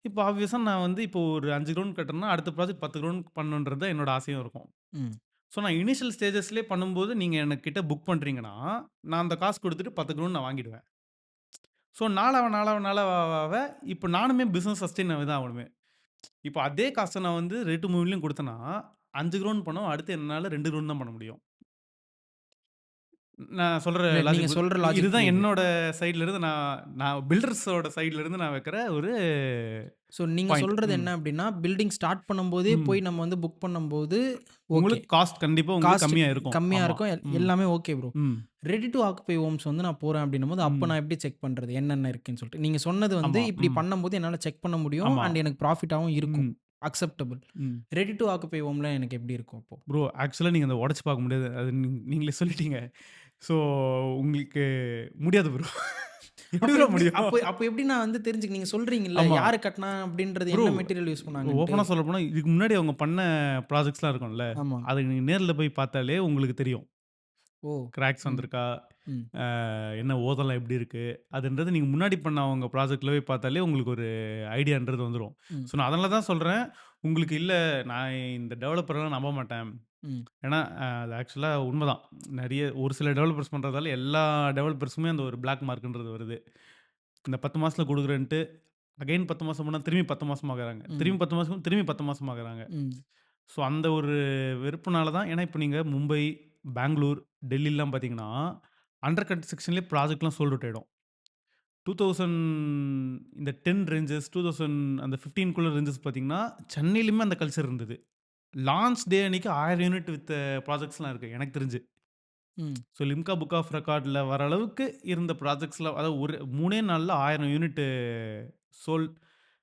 இப்போ ஆப்வியஸா நான் வந்து இப்போ ஒரு 5 கிரவுண்ட் கட்டுறேன்னா, அடுத்த ப்ராஜெக்ட் 10 கிரவுண்ட் பண்ணணுன்றது தான் என்னோட ஆசையும் இருக்கும். ம். ஸோ நான் இனிஷியல் ஸ்டேஜஸ்லயே பண்ணும்போது, நீங்க எனக்கிட்ட புக் பண்றீங்கன்னா, நான் அந்த காசு குடுத்துட்டு 10 கிரவுண்ட் நான் வாங்கிடுவேன். ஸோ நாளாவ இப்போ நானுமே பிசினஸ் சஸ்டெயின் ஆவி தான் ஆவணுமே. இப்போ அதே காச நான் வந்து ரெடி டூ மூவ்லயும் குடுத்தேன்னா, 5 கிரவுண்ட் பண்ணோம். அடுத்து என்னால 2 கிரவுண்ட் தான் பண்ண முடியும். நான் சொல்ற இல்ல நீங்க லாஜிக் சொல்ற லாஜிக் இதுதான் புரியுது. என்னோட சைட்ல இருந்து நான் நான் பில்டர்ஸோட சைட்ல இருந்து நான் வைக்கிற ஒரு ஸோ நீங்க பாயிண்ட். சொல்றது ம். என்ன அப்டின்னா, பில்டிங் ஸ்டார்ட் பண்ணும்போதே ம். போய் நம்ம வந்து புக் பண்ணும்போது, ஓகே. உங்களுக்கு காஸ்ட் கண்டிப்பா உங்களுக்கு காஸ்ட் கம்மியா இருக்கும். கம்மியா ஆமா. இருக்கும். ம். எல்லாமே ஓகே ப்ரோ. ம். ரெடி டூ ஆக்குபை ஹோம்ஸ் வந்து நான் போறேன் அப்டின்னும்போது, அப்ப ம். நான் எப்படி செக் பண்றது? என்னென்ன இருக்குன்னு சொல்லிட்டு. நீங்க சொன்னது வந்து ஆமா. இப்டி ம். பண்ணும்போது என்னால செக் பண்ண முடியும். ஆமா. அண்ட் எனக்கு ப்ராஃபிட்டாவும் இருக்கும். ம். அக்செப்டபிள். ம். ரெடி டூ ஆக்குபை ஹோம்ல எனக்கு எப்படி இருக்கும் அப்போ? ப்ரோ ஆக்சுவலா நீங்க அத உடைச்சு பார்க்க முடியாது. அது நீங்களே சொல்லிட்டீங்க. ஸோ உங்களுக்கு முடியாது ப்ரோ. எப்படி அப்ப ப்ரோ எப்படி முடியும்? அப்ப எப்படி நான் வந்து தெரிஞ்சுக்க நீங்க சொல்றீங்கல்ல, ஆமா. யாரு கட்டுனா அப்டின்றது ப்ரோ என்ன மெட்டீரியல் யூஸ் பண்ணாங்கன்ட்டு. ஓப்பனா சொல்லப்போனா, இதுக்கு முன்னாடி அவங்க பண்ண ப்ராஜெக்ட்ஸ்லாம் இருக்கும்ல. ஆமா. அத நீங்க நேர்ல போய் பார்த்தாலே உங்களுக்கு தெரியும். ஓ! கிராக்ஸ் ம். வந்திருக்கா? ம். என்ன ஓதெல்லாம் எப்படி இருக்கு? அதுன்றது நீங்க முன்னாடி பண்ண அவங்க ப்ராஜெக்ட்ல போய் பார்த்தாலே உங்களுக்கு ஒரு ஐடியான்றது வந்துரும். ம். ஸோ நான் அதனால தான் சொல்றேன், உங்களுக்கு இல்ல நான் இந்த டெவலப்பர்லாம் நம்ப மாட்டேன். ம். ஏன்னா, அது ஆக்சுவலா உண்மதான். நெறைய ஒரு சில டெவலப்பர்ஸ் பண்றதால எல்லா டெவலப்பர்ஸுமே அந்த ஒரு பிளாக் மார்க்ன்றது வருது. இந்த 10 மாசத்துல குடுக்குறேன்ட்டு, அகைன் 10 மாசம் போனா திரும்பி 10 மாசம் ஆகுறாங்க. ம். திரும்பி 10 மாசம் திரும்பி 10 மாசம் ஆகுறாங்க. ம். ஸோ அந்த ஒரு வெறுப்புனால தான் ஏன்னா இப்ப நீங்க மும்பை, பெங்களூர், டெல்லிலாம் பார்த்தீங்கன்னா, அண்டர் கன்ஸ்ட்ரக்ஷன்லயே ப்ராஜெக்ட்லாம் சோல்ட் அவுட் ஆயிடும். 2000 இந்த 10 ரேஞ்சஸ் 2000 அந்த 15க்குள்ள ரேஞ்சஸ் பார்த்தீங்கன்னா, சென்னையிலயுமே அந்த கல்ச்சர் இருந்தது. லான்ச் டே அன்னைக்கு 1000 யூனிட் வித்த ப்ராஜெக்ட்ஸ்லாம் இருக்கு எனக்கு தெரிஞ்சு. ம். ஸோ லிம்கா புக் ஆஃப் ரெக்கார்ட்ல வர அளவுக்கு இருந்த ப்ராஜெக்ட்ஸ்லாம் அதாவது ஒரு 3 நாள்ல 1000 யூனிட் சோல்ட்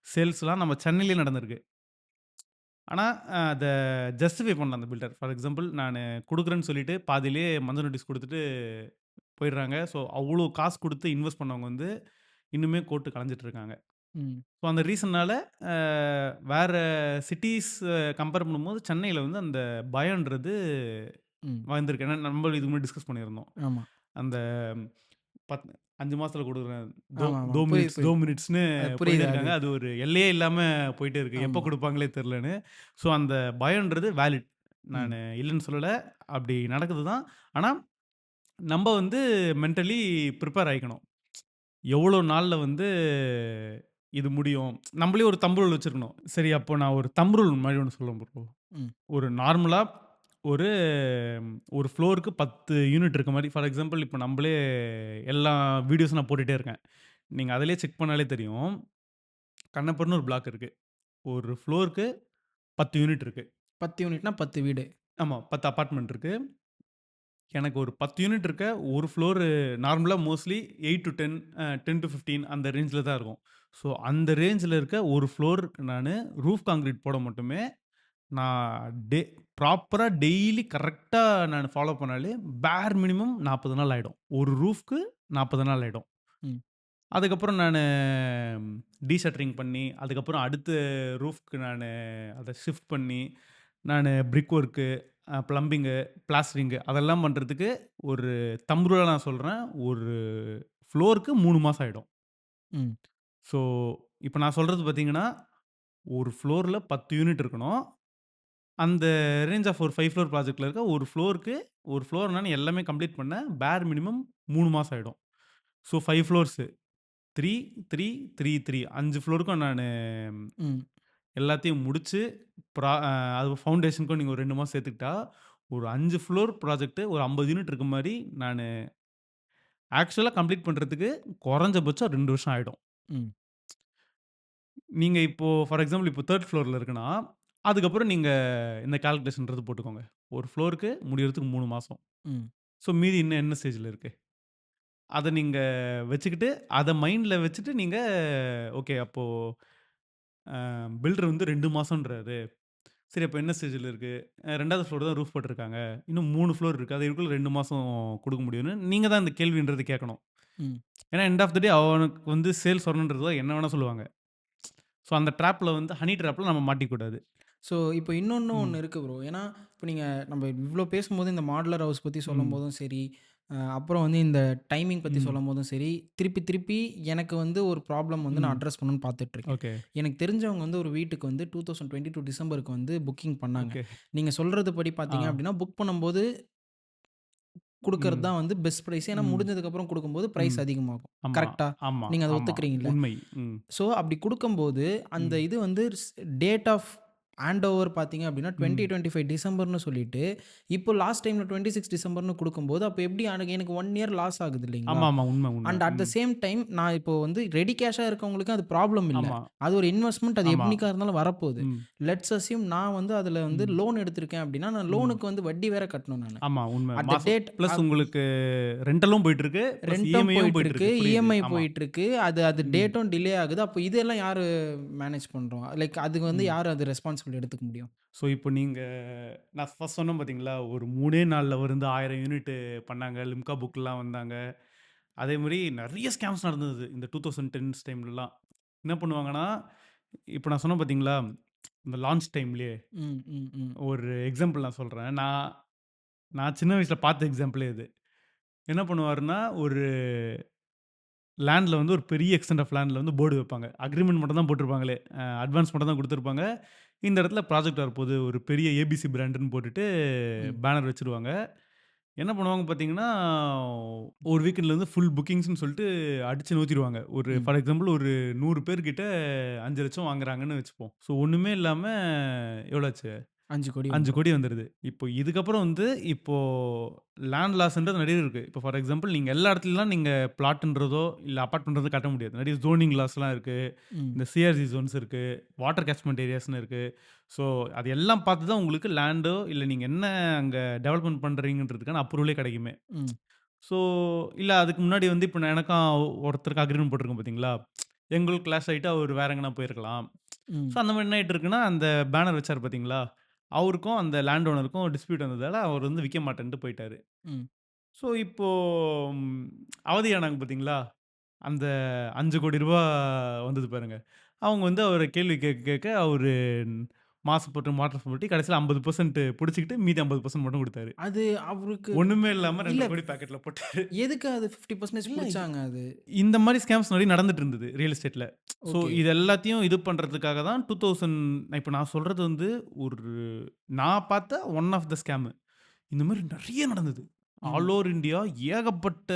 சேல்ஸ்லாம் நம்ம சென்னையிலேயே நடந்திருக்கு. ஆனா, அத ஜஸ்டிஃபை பண்ணல அந்த பில்டர். ஃபார் எக்ஸாம்பிள் நானு குடுக்குறேன்னு சொல்லிட்டு பாதியிலேயே மஞ்ச நோட்டீஸ் குடுத்துட்டு போயிடுறாங்க. ஸோ அவ்ளோ காசு குடுத்து இன்வெஸ்ட் பண்ணவங்க வந்து இன்னுமே கோர்ட் கலஞ்சிட்டு இருக்காங்க. ம். ஸோ அந்த ரீசன்னால அ வேற சிட்டீஸ் கம்பேர் பண்ணும்போது சென்னையில வந்து அந்த பயம்ன்றது ம். வந்திருக்கு. ஏன்னா நம்ம இதுக்கு முன்னாடி டிஸ்கஸ் பண்ணியிருந்தோம். ஆமா. அந்த பத் 5 மாசத்துல குடுக்குறேன். தோ ஆமாமா. தோ புரியுது, மினிட்ஸ், தோ புரியுது. மினிட்ஸ்ன்னு அது போயிட்டே புரியுது. இருக்காங்க. அது ஒரு எல்லையே இல்லாம போயிட்டே இருக்கு. எப்போ ஆமா. குடுப்பாங்களே தெரியலன்னு. ஸோ அந்த பயம்ன்றது வேலிட். ம். நானு இல்லன்னு சொல்லல. அப்படி நடக்குது தான். ஆனா, நம்ப வந்து மென்டலி ப்ரிப்பேர் ஆயிக்கணும். எவ்வளோ நாள்ல வந்து இது முடியும்? நம்மளே ஒரு தம்ப் ரூல் வச்சிருக்கணும். சரி அப்போ நான் ஒரு தம்ப் ரூல் மாரி ஒண்ணு சொல்றேன் ப்ரோ. ம். ஒரு நார்மலா ஒரு ஒரு ஃப்ளோருக்கு 10 யூனிட் இருக்க மாரி. ஃபார் எக்ஸாம்பிள் இப்ப நம்பளே எல்லா வீடியோஸும் நான் போட்டுட்டே இருக்கேன். நீங்க அதிலேயே செக் பண்ணாலே தெரியும். கண்ணப்பர்ன்னு ஒரு பிளாக் இருக்கு. ஒரு ஃப்ளோருக்கு 10 யூனிட் இருக்கு. 10 யூனிட்னா 10 வீடு. ஆமா 10 அபார்ட்மெண்ட் இருக்கு. எனக்கு ஒரு 10 யூனிட் இருக்க ஒரு ஃப்ளோர் நார்மலா மோஸ்ட்லி 8 டூ 10 10 டூ 15 அந்த ரேஞ்சில தான் இருக்கும். ஸோ அந்த ரேஞ்சில இருக்க ஒரு ஃப்ளோர் நானு ரூஃப் கான்கிரீட் போட மட்டுமே நான் ப்ராப்பரா டெய்லி கரெக்ட்டா நானு ஃபாலோ பண்ணாலே பேர் மினிமம் 40 நாள் ஆயிடும். ஒரு ரூஃப்க்கு 40 நாள் ஆயிடும். ம். அதுக்கப்புறம் நானு டீஷட்டரிங் பண்ணி, அதுக்கப்புறம் அடுத்த ரூஃப்க்கு நானு அத ஷிஃப்ட் பண்ணி, நானு பிரிக் ஒர்க்கு, பிளம்பிங்கு, பிளாஸ்டரிங்கு அதெல்லாம் பண்றதுக்கு ஒரு தம்ப் ரூலா நான் சொல்றேன். ஒரு ஃப்ளோருக்கு 3 மாசம் ஆயிடும். ம். ஸோ, இப்ப நான் சொல்றது பார்த்தீங்கன்னா, ஒரு ஃப்ளோர்ல 10 யூனிட் இருக்கணும். அந்த ரேஞ்ச் ஆஃப் ஒரு 5 ஃப்ளோர் ப்ராஜெக்ட்ல இருக்க ஒரு ஃப்ளோருக்கு ஒரு ஃப்ளோர் நான் எல்லாமே கம்ப்ளீட் பண்ண பேர் மினிமம் 3 மாசம் ஆயிடும். ஸோ 5 ஃப்ளோர்ஸு 3, 3, 3, 3 5 ஃப்ளோருக்கும் நானு ம். எல்லாத்தையும் முடிச்சு, ப்ரா அ அது ஃபவுண்டேஷனுக்கும் நீங்க ஒரு 2 மாசம் சேர்த்துக்கிட்டா, ஒரு 5 ஃப்ளோர் ப்ராஜெக்ட் ஒரு 50 யூனிட் இருக்க மாரி நானு ஆக்சுவலா கம்ப்ளீட் பண்றதுக்கு குறைஞ்சபட்சம் 2 வருஷம் ஆயிடும். ம். நீங்க இப்போ ஃபார் எக்ஸாம்பிள் இப்போ 3 ஃப்ளோர்ல இருக்குன்னா, அதுக்கப்புறம் நீங்க இந்த கால்குலேஷன்றது போட்டுக்கோங்க. ஒரு ஃப்ளோருக்கு முடியறதுக்கு 3 மாசம். ம். ஸோ மீதி இன்னும் என்ன ஸ்டேஜ்ல இருக்கு? அத நீங்க வச்சுக்கிட்டு, அத மைண்ட்ல வச்சுட்டு நீங்க ஓகே அப்போ பில்டர் வந்து 2 மாசம்ன்றாரு. சரி அப்ப என்ன ஸ்டேஜ்ல இருக்கு? 2வது ஃப்ளோர் தான் ரூஃப் போட்டுருக்காங்க. இன்னும் 3 ஃப்ளோர் இருக்கு. அது எதுக்குள்ள 2 மாசம் குடுக்க முடியும்னு நீங்க தான் இந்த கேள்வின்றது கேட்கணும். ம். ஏன்னா எண்ட் ஆஃப் த டே அவனுக்கு வந்து சேல்ஸ் வரணுன்றது தான் என்ன வேணா சொல்லுவாங்க. ஸோ அந்த ட்ராப்ல வந்து ஹனி ட்ராப்ல நம்ம மாட்டிக்கக்கூடாது. ஸோ, இப்போ இன்னொன்னு ம். ஒண்ணு இருக்கு ப்ரோ. ஏன்னா, இப்போ நம்ம இவ்ளோ பேசும்போது இந்த மாடுலர் ஹவுஸ் பத்தி ம். சொல்லும்போதும் சரி, அப்புறம் வந்து இந்த டைமிங் பத்தி ம். சொல்லும்போதும் சரி, திருப்பி திருப்பி எனக்கு வந்து ஒரு ப்ராப்ளம் வந்து நான் ம். அட்ரஸ் பண்ணணும்னு பார்த்துட்டுருக்கேன். ஓகே. எனக்கு தெரிஞ்சவங்க வந்து ஒரு வீட்டுக்கு வந்து 2022 டிசம்பருக்கு வந்து புக்கிங் பண்ணாங்க. ஓகே. நீங்க சொல்றது படி ஆ. பார்த்தீங்க அப்படின்னா, புக் பண்ணும்போது குடுக்கறது ம். தான் வந்து பெஸ்ட் பிரைஸ். ஏன்னா ம். முடிஞ்சதுக்கப்புறம் குடுக்கும்போது பிரைஸ் ம். அதிகமாகும். ஆமா, கரெக்ட்டா? ஆமா, நீங்க அத ஆமா. ஒத்துக்கிறீங்கல்ல? உண்மை. ம். ஸோ, அப்படி குடுக்கும்போது, அந்த ம். இது வந்து டேட் ஆஃப் ஹேண்ட் ஓவர் பார்த்தீங்க அப்படின்னா, ம். 2025 டிசம்பர்ன்னு சொல்லிட்டு, இப்போ லாஸ்ட் டைம்ல 26 டிசம்பர்ன்னு குடுக்கும்போது, அப்போ எப்படி எனக்கு 1 இயர் லாஸ் ஆகுது இல்லைங்களா? ஆமாமா. உண்ம, உண்ம. அண்ட் அட் த ம். சேம் டைம் நான் இப்போ வந்து ரெடி கேஷா இருக்கவங்களுக்கு அது ப்ராப்ளம் இல்ல. ஆமா, அது ஒரு இன்வெஸ்ட்மென்ட். அது ஆமா. எப்படிக்கா இருந்தாலும் வரப்போகுது. ம். லெட்ஸ் அஸ்யூம் நான் வந்து அதில வந்து ம். லோன் எடுத்திருக்கேன் அப்படின்னா, நான் ம். லோனுக்கு வந்து வட்டி வேற கட்டணும் நானு. ஆமா, உண்ம. அட் த மாசம் டேட் பிளஸ் உங்களுக்கு ரெண்டலும் போயிட்டுருக்கு. பிளஸ் ரென்டும் இஎம்ஐயும் போயிட்டுருக்கு. போயிட்டுருக்கு. புரியுது. இஎம்ஐ ஆமா. போயிட்டுருக்கு. அது அது ம். டேட்டும் டிலே ஆகுது. அப்போ இதெல்லாம் யாரு மேனேஜ் பண்றோம்? லைக் அதுக்கு வந்து ம். யாரு அது ரெஸ்பான்சிபிலிட்டி எடுத்துக்க முடியும்? ஸோ, இப்போ நீங்க நான் ஃபர்ஸ்ட் சொன்னேன் பார்த்தீங்களா? ஒரு 3 நாள்ல வந்து 1000 யூனிட் பண்ணாங்க. லிம்கா புக்லாம் வந்தாங்க. அதேமாரி நெறைய ஸ்கேம்ஸ் நடந்தது. இந்த 2010s டைம்லலாம். என்ன பண்ணுவாங்கன்னா, இப்போ நான் சொன்னேன் பார்த்தீங்களா? இந்த லான்ச் டைம்லயே ம், ம், ம். ஒரு எக்ஸாம்பிள் நான் சொல்றேன். நான் நான் சின்ன வயசுல பார்த்த எக்ஸாம்பிளே இது. என்ன பண்ணுவாருன்னா, ஒரு லேண்ட்ல வந்து ஒரு பெரிய எக்ஸ்டெண்ட் ஆஃப் லேண்ட்ல வந்து போர்டு வைப்பாங்க. அக்ரீமெண்ட் மட்டும் தான் போட்டிருப்பாங்களே. அட்வான்ஸ் மட்டும் தான் குடுத்துருப்பாங்க. இந்த இடத்துல ப்ராஜெக்ட் வரப்போது ஒரு பெரிய ஏபிசி பிராண்டுன்னு போட்டுட்டு ம். பேனர் வச்சுருவாங்க. என்ன பண்ணுவாங்க பார்த்தீங்கன்னா, ஒரு வீக்கெண்ட்லேருந்து ஃபுல் புக்கிங்ஸ்ன்னு சொல்லிட்டு அடிச்சு நவுத்திருவாங்க. ஒரு ம். ஃபார் எக்ஸாம்பிள் ஒரு 100 பேர்கிட்ட 5,00,000 வாங்குறாங்கன்னு வச்சுப்போம். ஸோ ஒண்ணுமே இல்லாம எவ்வளோ ஆச்சு? 5 கோடி 5 வந்துரும். கோடி வந்துருது. இப்போ இதுக்கப்புறம் வந்து இப்போ லேண்ட் லாஸ்ன்றது நெறைய இருக்கு. இப்போ ஃபார் எக்ஸாம்பிள் நீங்க எல்லா இடத்துலலாம் நீங்க பிளாட்ன்றதோ, இல்ல அபார்ட்மெண்ட்ன்றதோ கட்ட முடியாது. நெறைய ஜோனிங் லாஸ்லாம் இருக்கு. ம். இந்த சிஆர்சி ஜோன்ஸ் இருக்கு. வாட்டர் கேட்ச்மென்ட் ஏரியாஸ்ன்னு இருக்கு. ஸோ அது எல்லாம் பார்த்து தான் உங்களுக்கு லேண்டோ, இல்ல நீங்க என்ன அங்க டெவலப்மென்ட் பண்றீங்கன்றதுக்கான அப்ரூவலே கிடைக்குமே. ம். ஸோ இல்ல அதுக்கு முன்னாடி வந்து இப்போ எனக்கும் ஒருத்தருக்கு அக்ரீமெண்ட் போட்டிருக்கோம் பார்த்தீங்களா? எங்களுக்கு கிளாஷ் ஆயிட்டு அவர் வேற எங்கனா போயிருக்கலாம். ஸோ ம். அந்த மாரி என்ன ஆயிட்டு இருக்குன்னா, அந்த பேனர் வச்சாரு பார்த்தீங்களா? அவருக்கும் அந்த லேண்ட் ஓனருக்கும் டிஸ்பியூட் வந்ததால அவர் வந்து விக்க மாட்டேன்ட்டு போயிட்டாரு. ம். ஸோ இப்போ ம் அவதியானாங்க பார்த்தீங்களா? அந்த ரூ. 5,00,00,000 வந்தது பாருங்க. அவங்க வந்து அவர கேள்வி கேட்க கேட்க அவரு மாசம் போட்டு மாற்றம் போட்டு கடைசியில 50% புடிச்சுக்கிட்டு மீதி 50% மட்டும் குடுத்தாரு. அது அவருக்கு ஒண்ணுமே இல்லாம இல்ல 2,00,00,000 பாக்கெட்ல போட்டாரு. எதுக்கு அது 50% இல்ல புடிச்சாங்க அது? இந்த மாரி ஸ்கேம்ஸ் நெறைய நடந்துட்டு இருந்தது ரியல் எஸ்டேட்ல. So okay. இது எல்லாத்தையும் இது பண்றதுக்காக தான் 2000 இப்ப நான் சொல்றது வந்து ஒரு நான் பார்த்த ஒன் ஆஃப் த ஸ்கேம். இந்த மாரி நெறைய நடந்தது. ம். ஆல் ஓவர் இந்தியா ஏகப்பட்ட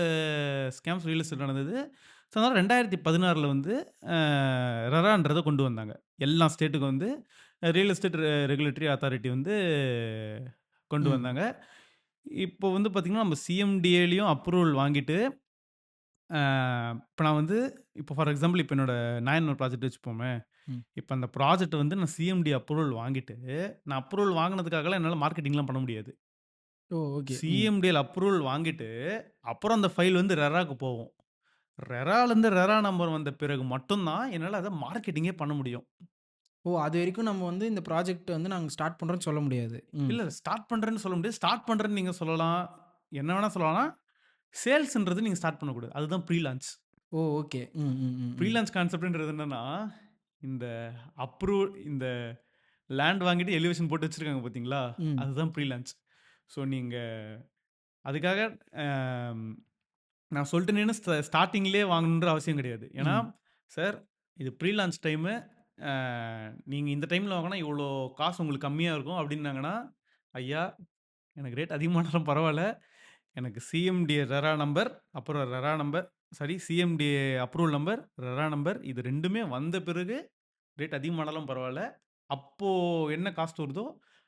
ஸ்கேம்ஸ் ரியல் எஸ்டேட் நடந்தது. ஸோ அதனால 2016ல வந்து அ ரெரான்றத கொண்டு வந்தாங்க. எல்லா ஸ்டேட்டுக்கும் வந்து ரியல் எஸ்டேட் ரெகுலேட்டரி அத்தாரிட்டி வந்து கொண்டு ம். வந்தாங்க. இப்போ வந்து பார்த்தீங்கன்னா, நம்ம சிஎம்டிஏலயும் அப்ரூவல் வாங்கிட்டு, அ இப்ப நான் வந்து இப்போ ஃபார் எக்ஸாம்பிள் இப்ப என்னோட நாயனூர் ப்ராஜெக்ட் வச்சுப்போமே. ம். இப்ப அந்த ப்ராஜெக்ட் வந்து நான் சிஎம்டி அப்ரூவல் வாங்கிட்டு, நான் அப்ரூவல் வாங்குனதுக்காகலாம் என்னால மார்க்கெட்டிங்லாம் பண்ண முடியாது. ஓ! ஓகே. ம். சிஎம்டிஎல் அப்ரூவல் வாங்கிட்டு, அப்புறம் அந்த ஃபைல் வந்து ரெராக்கு போகும். ரெராலருந்து ரெரா நம்பர் வந்த பிறகு மட்டும் தான் என்னால அத மார்க்கெட்டிங்கே பண்ண முடியும். ஓ! அதுவரைக்கும் நம்ம வந்து இந்த ப்ராஜெக்ட் வந்து நாங்க ஸ்டார்ட் பண்றோம்ன்னு சொல்ல முடியாது. ம். இல்ல ஸ்டார்ட் பண்றேன்னு சொல்ல முடியாது. ஸ்டார்ட் பண்றேன்னு நீங்க சொல்லலாம். என்ன வேணா சொல்லலாம். சேல்ஸ்ன்றது நீங்க ஸ்டார்ட் பண்ணக்கூடாது. அதுதான் ப்ரீ லான்ச். ஓ! ஓகே. ம். ம். ம். ப்ரீ ம். லான்ச் கான்செப்ட்ன்றது என்னன்னா, இந்த இந்த லேண்ட் வாங்கிட்டு எலிவேஷன் போட்டு வச்சிருக்காங்க பார்த்தீங்களா? ம். அதுதான் ப்ரீ லான்ச். ஸோ நீங்க அதுக்காக அம் நான் சொல்லிட்டேனேன்னு ஸ்டார்ட்டிங்லேயே வாங்கணுன்ற அவசியம் கிடையாது. ஏன்னா, ம். சார் இது ப்ரீ லான்ச் டைமு. அ நீங்க இந்த டைம்ல வாங்குனா இவ்வளோ காசு உங்களுக்கு கம்மியா இருக்கும் அப்டின்னாங்கன்னா, ஐயா எனக்கு ரேட் அதிகமானாலும் பரவால்ல. எனக்கு சிஎம்டிஏ ரெரா நம்பர், அப்புறம் RERA number CMDA approval number, RERA number இது 2மே வந்த பிறகு ரேட் அதிகமானாலும் பரவால்ல. அப்போ என்ன காஸ்ட் வருதோ,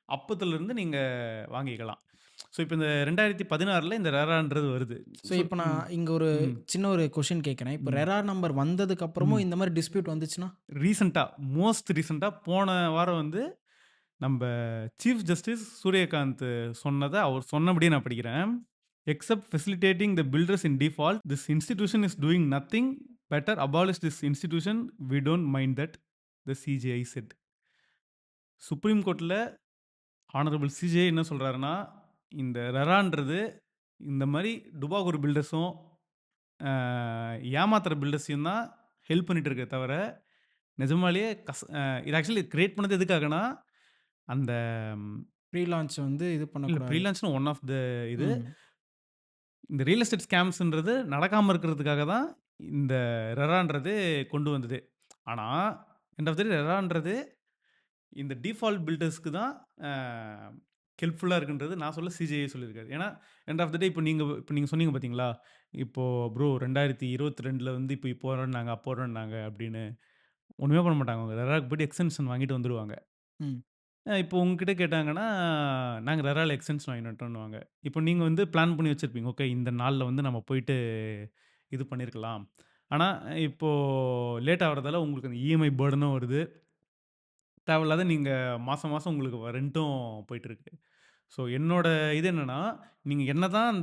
அப்பத்துலருந்து நீங்க வாங்கிக்கலாம். ஸோ, இப்ப இந்த 2016ல இந்த ரெரான்றது வருது. ஸோ, ஸோ இப்ப நான் இங்க ஒரு ம், சின்ன ஒரு கொஸ்டின் கேட்கிறேன். இப்ப ம், ரெரா நம்பர் வந்ததுக்கு அப்புறமும் ம். இந்த மாரி டிஸ்பியூட் வந்துச்சுன்னா? ரீசென்ட்டா, மோஸ்ட் ரீசென்ட்டா போன வாரம் வந்து நம்ப சீஃப் ஜஸ்டிஸ் சூரியகாந்த் சொன்னத அவர் சொன்னபடியே நான் படிக்கிறேன். "Except facilitating the builders in default, this institution is doing nothing better. Abolish this institution. We don't mind that." The CJI said. Supreme கோர்ட்ல ஹானரபிள் சிஜே என்ன சொல்றாருன்னா, இந்த ரெரான்றது இந்த மாரி டுபாகூர் பில்டர்ஸும், அ ஏமாத்துற பில்டர்ஸையும் தான் ஹெல்ப் பண்ணிட்டு இருக்கே தவிர, நிஜமாலேயே இது ஆக்சுவலி கிரியேட் பண்ணது எதுக்காகன்னா, அந்த ப்ரீ லான்ச் வந்து இது இல்ல ப்ரீ பண்ணக்கூடாது. லான்ச்னு ஒன் ஆஃப் த இது. ம். இந்த ரியல் எஸ்டேட் ஸ்கேம்ஸ்ன்றது நடக்காம இருக்கிறதுக்காக தான் இந்த ரெரான்றது கொண்டு வந்ததே. ஆனா, எண்ட் ஆஃப் த டே ரெரான்றது இந்த டிஃபால்ட் பில்டர்ஸ்க்கு தான் அ ஹெல்ப்ஃபுல்லா இருக்குன்றது நான் சொல்ல சிஜேஐ சொல்லியிருக்காரு. ஏன்னா, எண்ட் ஆஃப் த டே இப்ப நீங்க சொன்னீங்க பார்த்தீங்களா? இப்போ ப்ரோ 2022ல வந்து இப்போ வரோம்னாங்க, அப்போ வரோம்னாங்க அப்படின்னு. ஒண்ணுமே பண்ண மாட்டாங்க. அவங்க ரெராக்கு போயிட்டு எக்ஸ்டென்ஷன் வாங்கிட்டு வந்துருவாங்க. ம். இப்போ உங்ககிட்ட கேட்டாங்கன்னா, நாங்க ரெரால எக்ஸ்டென்ஷன் வாங்கிட்டு வந்துட்டோன்னுவாங்க. இப்போ நீங்க வந்து பிளான் பண்ணி வச்சிருப்பீங்க. ஓகே இந்த நாள்ல வந்து நம்ம போயிட்டு இது பண்ணியிருக்கலாம். ஆனா, இப்போ லேட் ஆகுறதால உங்களுக்கு அந்த இஎம்ஐ பர்டனும் வருது. தேவையில்லாத நீங்க மாசம் மாசம் உங்களுக்கு ரென்ட்டும் போயிட்டுருக்கு. ஸோ என்னோட இது என்னன்னா, நீங்க என்னதான்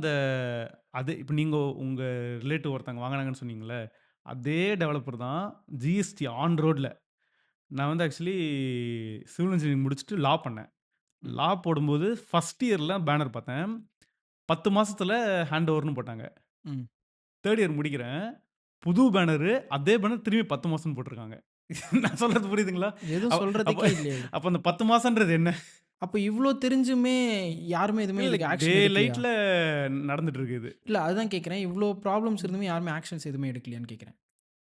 அது இப்ப நீங்க உங்க ரிலேட்டிவ் ஒருத்தவங்க வாங்குனாங்கன்னு சொன்னீங்கல்ல, அதே டெவலப்பர் தான் ஜிஎஸ்டி ஆன் ரோட்ல. நான் வந்து ஆக்சுவலி சிவில் இன்ஜினியரிங் முடிச்சுட்டு லா பண்ணேன். ம். லா போடும்போது ஃபர்ஸ்ட் இயர்ல பேனர் பார்த்தேன். 10 மாசத்துல ஹேண்ட் ஓவர்ன்னு போட்டாங்க. ம். 3 இயர் முடிக்கிறேன். புது பேனரு, அதே பேனர் திரும்பி 10 மாசம்ன்னு போட்டுருக்காங்க. நான் சொல்றது புரியுதுங்களா? எதுவும் அப்ப சொல்றதுக்கே இல்லையே. அப்ப அந்த 10 மாசம்ன்றது என்ன? அப்ப இவ்ளோ தெரிஞ்சுமே யாருமே எதுவுமே இல்ல இதுக்கு டே ஆக்ஷன் எடுக்கலையா? லைட்ல நடந்துட்டு இருக்கு இது. இல்ல அதுதான் கேட்கிறேன். இவ்ளோ ப்ராப்ளம்ஸ் இருந்துமே யாருமே ஆக்ஷன்ஸ் எதுவுமே எடுக்கலையான்னு கேட்கிறேன்.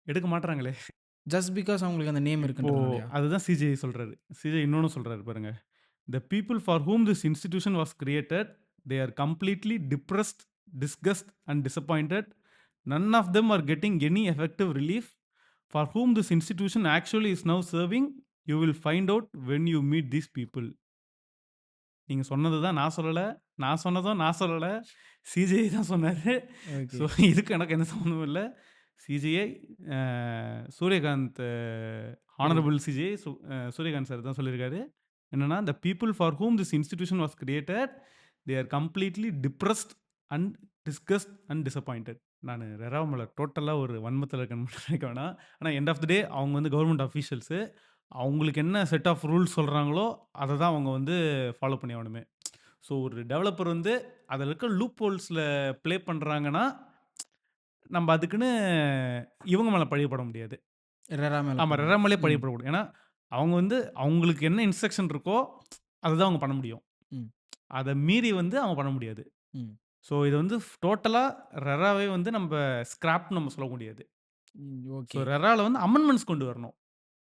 எடுக்க மாட்றாங்களே. ஜஸ்ட் பிகாஸ் அவங்களுக்கு அந்த நேம் இப்போ இருக்குன்றனாலயா? அதுதான் சிஜே சொல்றாரு. சிஜே இன்னொன்னு சொல்றாரு பாருங்க. "The people for whom this institution was created, they are completely depressed, disgust and disappointed. None of them are getting any effective relief. For whom this institution actually is now serving, you will find out when you meet these people." நீங்க சொன்னது தான் நான் சொல்லல. நான் சொன்னதும் நான் சொல்லல. CJ தான் சொன்னாரு. ஓகே. ஸோ இதுக்கு எனக்கு எந்த சம்மந்தமும் இல்ல. CJI Suryakant honourable CJI Suryakant sir தான் சொல்லியிருக்காரு. என்னன்னா, "The people for whom this institution was created, they are completely depressed and disgust and disappointed." நானு ரெராமல டோட்டலா ஒரு வன்மத்துல இருக்கேன்னு மட்டும் நினைக்க வேணாம். ஆனா எண்ட் ஆஃப் த டே அவங்க வந்து கவர்ன்மெண்ட் அஃபீஷியல்ஸு. அவங்களுக்கு என்ன செட் ஆஃப் ரூல்ஸ் சொல்றாங்களோ, அத தான் அவங்க வந்து ஃபாலோ பண்ணி ஆகணுமே. ஸோ ஒரு டெவலப்பர் வந்து அதில இருக்க லூப் ஹோல்ஸ்ல ப்ளே பண்றாங்கன்னா, நம்ப அதுக்குன்னு இவங்க மேல பழிய போட முடியாது. ரெரா மேல ஆமா. போடணும். ரெரா மேலயே பழிய ம். போடக்கூடாது. ஏன்னா, அவங்க வந்து அவங்களுக்கு என்ன இன்ஸ்ட்ரக்ஷன் இருக்கோ, அததான் அவங்க பண்ண முடியும். ம். அத மீறி வந்து அவங்க பண்ண முடியாது. ம். ஸோ இது வந்து டோட்டலா ரெராவே வந்து நம்ப ஸ்கிராப்ன்னு நம்ம சொல்ல முடியாது. ம். So okay. ரெரால வந்து அமெண்ட்மெண்ட்ஸ் கொண்டு வரணும்.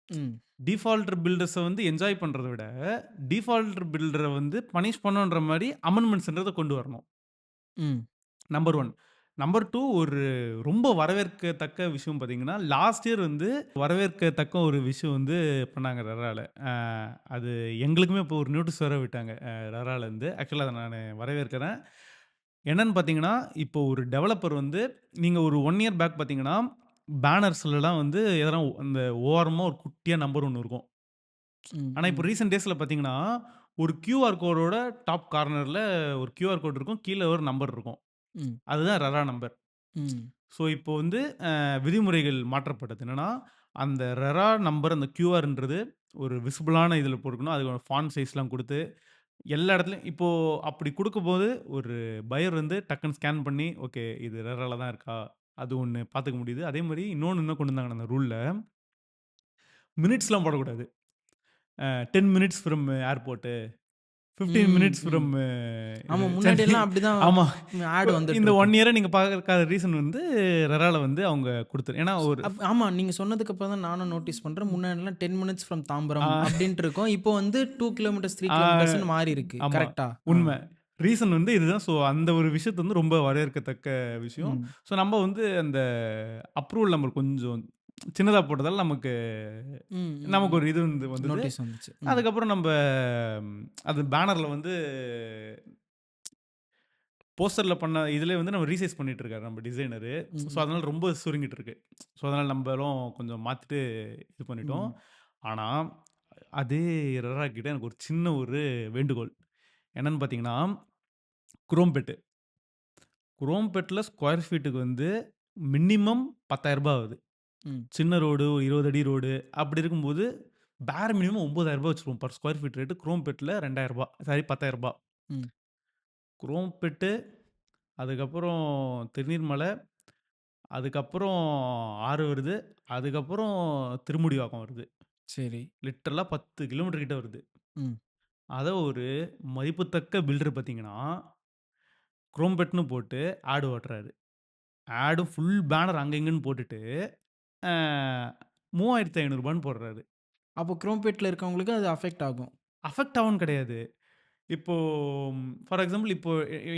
ம். டிஃபால்டர் பில்டர்ஸ வந்து என்ஜாய் பண்றத விட, டிஃபால்டர் பில்டர வந்து பனிஷ் பண்ணணுன்ற மாரி அமெண்ட்மெண்ட்ஸ்ன்றத கொண்டு வரணும். ம். நம்பர் 1. நம்பர் 2 ஒரு ரொம்ப வரவேற்கத்தக்க விஷயம் பார்த்தீங்கன்னா, லாஸ்ட் இயர் வந்து வரவேற்கத்தக்க ஒரு விஷயம் வந்து பண்ணாங்க ரெரால. அது எங்களுக்குமே இப்போ ஒரு நோட்டீஸ் வேற விட்டாங்க ரெராலருந்து. ஆக்சுவலா அத நானு வரவேற்கிறேன். என்னன்னு பார்த்தீங்கன்னா, இப்போ ஒரு டெவலப்பர் வந்து நீங்க ஒரு 1 இயர் பேக் பார்த்தீங்கன்னா, பேனர்ஸ்லலாம் வந்து எதனா அந்த ஓரமா ஒரு குட்டியா நம்பர் ஒண்ணு இருக்கும். ம். ஆனா, இப்போ ம். ரீசென்ட் டேஸ்ல பார்த்தீங்கன்னா, ஒரு கியூஆர் கோடோட டாப் கார்னர்ல ஒரு கியூஆர் கோட் இருக்கும். கீழ ஒரு நம்பர் இருக்கும். ம். அதுதான் ரெரா நம்பர். ம். ஸோ, இப்போ வந்து விதிமுறைகள் மாற்றப்பட்டது. என்னன்னா, அந்த ரெரா நம்பர் அந்த கியூஆர்ன்றது ஒரு விசிபிளான இதில போட்டுக்கணும். அதுக்கான ஃபாண்ட் சைஸ்லாம் குடுத்து, எல்லா இடத்துலயும் இப்போ அப்படி குடுக்கும்போது, ஒரு பையர் வந்து டக்குன்னு ஸ்கேன் பண்ணி, ஓகே இது ரெரால தான் இருக்கா? அது ஒண்ணு பார்த்துக்க முடியுது. அதே மாரி இன்னொன்னு என்ன கொண்டு வந்தாங்கன்னா அந்த ரூல்ல, மினிட்ஸ்லாம் போடக்கூடாது. 10 மினிட்ஸ் ஃப்ரம் ஏர்போர்ட். 15 ம். மினிட்ஸ் ம். ஃப்ரம் ஆமா. சென்னை. முன்னாடியெல்லாம் அப்படிதான் ஆமா. ஆட் இந்த வந்துட்டுருக்கும். 1 இயரா நீங்க பார்க்காத ரீசன் வந்து ரெரால வந்து அவங்க ஏன்னா ஒரு ஆமா. நீங்க சொன்னதுக்கு அப்புறம் தான் நானும் நோட்டீஸ் பண்றேன். முன்னாடிலாம் 10 மினிட்ஸ் ஃப்ரம் தாம்பரம் ஆ, அப்படின்ட்டு இருக்கும். இப்போ வந்து 2 கிலோமீட்டர்ஸ், 3 ஆ, கிலோமீட்டர்ஸ்ன்னு மாறி இருக்கு. ஆமா. கரெக்ட்டா? ஆ. உண்ம. ரீசன் வந்து இதுதான். ஸோ அந்த ஒரு விஷயத்த வந்து ரொம்ப வரவேற்கத்தக்க விஷயம். ம். ஸோ நம்ம வந்து அந்த அப்ரூவல் நம்பர் கொஞ்சம் சின்னதா போட்டதால நமக்கு ம். ம். நமக்கு ம். ஒரு இது வந்தது. நோட்டீஸ் வந்துச்சு. ம். அதுக்கப்புறம் நம்ப அது பேனர்ல வந்து போஸ்டர்ல பண்ண இதிலே வந்து நம்ம ரீசைஸ் பண்ணிட்டு இருக்காரு நம்ம டிசைனரு. ம். ஸோ அதனால ரொம்ப சுருங்கிட்டு இருக்கு. ஸோ அதனால நம்பளும் கொஞ்சம் மாத்திட்டு இது பண்ணிட்டோம். ம். ஆனா, அதே ரெரா கிட்ட எனக்கு ஒரு சின்ன ஒரு வேண்டுகோள். என்னன்னு பார்த்தீங்கன்னா, குரோம்பேட். குரோம்பேட்ல ஸ்கொயர் ஃபீட்டுக்கு வந்து மினிமம் ரூ. 10,000 ஆகுது. ம். சின்ன ரோடு, 20 அடி ரோடு அப்படி இருக்கும்போது, பேர் மினிமம் ரூ. 9,000 வச்சுருவோம். Per square feet rate. குரோம்பேட்ல ரூ. 2,000 சாரி ரூ. 10,000. ம். குரோம்பேட்டு, அதுக்கப்புறம் திருநீர்மலை, அதுக்கப்புறம் ஆறு வருது. அதுக்கப்புறம் திருமுடிவாக்கம் வருது. சரி. லிட்டரலா 10 கிலோமீட்டர் கிட்ட வருது. ம். அத ஒரு மதிப்புத்தக்க பில்டர் பார்த்தீங்கன்னா, குரோம்பேட்ன்னு போட்டு ஆட் ஓட்டுறாரு. ஆடும் ஃபுல் பேனர் அங்க இங்கன்னு போட்டுட்டு, அ ரூ. 3,500 போடுறாரு. அப்போ குரோம்பேட்ல இருக்கவங்களுக்கு அது அஃபெக்ட் ஆகும். அஃபெக்ட் ஆகும்ன்னு கிடையாது. இப்போ ஃபார் எக்ஸாம்பிள் இப்போ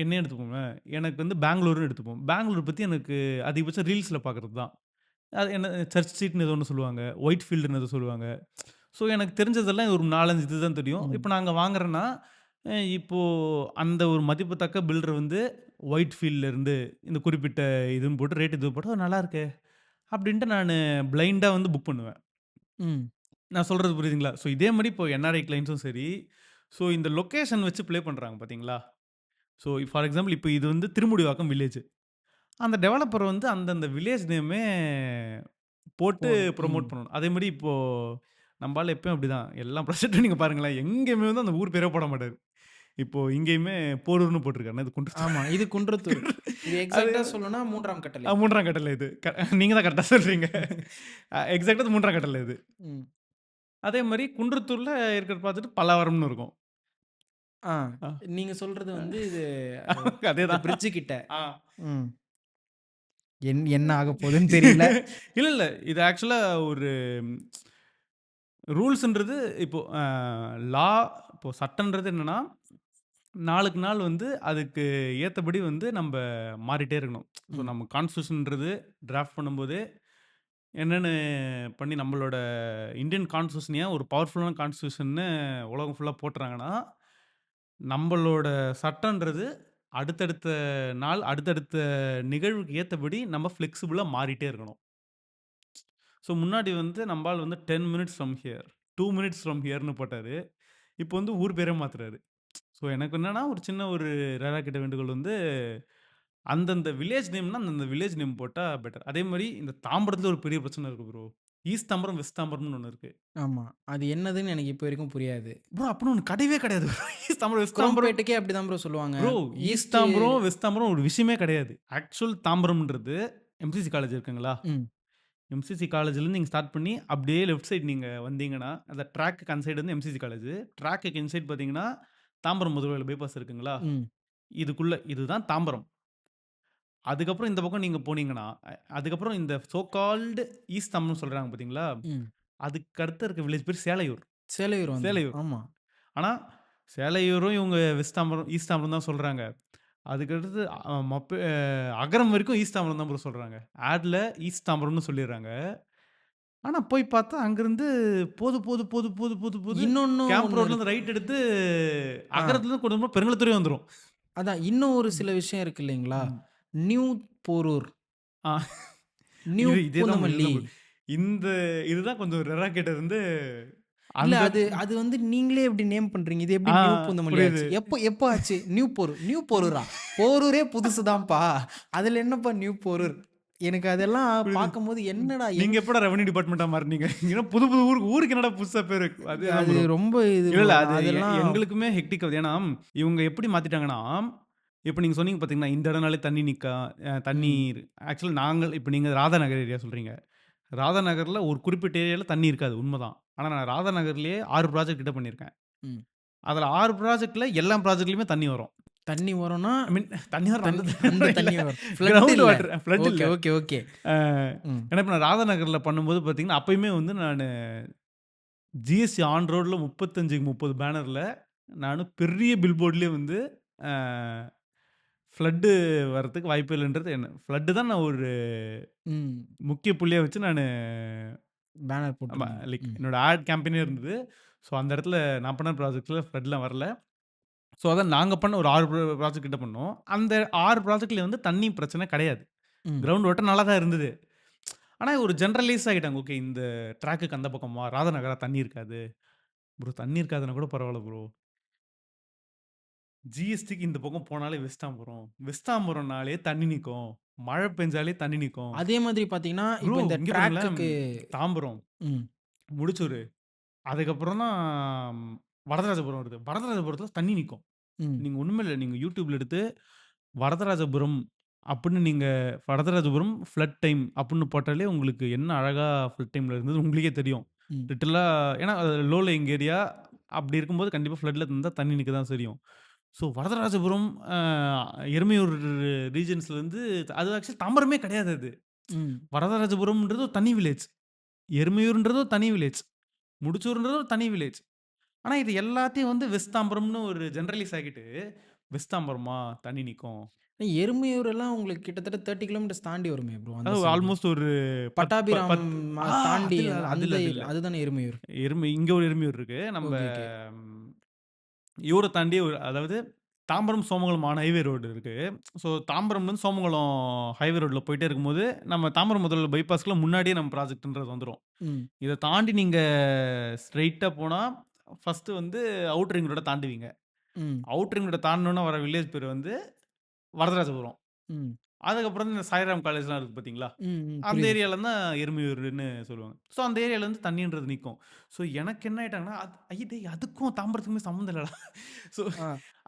என்னையே எடுத்துக்கோங்க. எனக்கு வந்து பெங்களூர்ன்னு எடுத்துப்போம். பெங்களூர் பத்தி எனக்கு அதிகபட்சம் ரீல்ஸ்ல பார்க்குறது தான். அது என்ன சர்ச் ஸ்ட்ரீட்ன்னு ஏதோ ஒண்ணு சொல்லுவாங்க. ஒயிட் ஃபீல்டுன்னு ஏதோ சொல்லுவாங்க. ஸோ எனக்கு தெரிஞ்சதெல்லாம் ஒரு 4, 5 இது தான் தெரியும். ம். இப்போ நான் அங்க வாங்குறேன்னா, இப்போ அந்த ஒரு மதிப்புத்தக்க பில்டர் வந்து ஒயிட் ஃபீல்ட்ல இருந்து இந்த குறிப்பிட்ட இதுன்னு போட்டு ரேட் இது போட்டு நல்லா இருக்கே! அப்டின்ட்டு நானு பிளைண்டா வந்து புக் பண்ணுவேன். ம். நான் சொல்றது புரியுதுங்களா? ஸோ இதே மாரி இப்போ என்ஆர்ஐ கிளையண்ட்ஸும் சரி, ஸோ இந்த லொகேஷன் வச்சு ப்ளே பண்றாங்க பார்த்தீங்களா? ஸோ ஃபார் எக்ஸாம்பிள் இப்போ இது வந்து திருமுடிவாக்கம் வில்லேஜ். அந்த டெவலப்பர் வந்து அந்தந்த வில்லேஜ் நேமே போட்டு போடும். புரமோட் ம். பண்ணணும். அதே மாரி இப்போ நம்ப ஆளு எப்பயும் அப்படிதான். எல்லா ப்ராஜெக்ட்டும் நீங்க பாருங்களேன். எங்கேயுமே வந்து அந்த ஊர் பேரே போட மாட்டாரு. இப்போ இங்கேயுமே போரூர்ன்னு போட்டிருக்காருன்னா, இது குன்றத்தூர். ஆமா. இது குன்றத்தூர். இது அது எக்ஸாக்ட்டா சொல்லணும்னா 3ஆம் கட்டளை. 3ஆம் கட்டளை இது. நீங்க தான் கரெக்ட்டா சொல்றீங்க. எக்ஸாக்ட்டா 3ஆம் கட்டளை இது. ம். அதே மாரி குன்றத்தூர்ல இருக்கிறத பார்த்துட்டு பல்லாவரம்னு இருக்கும். ஆ. ஆ. நீங்க சொல்றது வந்து இது இந்த அதேதான். பிரிட்ஜ் கிட்ட. ஆ. ம். என்ன ஆகப் போகுதுன்னு தெரியல. இல்ல. இது ஆக்சுவலா ஒரு ரூல்ஸ்ன்றது இப்போ லா இப்போ சட்டன்றது என்னன்னா, நாளுக்கு நாள் வந்து அதுக்கு ஏத்தபடி வந்து நம்ப மாறிட்டே இருக்கணும். ஸோ ம். நம்ம கான்ஸ்டிடியூஷன்ன்றது டிராஃப்ட் பண்ணும்போதே என்னன்னு பண்ணி நம்மளோட இந்தியன் கான்ஸ்டிடியூஷன் ஏன் ஒரு பவர்ஃபுல்லான கான்ஸ்டிடியூஷன்னு உலகம் ஃபுல்லா போட்டுறாங்கன்னா, நம்பளோட சட்டன்றது அடுத்தடுத்த நாள், அடுத்தடுத்த நிகழ்வுக்கு ஏத்தபடி நம்ம ஃப்ளெக்சிபிளா மாறிட்டே இருக்கணும். ஸோ முன்னாடி வந்து நம்பாள் வந்து 10 minutes from here, 2 minutes from ஹியர்ன்னு போட்டாரு. இப்போ வந்து ஊர் பேரே மாத்துறாரு. ஸோ எனக்கு என்னன்னா, ஒரு சின்ன ஒரு ரேரா கிட்ட வேண்டுகோள் வந்து, அந்தந்த வில்லேஜ் நேம்னா, அந்தந்த வில்லேஜ் நேம் போட்டா பெட்டர். அதே மாரி இந்த தாம்பரத்துல ஒரு பெரிய பிரச்சனை இருக்கு ப்ரோ. ஈஸ்ட் தாம்பரம், வெஸ்ட் தாம்பரம்னு ஒண்ணு இருக்கு. ஆமா. அது என்னதுன்னு எனக்கு இப்போ வரைக்கும் புரியாது. ப்ரோ அப்படின்னு ஒண்ணு கிடையவே கிடையாது. East Tambaram, west Tambaram. குரோம்பேட்டுக்கே அப்படிதான் ப்ரோ சொல்லுவாங்க. Bro east east Tambaram, west Tambaram ஒரு விஷயமே கிடையாது. ஆக்சுவல் தாம்பரம்ன்றது எம்சிசி காலேஜ் இருக்குங்களா? ம். எம்சிசி காலேஜ்லேருந்து நீங்க ஸ்டார்ட் பண்ணி, அப்படியே லெஃப்ட் சைடு நீங்க வந்தீங்கன்னா, அந்த ட்ராக்குக்கு அந்த சைடு வந்து எம்சிசி காலேஜ். ட்ராக்குக்கு இந்த சைடு பார்த்தீங்கன்னா, தாம்பரம் மதுரவாயல் பைபாஸ் இருக்குங்களா? ம். இதுக்குள்ள இதுதான் தாம்பரம். அதுக்கப்புறம் இந்த பக்கம் நீங்க போனீங்கன்னா, அதுக்கப்புறம் இந்த சோ கால்டு ஈஸ்ட் தாம்பரம்னு சொல்றாங்க பார்த்தீங்களா? ம். அதுக்கு அடுத்து இருக்க வில்லேஜ் பேர் சேலையூர். சேலையூர் வந்து. சேலையூர். ஆமா. ஆனா, சேலையூரும் இவங்க வெஸ்ட் தாம்பரம், ஈஸ்ட் தாம்பரம் தான் சொல்றாங்க. அதுக்கடுத்து அகரம் வரைக்கும் ஈஸ்ட் தாம்பரம் தான் ப்ரோ சொல்றாங்க. ஆட்ல ஈஸ்ட் தாம்பரம்னு சொல்லிடுறாங்க. ஆனா போய் பார்த்தா அங்கருந்து போது இன்னொன்னும் கேம்ப் ஒண்ணு ரோட்லருந்து இருக்கு. ரைட் எடுத்து ஆ. அகரத்துலருந்து கொண்டு போனா பெருங்குளத்தூரே வந்துரும். அதான் இன்னும் ஒரு சில விஷயம் இருக்கு இல்லைங்களா? ம். நியூ போரூர், ஆ நியூ இதே தான் பூந்தமல்லி. இந்த இதுதான் கொஞ்சம் ரெரா கேட்டது வந்து இல்ல அந்த அது அது வந்து நீங்களே எப்படி நேம் பண்றீங்க? இது எப்படி ஆ நியூ பூந்தமல்லி புரியுது. ஆச்சு? எப்போ ஆச்சு? நியூ போரூர். நியூ போரூரா? போரூரே புதுசு தான்ப்பா. அதுல என்னப்பா நியூ போரூர்? எனக்கு அதெல்லாம் புரியுது. பார்க்கும்போது என்னடா நீங்க எப்படா ரெவென்யூ டிபார்ட்மெண்ட்டா மாறுனீங்க? இங்கன்னா புது புது ஊருக்கு என்னடா புதுசா பேரு? அதேதான் அது ப்ரோ. ரொம்ப இது இல்ல, ப்ரோ. இல்ல. நான் அது அதெல்லாம் எங்களுக்குமே ஹெக்டிக் ஆகுது. ஏன்னா, இவங்க எப்படி மாத்திட்டாங்கன்னா, இப்ப நீங்க சொன்னீங்க பார்த்தீங்களா, இந்த இடம்னாலே தண்ணி நிக்கா ம். தண்ணீர் ஆக்சுவலா இப்ப நீங்க ராதாநகர் ஏரியா சொல்றீங்க. ராதாநகர்ல ஒரு குறிப்பிட்ட ஏரியால தண்ணி இருக்காது. உண்மதான். ஆனா நான் ராதாநகர்லயே 6 ப்ராஜெக்ட் கிட்ட பண்ணியிருக்கேன். ம். அதுல 6 ப்ராஜெக்ட்ல எல்லா ப்ராஜெக்ட்லயுமே தண்ணி வரும். தண்ணி வரும்னா, ஐ மீன் தண்ணி வரும் அந்த அந்த இல்ல. தண்ணி வரும். ஃப்ளட் கிரவுண்ட் இல்ல. வாட்டர் ஃப்ளட் இல்ல. Okay, okay, okay. அ ம். ஏன்னா இப்ப நான் ராதாநகர்ல பண்ணும்போது பார்த்தீங்கன்னா, அப்பயுமே வந்து நானு ஜிஎஸ்டி ஆன் ரோட்ல 35க்கு 30 பேனர்ல நானு பெரிய பில்போர்ட்லயே வந்து அ ஃப்ளட்டு வரதுக்கு வாய்ப்பே இல்லன்றது என்ன ஃப்ளட்டு தான் நான் ஒரு ம். முக்கிய புள்ளியா வச்சு நானு பேனர் ஆமா போட்டிருந்தீங்க. லைக் ம். என்னோட ஆட் கேம்பெயினே இருந்தது. ஸோ அந்த இடத்துல நான் பண்ண ப்ராஜெக்ட்ல ஃப்ளட்லாம் வரல. ஸோ அதான் நாங்க பண்ண ஒரு 6 ப்ராஜெக்ட் கிட்ட பண்ணோம். அந்த 6 ப்ராஜெக்ட்ல வந்து தண்ணி பிரச்சனை கிடையாது. ம். கிரவுண்ட் வாட்டர் நல்லா தான் இருந்தது. ஆனா ஒரு ஜெனரலைஸ் ஆகிட்டாங்க. ஓகே இந்த ட்ராக்குக்கு அந்த பக்கமா ராதாநகரா தண்ணி இருக்காது. ப்ரோ தண்ணி இருக்காதுன்னா கூட பரவால்ல ப்ரோ. ஜிஎஸ்டிக்கு இந்த பக்கம் போனாலே வெஸ்டாம்பரம். வெஸ்டாம்பரம்னாலே தண்ணி நிக்கும். மழை பெஞ்சாலே தண்ணி நிக்கும். அதே மாதிரி பார்த்தீங்கன்னா, ப்ரோ இப்போ இந்த இங்க பாருங்களேன், ட்ராக்குக்கு தாம்பரம், ம். முடிச்சூரு, அதுக்கப்புறம் தான் வரதராஜபுரம் வருது. வரதராஜபுரத்தில தண்ணி நிக்கும். ம். நீங்க ஒண்ணுமே இல்ல. நீங்க YouTubeல எடுத்து வரதராஜபுரம் அப்படின்னு நீங்க வரதராஜபுரம் ஃப்ளட் டைம் அப்படின்னு போட்டாலே உங்களுக்கு என்ன அழகா ஃப்ளட் டைம்ல இருந்தது உங்களுக்கே தெரியும். ம். லிட்டரலா ஏன்னா லோ லேயிங் ஏரியா அப்படி இருக்கும்போது கண்டிப்பா ஃப்ளட்ல இருந்தா தண்ணி நிக்க தான் செய்யும். ஸோ வரதராஜபுரம், எருமையூர் ரீஜியன்ஸ்லேருந்து அது ஆக்சுவலி தாம்பரமே கிடையாது அது. ம். வரதராஜபுரம்ன்றது ஒரு தனி வில்லேஜ். எருமையூர்ன்றது ஒரு தனி வில்லேஜ். முடிச்சூர்ன்றது ஒரு தனி வில்லேஜ். ஆனா இது எல்லாத்தையும் வந்து வெஸ்ட் தாம்பரம்னு ஒரு ஜெனரலைஸ் ஆக்கிட்டு, வெஸ்ட் தாம்பரமா தண்ணி நிக்கும். எருமையூர் எல்லாம் உங்களுக்கு கிட்டத்தட்ட 30 கிலோமீட்டர்ஸ் தாண்டி வருமே ப்ரோ அந்த அது சைடு. ஆல்மோஸ்ட் ஒரு பட்டாபிராம் 10 தாண்டி அது இல்ல, அந்த அது இல்ல. அதுதானே எருமையூர். இங்க ஒரு எருமையூர் இருக்கு. நம்ப ஓகே, ஓகே. இவர தாண்டி அதாவது Tambaram, Somangalam on highway road இருக்கு. ஸோ தாம்பரம்லேருந்து சோமங்கலம் ஹைவே ரோட்ல போயிட்டே இருக்கும்போது, நம்ம தாம்பரம் முதல்ல பைபாஸ்க்குலாம் முன்னாடியே நம்ம ப்ராஜெக்ட்ன்றது வந்துரும். ம். இத தாண்டி நீங்க ஸ்ட்ரெயிட்டா போனா, ஃபர்ஸ்ட்டு வந்து அவுட்டர் ரிங் ரோட தாண்டுவீங்க. ம். அவுட்டர் ரிங் ரோட தாண்டுனோன வர வில்லேஜ் பேர் வந்து வரதராஜபுரம். ம். அதுக்கப்புறம் இந்த சாய்ராம் காலேஜ்லாம் இருக்கு பார்த்தீங்களா? ம். ம். அந்த புரியுது. ஏரியால தான் எருமையூருன்னு சொல்லுவாங்க. ஸோ அந்த ஏரியால இருந்து தண்ணீன்றது நிக்கும். ஸோ எனக்கு என்ன ஆயிட்டாங்கன்னா, டேய் அதுக்கும் தாம்பரத்துக்குமே சம்மந்தம் இல்லடா. ஸோ ஆ.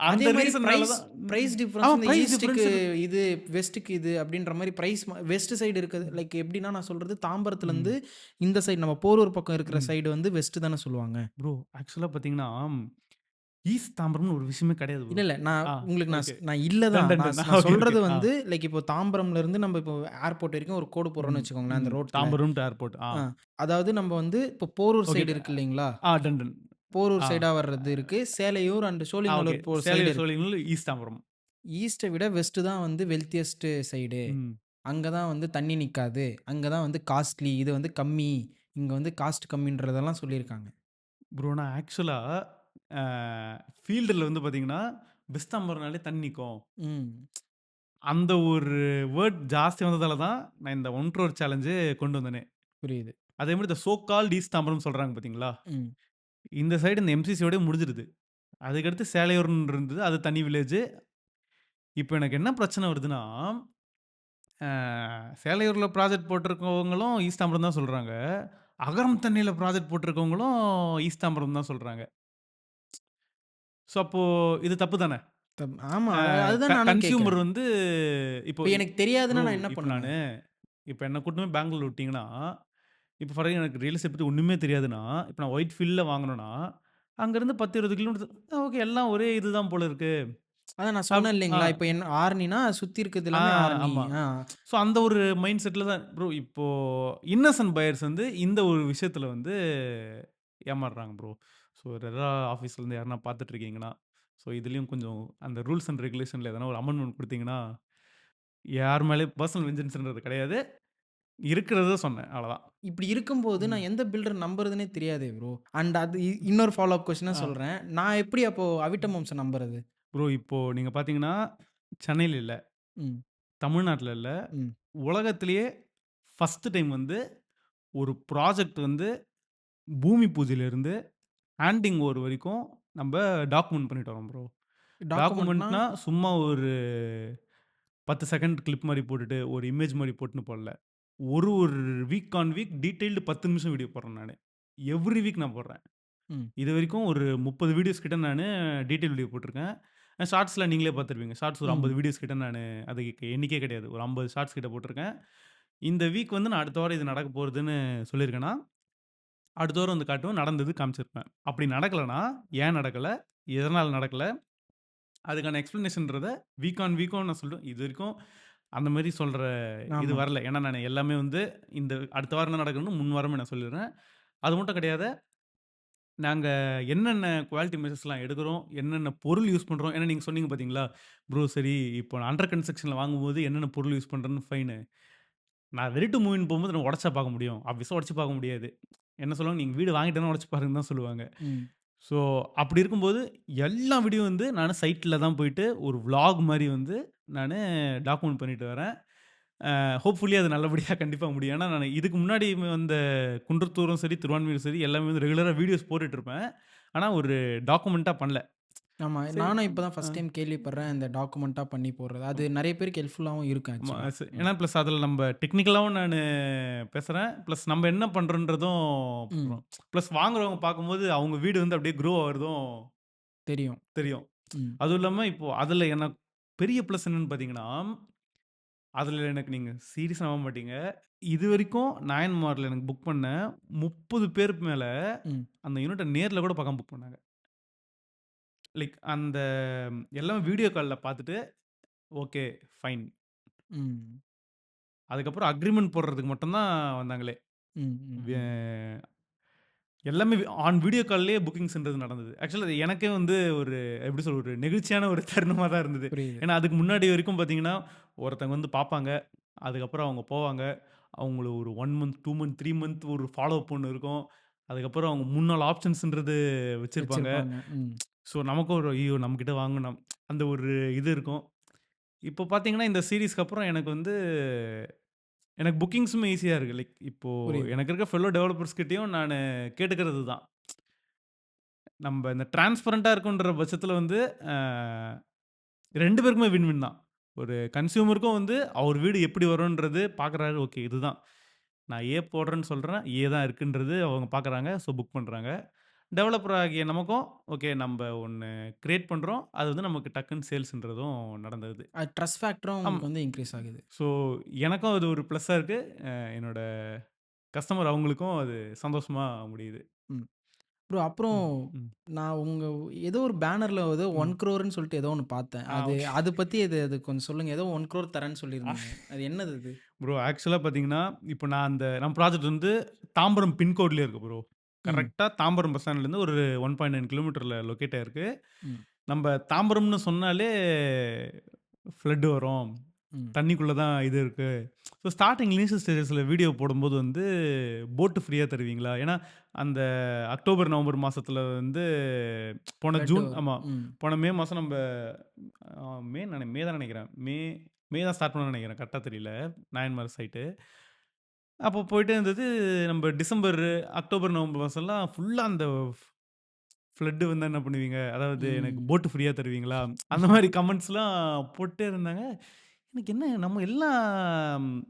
அந்த அதே மாரி ரீசன்னால தான் பிரைஸ் டிஃபரன்ஸ் ஆமா இந்த பிரைஸ் ஈஸ்ட்டுக்கு டிஃபரன்ஸ் இது, வெஸ்ட்டுக்கு இது அப்படின்ற மாரி பிரைஸ் வெஸ்ட் சைடு இருக்குது. லைக் எப்படின்னா நான் சொல்றது தாம்பரத்துலருந்து ம். இந்த சைடு நம்ம போரூர் பக்கம் இருக்கிற ம். சைடு வந்து வெஸ்ட் தானே சொல்லுவாங்க. ப்ரோ ஆக்சுவலா பார்த்தீங்கன்னா, ஈஸ்ட் தாம்பரம்னு ஒரு விஷயமே கிடையாது ப்ரோ. இல்ல, இல்ல. நான் ஆ உங்களுக்கு ஓகே. நான் இல்ல தான். டன், டன், நான் டன். நான் ஓகே, ஓகே. சொல்றது ஆ. வந்து லைக் இப்போ தாம்பரம்ல இருந்து நம்ம இப்போ ஏர்போர்ட் வரைக்கும் ஒரு கோடு போடுறோம்னு ம், வச்சுக்கோங்களேன், அந்த ம். ரோட்ல. Tambaram to airport. ஆ. ஆ. அதாவது நம்ம வந்து இப்போ போரூர் ஓகே. சைடு இருக்கு இல்லைங்களா? ஆ டன், டன். போரூர் ஆ. சைடா வர்றது இருக்கு. Selaiyur and okay. சோழிங்கநல்லூர் போற சைடு சேலையூர், இருக்கு. சோழிங்கநல்லூர், ஈஸ்ட் தாம்பரம். ஈஸ்ட்ட விட வெஸ்ட் தான் வந்து வெல்த்தியஸ்ட் சைடு. ம். அங்க தான் வந்து தண்ணி நிக்காது. அங்க தான் வந்து காஸ்ட்லி. இது வந்து கம்மி. இங்க வந்து காஸ்ட் கம்மின்றதெல்லாம் சொல்லியிருக்காங்க. ப்ரோ நான் ஆக்சுவலா அ ஃபீல்டுல வந்து பார்த்தீங்கன்னா, வெஸ்ட் தாம்பரம்னாலே தண்ணி நிக்கும். ம். அந்த ஒரு வேர்ட் ஜாஸ்தி வந்ததால தான், நான் இந்த 1 crore சேலஞ்சே கொண்டு வந்தனே. புரியுது. அதே மாரி இந்த சோ கால்ட் ஈஸ்ட் தாம்பரம் சொல்றாங்க பார்த்தீங்களா? ம். இந்த சைடு இந்த எம்சிசியோடயே முடிஞ்சிருது. அதுக்கடுத்து சேலையூர்ன்னு இருந்தது. அது தனி வில்லேஜு. இப்ப எனக்கு என்ன பிரச்சனை வருதுன்னா, அ சேலையூர்ல ப்ராஜெக்ட் போட்டிருக்கவங்களும் ஈஸ்ட் தாம்பரம் தான் சொல்றாங்க. அகரம் தண்ணியில ப்ராஜெக்ட் போட்டிருக்கவங்களும் ஈஸ்ட் தாம்பரம் தான் சொல்றாங்க. ஸோ அப்போ இது தப்பு தானே? ஆமா. அ அதுதான் நானும் கன்சியூமர் கேட்கிறேன். வந்து இப்போ இப்ப எனக்கு தெரியாதுன்னா ப்ரோ நான் என்ன இப்ப பண்ணுவேன்? நானு இப்ப என்ன கூட்டின்னு போய் பெங்களூர் விட்டீங்கன்னா, இப்ப ஃபார் எனக்கு ரியல் எஸ்டேட் பத்தி ஒண்ணுமே தெரியாதுன்னா, இப்ப நான் ஒயிட் ஃபீல்ட்ல வாங்கணும்னா, அங்கருந்து 10, 20 கிலோமீட்டர் ஓகே எல்லாம் ஒரே இதுதான் போல இருக்கு. அதான் நான் அப் சொன்னேன் ஆ, இல்லைங்களா? இப்ப என்ன ஆர்னினா சுத்தி இருக்கிறது ஆ எல்லாமே ஆர்னி. ஆமா. ஆ. ஸோ அந்த ஒரு மைண்ட் செட்ல தான் ப்ரோ இப்போ இன்னசென்ட் பையர்ஸ் வந்து இந்த ஒரு விஷயத்துல வந்து ஏமாறுறாங்க ப்ரோ. ஸோ ரெரா ஆஃபீஸ்லேருந்து யாருனா பார்த்துட்டு இருக்கீங்கன்னா, ஸோ இதுலயும் கொஞ்சம் அந்த ரூல்ஸ் அண்ட் ரெகுலேஷன்ல எதனா ஒரு அமெண்ட்மென்ட் குடுத்தீங்கன்னா, யார் மேலயும் பெர்சனல் வெஞ்சன்ஸ்ன்றது கிடையாது. இருக்கிறத சொன்னேன். அவ்வளதான். இப்படி இருக்கும்போது ம். நான் எந்த பில்டர் நம்புறதுன்னே தெரியாதே ப்ரோ. அண்ட் அது இன்னொரு ஃபாலோ அப் கொஸ்டினா ஆ. சொல்றேன். நான் எப்படி அப்போ அவிட்டம் வம்ச நம்புறது? ப்ரோ இப்போ நீங்க பார்த்தீங்கன்னா, சென்னையில இல்ல, ம். தமிழ்நாட்ல இல்ல, ம். உலகத்திலேயே ஃபர்ஸ்ட் டைம் வந்து ஒரு ப்ராஜெக்ட் வந்து பூமி பூஜையிலிருந்து ஹேண்டிங் ஓவர் வரைக்கும் நம்ப டாக்குமெண்ட் பண்ணிட்டு வரோம் ப்ரோ. டாக்குமெண்ட்னா டாக்குமெண்ட்னா சும்மா ஒரு 10 செகண்ட் கிளிப் மாரி போட்டுட்டு, ஒரு இமேஜ் மாரி போட்டுன்னு போடல. ஒரு ஒரு வீக் ஆன் வீக் டீட்டெயில்டு 10 நிமிஷம் வீடியோ போடுறேன் நானு. எவ்ரி வீக் நான் போடுறேன். ம். இதுவரைக்கும் ஒரு 30 வீடியோஸ் கிட்ட நானு டீட்டெயில் வீடியோ போட்டுருக்கேன். ஷார்ட்ஸ்ல நீங்களே பார்த்துருப்பீங்க. ஷார்ட்ஸ் ஒரு 50 ம். வீடியோஸ் கிட்ட நானு அதுக்கு எண்ணிக்கையே கிடையாது. ஒரு 50 ஷார்ட்ஸ் கிட்ட போட்டுருக்கேன். இந்த வீக் வந்து நான் அடுத்த வாரம் இது நடக்க போகுதுன்னு சொல்லியிருக்கேன்னா, அடுத்த வாரம் வந்து காட்டுவேன். நடந்தது காமிச்சிருப்பேன். அப்படி நடக்கலன்னா, ஏன் நடக்கல? எதனால நடக்கல? அதுக்கான எக்ஸ்ப்ளனேஷன்றத வீக் ஆன் வீக்கும் நான் சொல்லுவேன். இதுவரைக்கும் அந்த மாரி சொல்ற இது ஆமா. வரல. ஏன்னா நானு எல்லாமே வந்து இந்த அடுத்த வாரம் என்ன நடக்குதுன்னு முன் வாரமே நான் சொல்லிடுறேன். அது மட்டும் கிடையாது. நாங்க என்னென்ன குவாலிட்டி மெஷர்ஸ்லாம் எடுக்குறோம், என்னென்ன பொருள் யூஸ் பண்றோம். ஏன்னா நீங்க சொன்னீங்க பார்த்தீங்களா, ப்ரோ சரி இப்போ நான் அண்டர் கன்ஸ்ட்ரக்ஷன்ல வாங்கும்போது என்னென்ன பொருள் யூஸ் பண்றேன்னு ஃபைனு. நான் ரெடி டூ மூவ்ன்னு போம்போது நான் உடைச்சா பார்க்க முடியும். ஆப்வியஸா உடைச்சு பார்க்க முடியாது. என்ன சொல்லுவாங்க, நீங்க வீடு வாங்கிட்டோனே உடைச்சு பாருங்கன்னு தான் சொல்லுவாங்க. ம். ஸோ அப்படி இருக்கும்போது எல்லா வீடியோ வந்து நானு சைட்ல தான் போயிட்டு ஒரு விளாக் மாரி வந்து நானு டாக்குமெண்ட் பண்ணிட்டு வரேன். ஹோப்ஃபுல்லி அது நல்லபடியா கண்டிப்பா முடியும். ஏன்னா நானு இதுக்கு முன்னாடி வந்த குன்றத்தூரும் சரி, திருவான்மியூரும் சரி எல்லாமே வந்து ரெகுலரா வீடியோஸ் போட்டுட்டு இருப்பேன். ஆனா ஒரு டாக்குமெண்ட்டா பண்ணல. ஆமா. சரி. நானும் இப்ப தான் அ ஃபர்ஸ்ட் டைம் கேள்விப்படுறேன். இந்த டாக்குமெண்ட்டா பண்ணி போடுறது. அது நெறைய பேருக்கு ஹெல்ப்ஃபுல்லாவும் இருக்கும் ஆமா. ஆக்சுவலா. ம். ஏன்னா பிளஸ் அதில நம்ப டெக்னிக்கலாவும் நானு பேசுறேன். பிளஸ் நம்ப என்ன பண்றோன்றதும் ம். பண்றோம். பிளஸ் வாங்குறவங்க பார்க்கும்போது அவங்க வீடு வந்து அப்படியே க்ரோ ஆகுறதும் தெரியும். தெரியும். ம். அதுவும் இல்லாம இப்போ அதில எனக்கு பெரிய பிளஸ் என்னன்னு பார்த்தீங்கன்னா, அதில எனக்கு நீங்க சீரியஸா நம்ப மாட்டீங்க. இதுவரைக்கும் நாயன்மார்ல எனக்கு புக் பண்ண 30 பேருக்கு மேல ம். அந்த யூனிட்ட நேர்ல கூட பார்க்காம புக் பண்ணாங்க. லைக் அந்த எல்லாமே வீடியோ கால்ல பார்த்துட்டு, ஓகே ஃபைன். ம். அதுக்கப்புறம் அக்ரீமெண்ட் போடுறதுக்கு மட்டும் தான் வந்தாங்களே. ம். ம். வே ம். எல்லாமே ஆன் வீடியோ கால்லயே புக்கிங்ஸ்ன்றது நடந்தது. ஆக்சுவலா அது எனக்கே வந்து ஒரு எப்படி சொல்ல ஒரு நெகிழ்ச்சியான ஒரு தருணமா தான் இருந்தது. புரியுது. ஏன்னா அதுக்கு முன்னாடி வரைக்கும் பார்த்தீங்கன்னா, ஒருத்தவங்க வந்து பார்ப்பாங்க. அதுக்கப்புறம் அவங்க போவாங்க. அவங்கள ஒரு 1 மந்த், 2 மந்த், 3 மந்த் ஒரு ஃபாலோ அப் ஒண்ணு இருக்கும். அதுக்கப்புறம் அவங்க 3 நாள் ஆப்ஷன்ஸ்ன்றது வச்சிருப்பாங்க. வச்சிருப்பாங்க. ம். ஸோ நமக்கும் ஒரு ஐயோ! நம்மகிட்ட வாங்கணும். அந்த ஒரு இது இருக்கும். இப்போ பார்த்தீங்கன்னா, இந்த சீரிஸ்க்கு அப்புறம் எனக்கு வந்து எனக்கு புக்கிங்ஸுமே ஈஸியா இருக்கு. லைக் இப்போ புரியுது. எனக்கு இருக்க ஃபெல்லோ டெவலப்பர்ஸ் கிட்டயும் நானு கேட்டுக்கிறது தான். நம்ப இந்த டிரான்ஸ்பரன்ட்டா இருக்குன்ற பட்சத்தில வந்து அ 2 பேருக்குமே வின் வின் தான். ஒரு கன்சியூமருக்கும் வந்து அவர் வீடு எப்படி வரும்ன்றது பார்க்குறாரு. ஓகே இதுதான். நான் ஏ போடுறேன்னு சொல்றேன். ஏ தான் இருக்குன்றது அவங்க பார்க்குறாங்க. ஸோ புக் பண்றாங்க. டெவலப்பர் ஆகிய நமக்கும் ஓகே நம்ப ஒண்ணு கிரியேட் பண்றோம். அது வந்து நமக்கு டக்குன்னு சேல்ஸ்ன்றதும் நடந்தது. ட்ரஸ்ட் ஃபேக்டரும் ஆம். உங்களுக்கு வந்து இன்கிரீஸ் ஆகுது. ஸோ எனக்கும் அது ஒரு ப்ளஸ்ஸா இருக்கு. என்னோட கஸ்டமர் அவங்களுக்கும் அது சந்தோஷமா முடியுது. ம். ப்ரோ அப்புறம் ம். நான் ஏதோ ஒரு பேனர்ல ஏதோ 1 crore சொல்லிட்டு ஏதோ ஒண்ணு பார்த்தேன். அது ஓகே. அது பத்தி அது கொஞ்சம் சொல்லுங்க. ஏதோ 1 crore தரேன்னு சொல்லியிருந்தீங்க. அது என்னது அது? ப்ரோ ஆக்சுவலா பார்த்தீங்கன்னா, இப்போ நம்ம ப்ராஜெக்ட் வந்து தாம்பரம் பின்கோட்லயே இருக்கு ப்ரோ. ம். கரெக்ட்டா தாம்பரம் பஸ் ஸ்டாண்ட்லேருந்து ஒரு 1.9 கிலோமீட்டர்ல லொக்கேட் ஆயிருக்கு. ம். நம்ப தாம்பரம்னு சொன்னாலே ஃப்ளட் வரும். ம். தண்ணிக்குள்ள தான் இது இருக்கு. ஸோ ஸ்டார்ட்டிங் இனிஷியல் ஸ்டேஜஸ்ல வீடியோ போடும்போது வந்து போட் ஃப்ரீயா தருவீங்களா? ஏன்னா, அந்த அக்டோபர், நவம்பர் மாசத்துல வந்து போன ஃப்ளட் ஜூன் வரும். ஆமா. ம். போன மே மாசம் மே தான் நெனைக்கிறேன். மே தான் ஸ்டார்ட் பண்ணோம்னு நெனைக்கிறேன். கரெக்ட்டா தெரியல. நாயன்மார் சைட்டு. அப்போ போயிட்டே இருந்தது. நம்ம டிசம்பர், அக்டோபர், நவம்பர் மாசம்லாம் ஃபுல்லா அந்த ஃப்ளட் வந்தா என்ன பண்ணுவீங்க? அதாவது எனக்கு ம். போட் ஃப்ரீயா தருவீங்களா? அந்த மாரி கமெண்ட்ஸ்லாம் போட்டே இருந்தாங்க. எனக்கு என்ன நம்ம எல்லாம்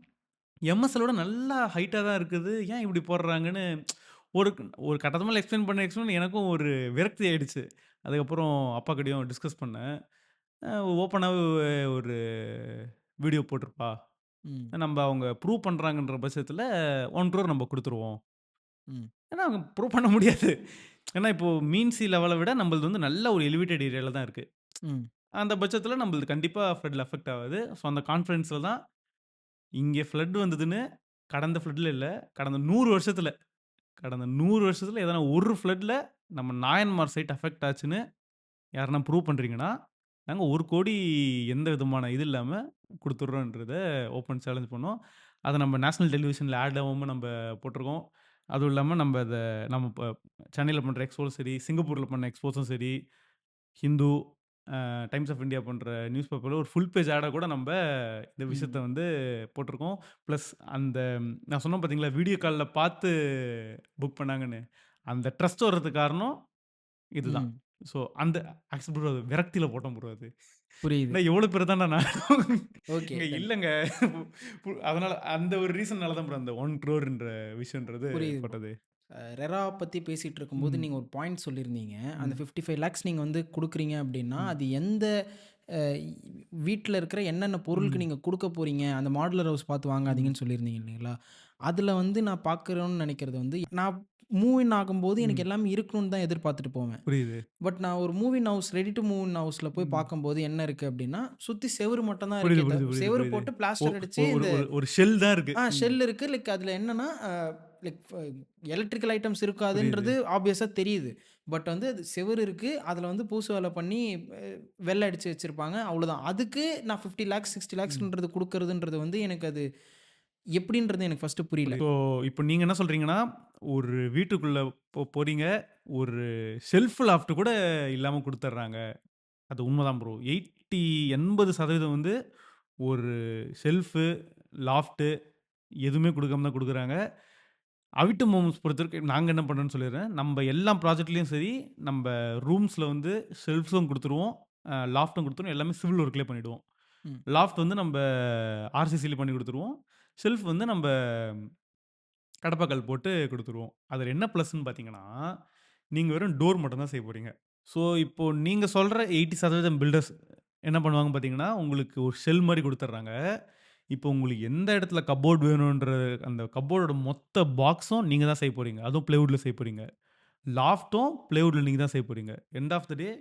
எம்எஸ்எல்லோட நல்லா ஹைட்டா தான் இருக்குது. ஏன் இப்படி போடுறாங்கன்னு ஒரு ஒரு கட்டத்து மேல எக்ஸ்பிளைன் எனக்கும் ஒரு விரக்தி ஆயிடுச்சு. அதுக்கப்புறம் அப்பாகிட்டயும் டிஸ்கஸ் பண்ணேன். ஓப்பனாவே ஒரு வீடியோ போட்டுருப்பா. ம். அவங்க ப்ரூவ் பண்றாங்கன்ற பட்சத்தில 1 crore நம்ம குடுத்துருவோம். ம். ஏன்னா அவங்க ப்ரூவ் பண்ண முடியாது. ஏன்னா இப்போ மீன் சி லெவல விட நம்மளது வந்து நல்ல ஒரு எலிவேட்டட் ஏரியால தான் இருக்கு. ம். அந்த பட்சத்தில நம்மளது கண்டிப்பா ஃப்ளட்ல அஃபெக்ட் ஆவாது. ஸோ அந்த கான்ஃபிடன்ஸ்ல தான் இங்க ஃப்ளட் வந்ததுன்னு கடந்த ஃப்ளட்ல இல்ல. கடந்த 100 வருஷத்துல கடந்த 100 வருஷத்துல எதனா ஒரு ஃப்ளட்ல நம்ம நாயன்மார் சைட் அஃபெக்ட் ஆச்சுன்னு யாருன்னா ப்ரூவ் பண்றீங்கன்னா, நாங்க 1,00,00,000 எந்த விதமான இது இல்லாம குடுத்துடுறோன்றத ஓப்பன் சேலஞ்ச் பண்ணோம். அத நம்ம நேஷனல் டெலிவிஷன்ல ஆடாவும் நம்ப போட்டுருக்கோம். அதுவும் இல்லாம நம்ம சென்னையில பண்ற எக்ஸ்போஸும் சரி, சிங்கப்பூர்ல பண்ண எக்ஸ்போஸும் சரி, ஹிந்து, டைம்ஸ் ஆஃப் இந்தியா பண்ற நியூஸ் பேப்பர்ல ஒரு ஃபுல் பேஜ் ஆடா கூட நம்ப இந்த விஷயத்த ம். வந்து போட்டுருக்கோம். ப்ளஸ் அந்த நான் சொன்னேன் பார்த்தீங்களா, வீடியோ கால்ல பார்த்து புக் பண்ணாங்கன்னு. அந்த ட்ரஸ்ட் வர்றதுக்கு காரணம் இதுதான். ம். ஸோ அந்த ஆக்சுவல் ப்ரோ அது விரக்தியில போட்டேன் ப்ரோ அது. புரியுது. நான் எவ்வளோ பேர் தான்டா நான் ஓகே. இங்க இல்லங்க. அதனால அந்த ஒரு ரீசன்னால தான் ப்ரோ அந்த 1 crore விஷயம்ன்றது புரியுது ப்ரோ. போட்டது. ரெரா பத்தி பேசிட்டு இருக்கும்போது ம். நீங்க ஒரு பாயிண்ட் சொல்லியிருந்தீங்க. அந்த ம். 55 லேக்ஸ் நீங்க குடுக்குறீங்க அப்படின்னா, ம். அது எந்த அ வீட்ல இருக்கிற என்னென்ன பொருளுக்கு ம். நீங்க குடுக்க போறீங்க, அந்த மாடுலர் ஹவுஸ் பார்த்து ம். வாங்காதீங்கன்னு சொல்லியிருந்தீங்க இல்லைங்களா? அதில நான் பார்க்குறோன்னு நெனைக்கிறது நான் மூவ் இன் ஆகும்போது எனக்கு ம். எல்லாமே இருக்கணும்னு தான் எதிர்பார்த்துட்டு போவேன். புரியுது. பட் நான் ஒரு move in house ready to move in ஹவுஸ்ல போய் ம். பார்க்கும்போது என்ன இருக்கு அப்படின்னா, சுத்தி செவுரு மட்டும் தான் புரியுது, இருக்கே புரியுது, புரியுது, செவுரு புரியுது. போட்டு ஒ பிளாஸ்டர் அடிச்சு ஒரு இந்த ஒரு ஒரு ஷெல் தான் இருக்கு. ஷெல் இருக்கு. லைக் அதில என்னன்னா, லைக் எலக்ட்ரிக்கல் ஐட்டம்ஸ் புரியுது. இருக்காதுன்றது ஆப்வியஸா தெரியுது. பட் அது செவுரு இருக்கு. அதில பூசு வேல பண்ணி அ வெள்ள அடிச்சு வச்சிருப்பாங்க. அவ்வளோதான். அதுக்கு நான் 50 லேக்ஸ், 60 ம். லேக்ஸ்ன்றது குடுக்குறதுன்றது எனக்கு அது எப்படின்றது எனக்கு ஃபர்ஸ்ட்டு புரியல. ஸோ, இப்போ நீங்க என்ன சொல்றீங்கன்னா, ஒரு வீட்டுக்குள்ள போறீங்க. ஒரு ஷெல்ஃப் லாஃப்ட் கூட இல்லாம குடுத்துடுறாங்க. அது உண்மதான் ப்ரோ. 80% வந்து ஒரு ஷெல்ஃபு, லாஃப்ட்டு எதுவுமே குடுக்காம தான் குடுக்குறாங்க. அவிட்டம் ஹோம்ஸ் பொறுத்தவரைக்கும் நாங்க என்ன பண்றோம்ன்னு சொல்லிர்றேன். நம்ப எல்லா ப்ராஜெக்ட்லயும் சரி, நம்ப ரூம்ஸ்ல வந்து ஷெல்ஃப்ஸும் குடுத்துருவோம். லாஃப்ட்டும் குடுத்துருவோம். எல்லாமே சிவில் ஒர்க்லயே பண்ணிடுவோம். ம். லாஃப்ட் வந்து நம்ப ஆர்சிசில பண்ணி குடுத்துருவோம். ஷெல்ஃப் வந்து நம்ப கடப்பாக்கல் போட்டு குடுத்துருவோம். அதுல என்ன ப்ளஸ்ன்னு பார்த்தீங்கன்னா, நீங்க வெறும் டோர் மட்டும் தான் செய்ய போறீங்க. ஸோ, இப்போ நீங்க சொல்ற 80% பில்டர்ஸ் என்ன பண்ணுவாங்க பார்த்தீங்கன்னா, உங்களுக்கு ஒரு ஷெல் மாரி குடுத்துர்றாங்க. இப்போ உங்களுக்கு எந்த இடத்துல கப்போர்ட் வேணுன்ற அந்த கப்போர்டோட மொத்த பாக்ஸும் நீங்க தான் செய்ய போறீங்க. அதுவும் ப்ளைவுட்ல செய்ய போறீங்க. லாஃப்ட்டும் ப்ளைவுட்ல நீங்க தான் செய்ய போறீங்க. End of the day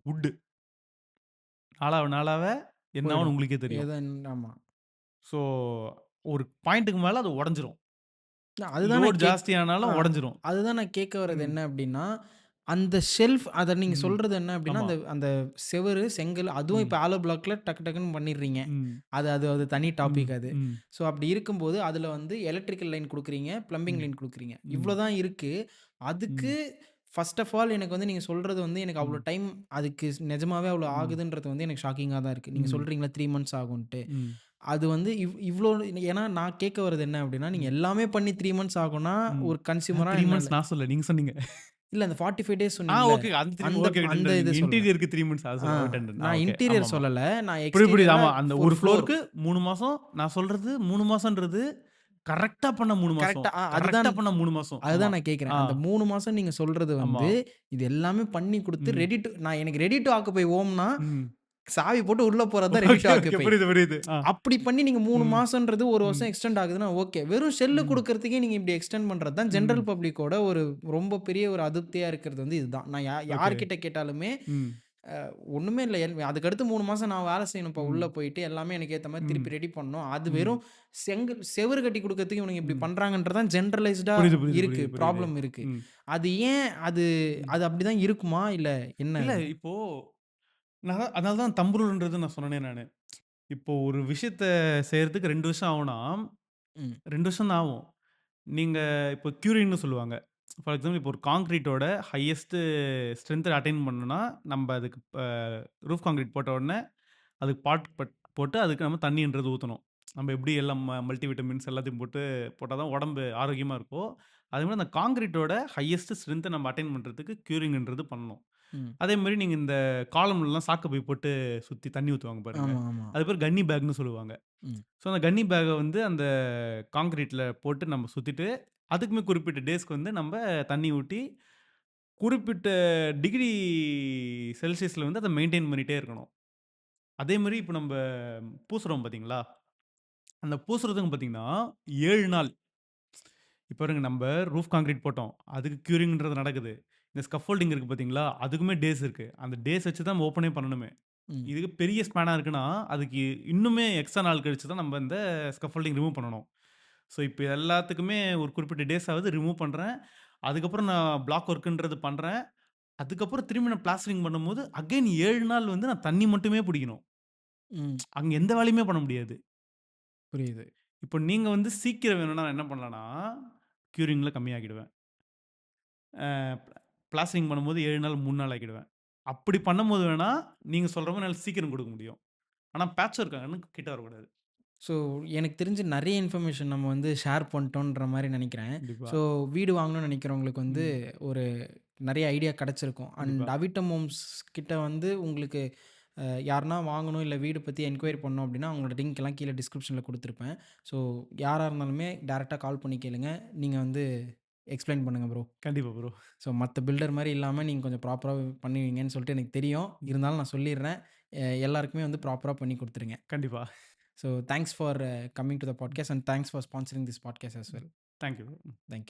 would. நாளாவ நாளாவ என்ன ஆகும்னு போயிடும். உங்களுக்கே தெரியும். ஆமா. ஸோ, ஒரு பாயிண்ட்க்கு மேல அது உடைஞ்சிரும். அதுதான் லோட் நான் ஜாஸ்தி ஆ ஆனாலும் உடைஞ்சிரும். அதுதான் நான் கேட்க வர்றது ம். என்ன அப்டின்னா, அந்த ஷெல்ஃப் அத நீங்க ம். சொல்றது என்ன அப்டின்னா, ஆமா. அந்த அந்த செவுரு, செங்கல் அதுவும் இப்ப ம். ஆலோ பிளாக்ல டக்கு டக்குன்னு பண்ணிடுறீங்க. ம். அது அது அது தனி ம். டாபிக் அது. ம். ஸோ அப்டி இருக்கும்போது அதில எலக்ட்ரிக்கல் லைன் குடுக்குறீங்க, பிளம்பிங் ம். லைன் குடுக்குறீங்க. ம். இவ்ளோ தான் இருக்கு. அதுக்கு ம். ஃபர்ஸ்ட் ஆஃப் ஆல் எனக்கு நீங்க சொல்றது எனக்கு அவ்ளோ ம். டைம் அதுக்கு நிஜமாவே அவ்ளோ ம். ஆகுதுன்றது எனக்கு ஷாக்கிங்கா தான் இருக்கு. நீங்க ம். சொல்றீங்கல்ல 3 மந்த்ஸ் ஆகுன்ட்டு. ம். அது இவ்ளோ ஏன்னா நான் கேட்க வர்றது என்ன அப்டின்னா, நீங்க ம். எல்லாமே பண்ணி 3 மந்த்ஸ் ஆகும்னா, ம். ஒரு கன்சியூமரா 3 என்னால மந்த்ஸ் நான் சொல்லல. நீங்க சொன்னீங்க. இல்ல அந்த 45 டேஸ் சொன்னீங்கல்ல, ஓகே. அந்த 3 அந்த ஓகே. டன், அந்த டன். இத நீங்க சொல்றேன். இன்டீரியருக்கு 3 மந்த்ஸ் அது ஆ சொல்ல டன், டன். நான் ஓகே. இன்டீரியர் ஆமாமா. சொல்லல. நான் புரியுது, புரியுது. எக்ஸ்டீரியரா ஆமா. அந்த ஒரு ஒரு ஃப்ளோர் ஃப்ளோருக்கு 3 மாசம். நான் சொல்றது 3 மாசம்ன்றது கரெக்ட்டா பண்ண 3 மாசம். கரெக்ட்டா கரெக்ட்டா பண்ண 3 மாசம். ஆமா. அதுதான் நான் கேட்கிறேன். ஆ. அந்த 3 மாசம் நீங்க சொல்றது ஆமா. இது எல்லாமே பண்ணி குடுத்து ம். ரெடி டூ நான் எனக்கு ரெடி டூ ஆக்குபை ஹோம்னா, ம். சாவி போட்டு உள்ள போறது தான் okay, ready to okay. Occupy. புரியுது, புரியுது. அப்படி பண்ணி நீங்க 3 ம். மாசம்ன்றது 1 ம். வருஷம் எக்ஸ்டெண்ட் ஆகுதுன்னா ஓகே. வெறும் ஷெல் ம். குடுக்கறதுக்கே நீங்க இப்படி எக்ஸ்டெண்ட் பண்றது தான் ம். ஜெனரல் பப்ளிக்கோட ஒரு ரொம்ப பெரிய ஒரு அதிருப்தியா இருக்கிறது வந்து இதுதான். நான் ஓகே. யார்கிட்ட கேட்டாலுமே ம். ஒண்ணுமே இல்ல. அதுக்கடுத்து 3 மாசம் நான் வேலை செய்யணும்ப்பா. உள்ள ம். போயிட்டு எல்லாமே எனக்கு ஏத்த மாரி ம். திருப்பி ரெடி பண்ணணும். அது ம். வெறும் செவுரு கட்டி குடுக்கறதுக்கு இவனுங்க இப்படி ம். பண்றாங்கன்றது தான் ஜெனரலைஸ்டா புரியுது, புரியுது, இருக்கு. புரியுது, புரியுது. ப்ராப்ளம் இருக்கு. ம். அது ஏன் அது ம். அது அப்படிதான் இருக்குமா? இல்ல என்ன இல்ல அது? இப்போ அதனால தான் தம்ப் ரூல்ன்றது நான் சொன்னேனே நானு. இப்போ ஒரு விஷயத்த செய்றதுக்கு 2 வருஷம் ஆகும்னா, ம். 2 வருஷம் தான் ஆகும். நீங்க இப்போ க்யூரிங்ன்னு சொல்லுவாங்க. ஃபார் எக்ஸாம்பிள் இப்போ ஒரு கான்கிரீட்டோட ஹையஸ்ட் ஸ்ட்ரென்த் அட்டைன் பண்ணணும்னா, நம்ப அதுக்கு ரூஃப் கான்கிரீட் போட்ட உடனே அதுக்கு போட்டு அதுக்கு நம்ம தண்ணீன்றது ஊத்தணும். நம்ம எப்படி எல்லாம் மல்டி விட்டமின்ஸ் எல்லாத்தையும் போட்டா தான் உடம்பு ஆரோக்கியமா இருக்கும். அதேமாரி அந்த கான்கிரீட்டோட ஹையஸ்ட் ஸ்ட்ரென்த்த நம்ம அட்டைன் பண்றதுக்கு க்யூரிங்ன்றது பண்ணணும். ம். அதேமாரி நீங்க இந்த காலம்லலாம் சாக்கு பை போட்டு சுத்தி தண்ணி ஊத்துவாங்க பாருங்க. ஆமா, ஆமா. அது பேர் கன்னி பேக்ன்னு சொல்லுவாங்க. ம். ஸோ அந்த கன்னி பேக்க வந்து அந்த கான்கிரீட்ல போட்டு நம்ம சுத்திட்டு, அதுக்குமே குறிப்பிட்ட டேஸ்க்கு வந்து நம்ப தண்ணி ஊத்தி, குறிப்பிட்ட டிகிரி செல்சியஸ்ல வந்து அத மெயின்டெயின் பண்ணிட்டே இருக்கணும். அதேமாரி இப்ப நம்ப பூசுறோம் பார்த்தீங்களா? அந்த பூசுறதுக்கும் பார்த்தீங்கன்னா, 7 நாள். இப்ப பாருங்க நம்ப ரூஃப் கான்கிரீட் போட்டோம். அதுக்கு க்யூரிங்ன்றது நடக்குது. இந்த ஸ்கஃபோல்டிங் இருக்கு பார்த்தீங்களா? அதுக்குமே டேஸ் இருக்கு. அந்த டேஸ் வச்சு தான் நம்ம ஓப்பனே பண்ணணுமே. ம். இதுக்கு பெரிய ஸ்பேனா இருக்குன்னா, அதுக்கு இன்னுமே எக்ஸ்ட்ரா நாள் கழிச்சு தான் நம்ம இந்த ஸ்கஃபோல்டிங் ரிமூவ் பண்ணணும். ஸோ, இப்ப எல்லாத்துக்குமே ஒரு குறிப்பிட்ட டேஸ் ஆகுது ரிமூவ் பண்றேன். அதுக்கப்புறம் நான் பிளாக் ஒர்க்ன்றது பண்றேன். அதுக்கப்புறம் திரும்பி நான் பிளாஸ்டரிங் பண்ணும்போது, அகைன் 7 நாள் வந்து நான் தண்ணி மட்டுமே புடிக்கணும். ம். அங்க எந்த வேலையுமே பண்ண முடியாது. புரியுது. இப்போ நீங்க வந்து சீக்கிரம் வேணும்னா நான் என்ன பண்ணலான்னா, க்யூரிங்ல கம்மியாக்கிடுவேன். அ பிளாஸ்டரிங் பண்ணும்போது 7 நாள் 3 நாள் ஆக்கிடுவேன். அப்படி பண்ணும்போது வேணா, நீங்க சொல்ற மாரி என்னால சீக்கிரம் குடுக்க முடியும். ஆனா பேட்ச் ஒர்க் கிட்ட வரக்கூடாது. ஸோ, எனக்கு தெரிஞ்சு நெறைய இன்ஃபர்மேஷன் நம்ம வந்து ஷேர் பண்ணிட்டோன்ற மாரி நெனைக்கிறேன். கண்டிப்பா. ஸோ, வீடு வாங்கணும்னு நெனைக்கிறவங்களுக்கு வந்து ம். ஒரு நெறைய ஐடியா கெடைச்சிருக்கும். கண்டிப்பா. அண்ட் அவிட்டம் ஹோம்ஸ் கிட்ட வந்து உங்களுக்கு யாருனா வாங்கணும், இல்ல வீடு பத்தி என்கொயரி பண்ணணும் அப்டின்னா, அவங்களோட லிங்க் எல்லாம் கீழ டிஸ்கிரிப்ஷன்ல குடுத்துருப்பேன். ஸோ, யாரா இருந்தாலுமே டைரக்ட்டா கால் பண்ணி கேளுங்க. நீங்க வந்து எக்ஸ்ப்ளைன் பண்ணுங்க ப்ரோ. கண்டிப்பா ப்ரோ. ஸோ, மத்த பில்டர் மாரி இல்லாம நீங்க கொஞ்சம் ப்ராப்பரா பண்ணுவீங்கன்னு சொல்லிட்டு எனக்கு தெரியும். இருந்தாலும் நான் சொல்லிர்றேன். எல்லாருக்குமே வந்து ப்ராப்பரா பண்ணி குடுத்துருங்க. கண்டிப்பா. So thanks for coming to the podcast and thanks for sponsoring this podcast as well. Thank you. Thank you.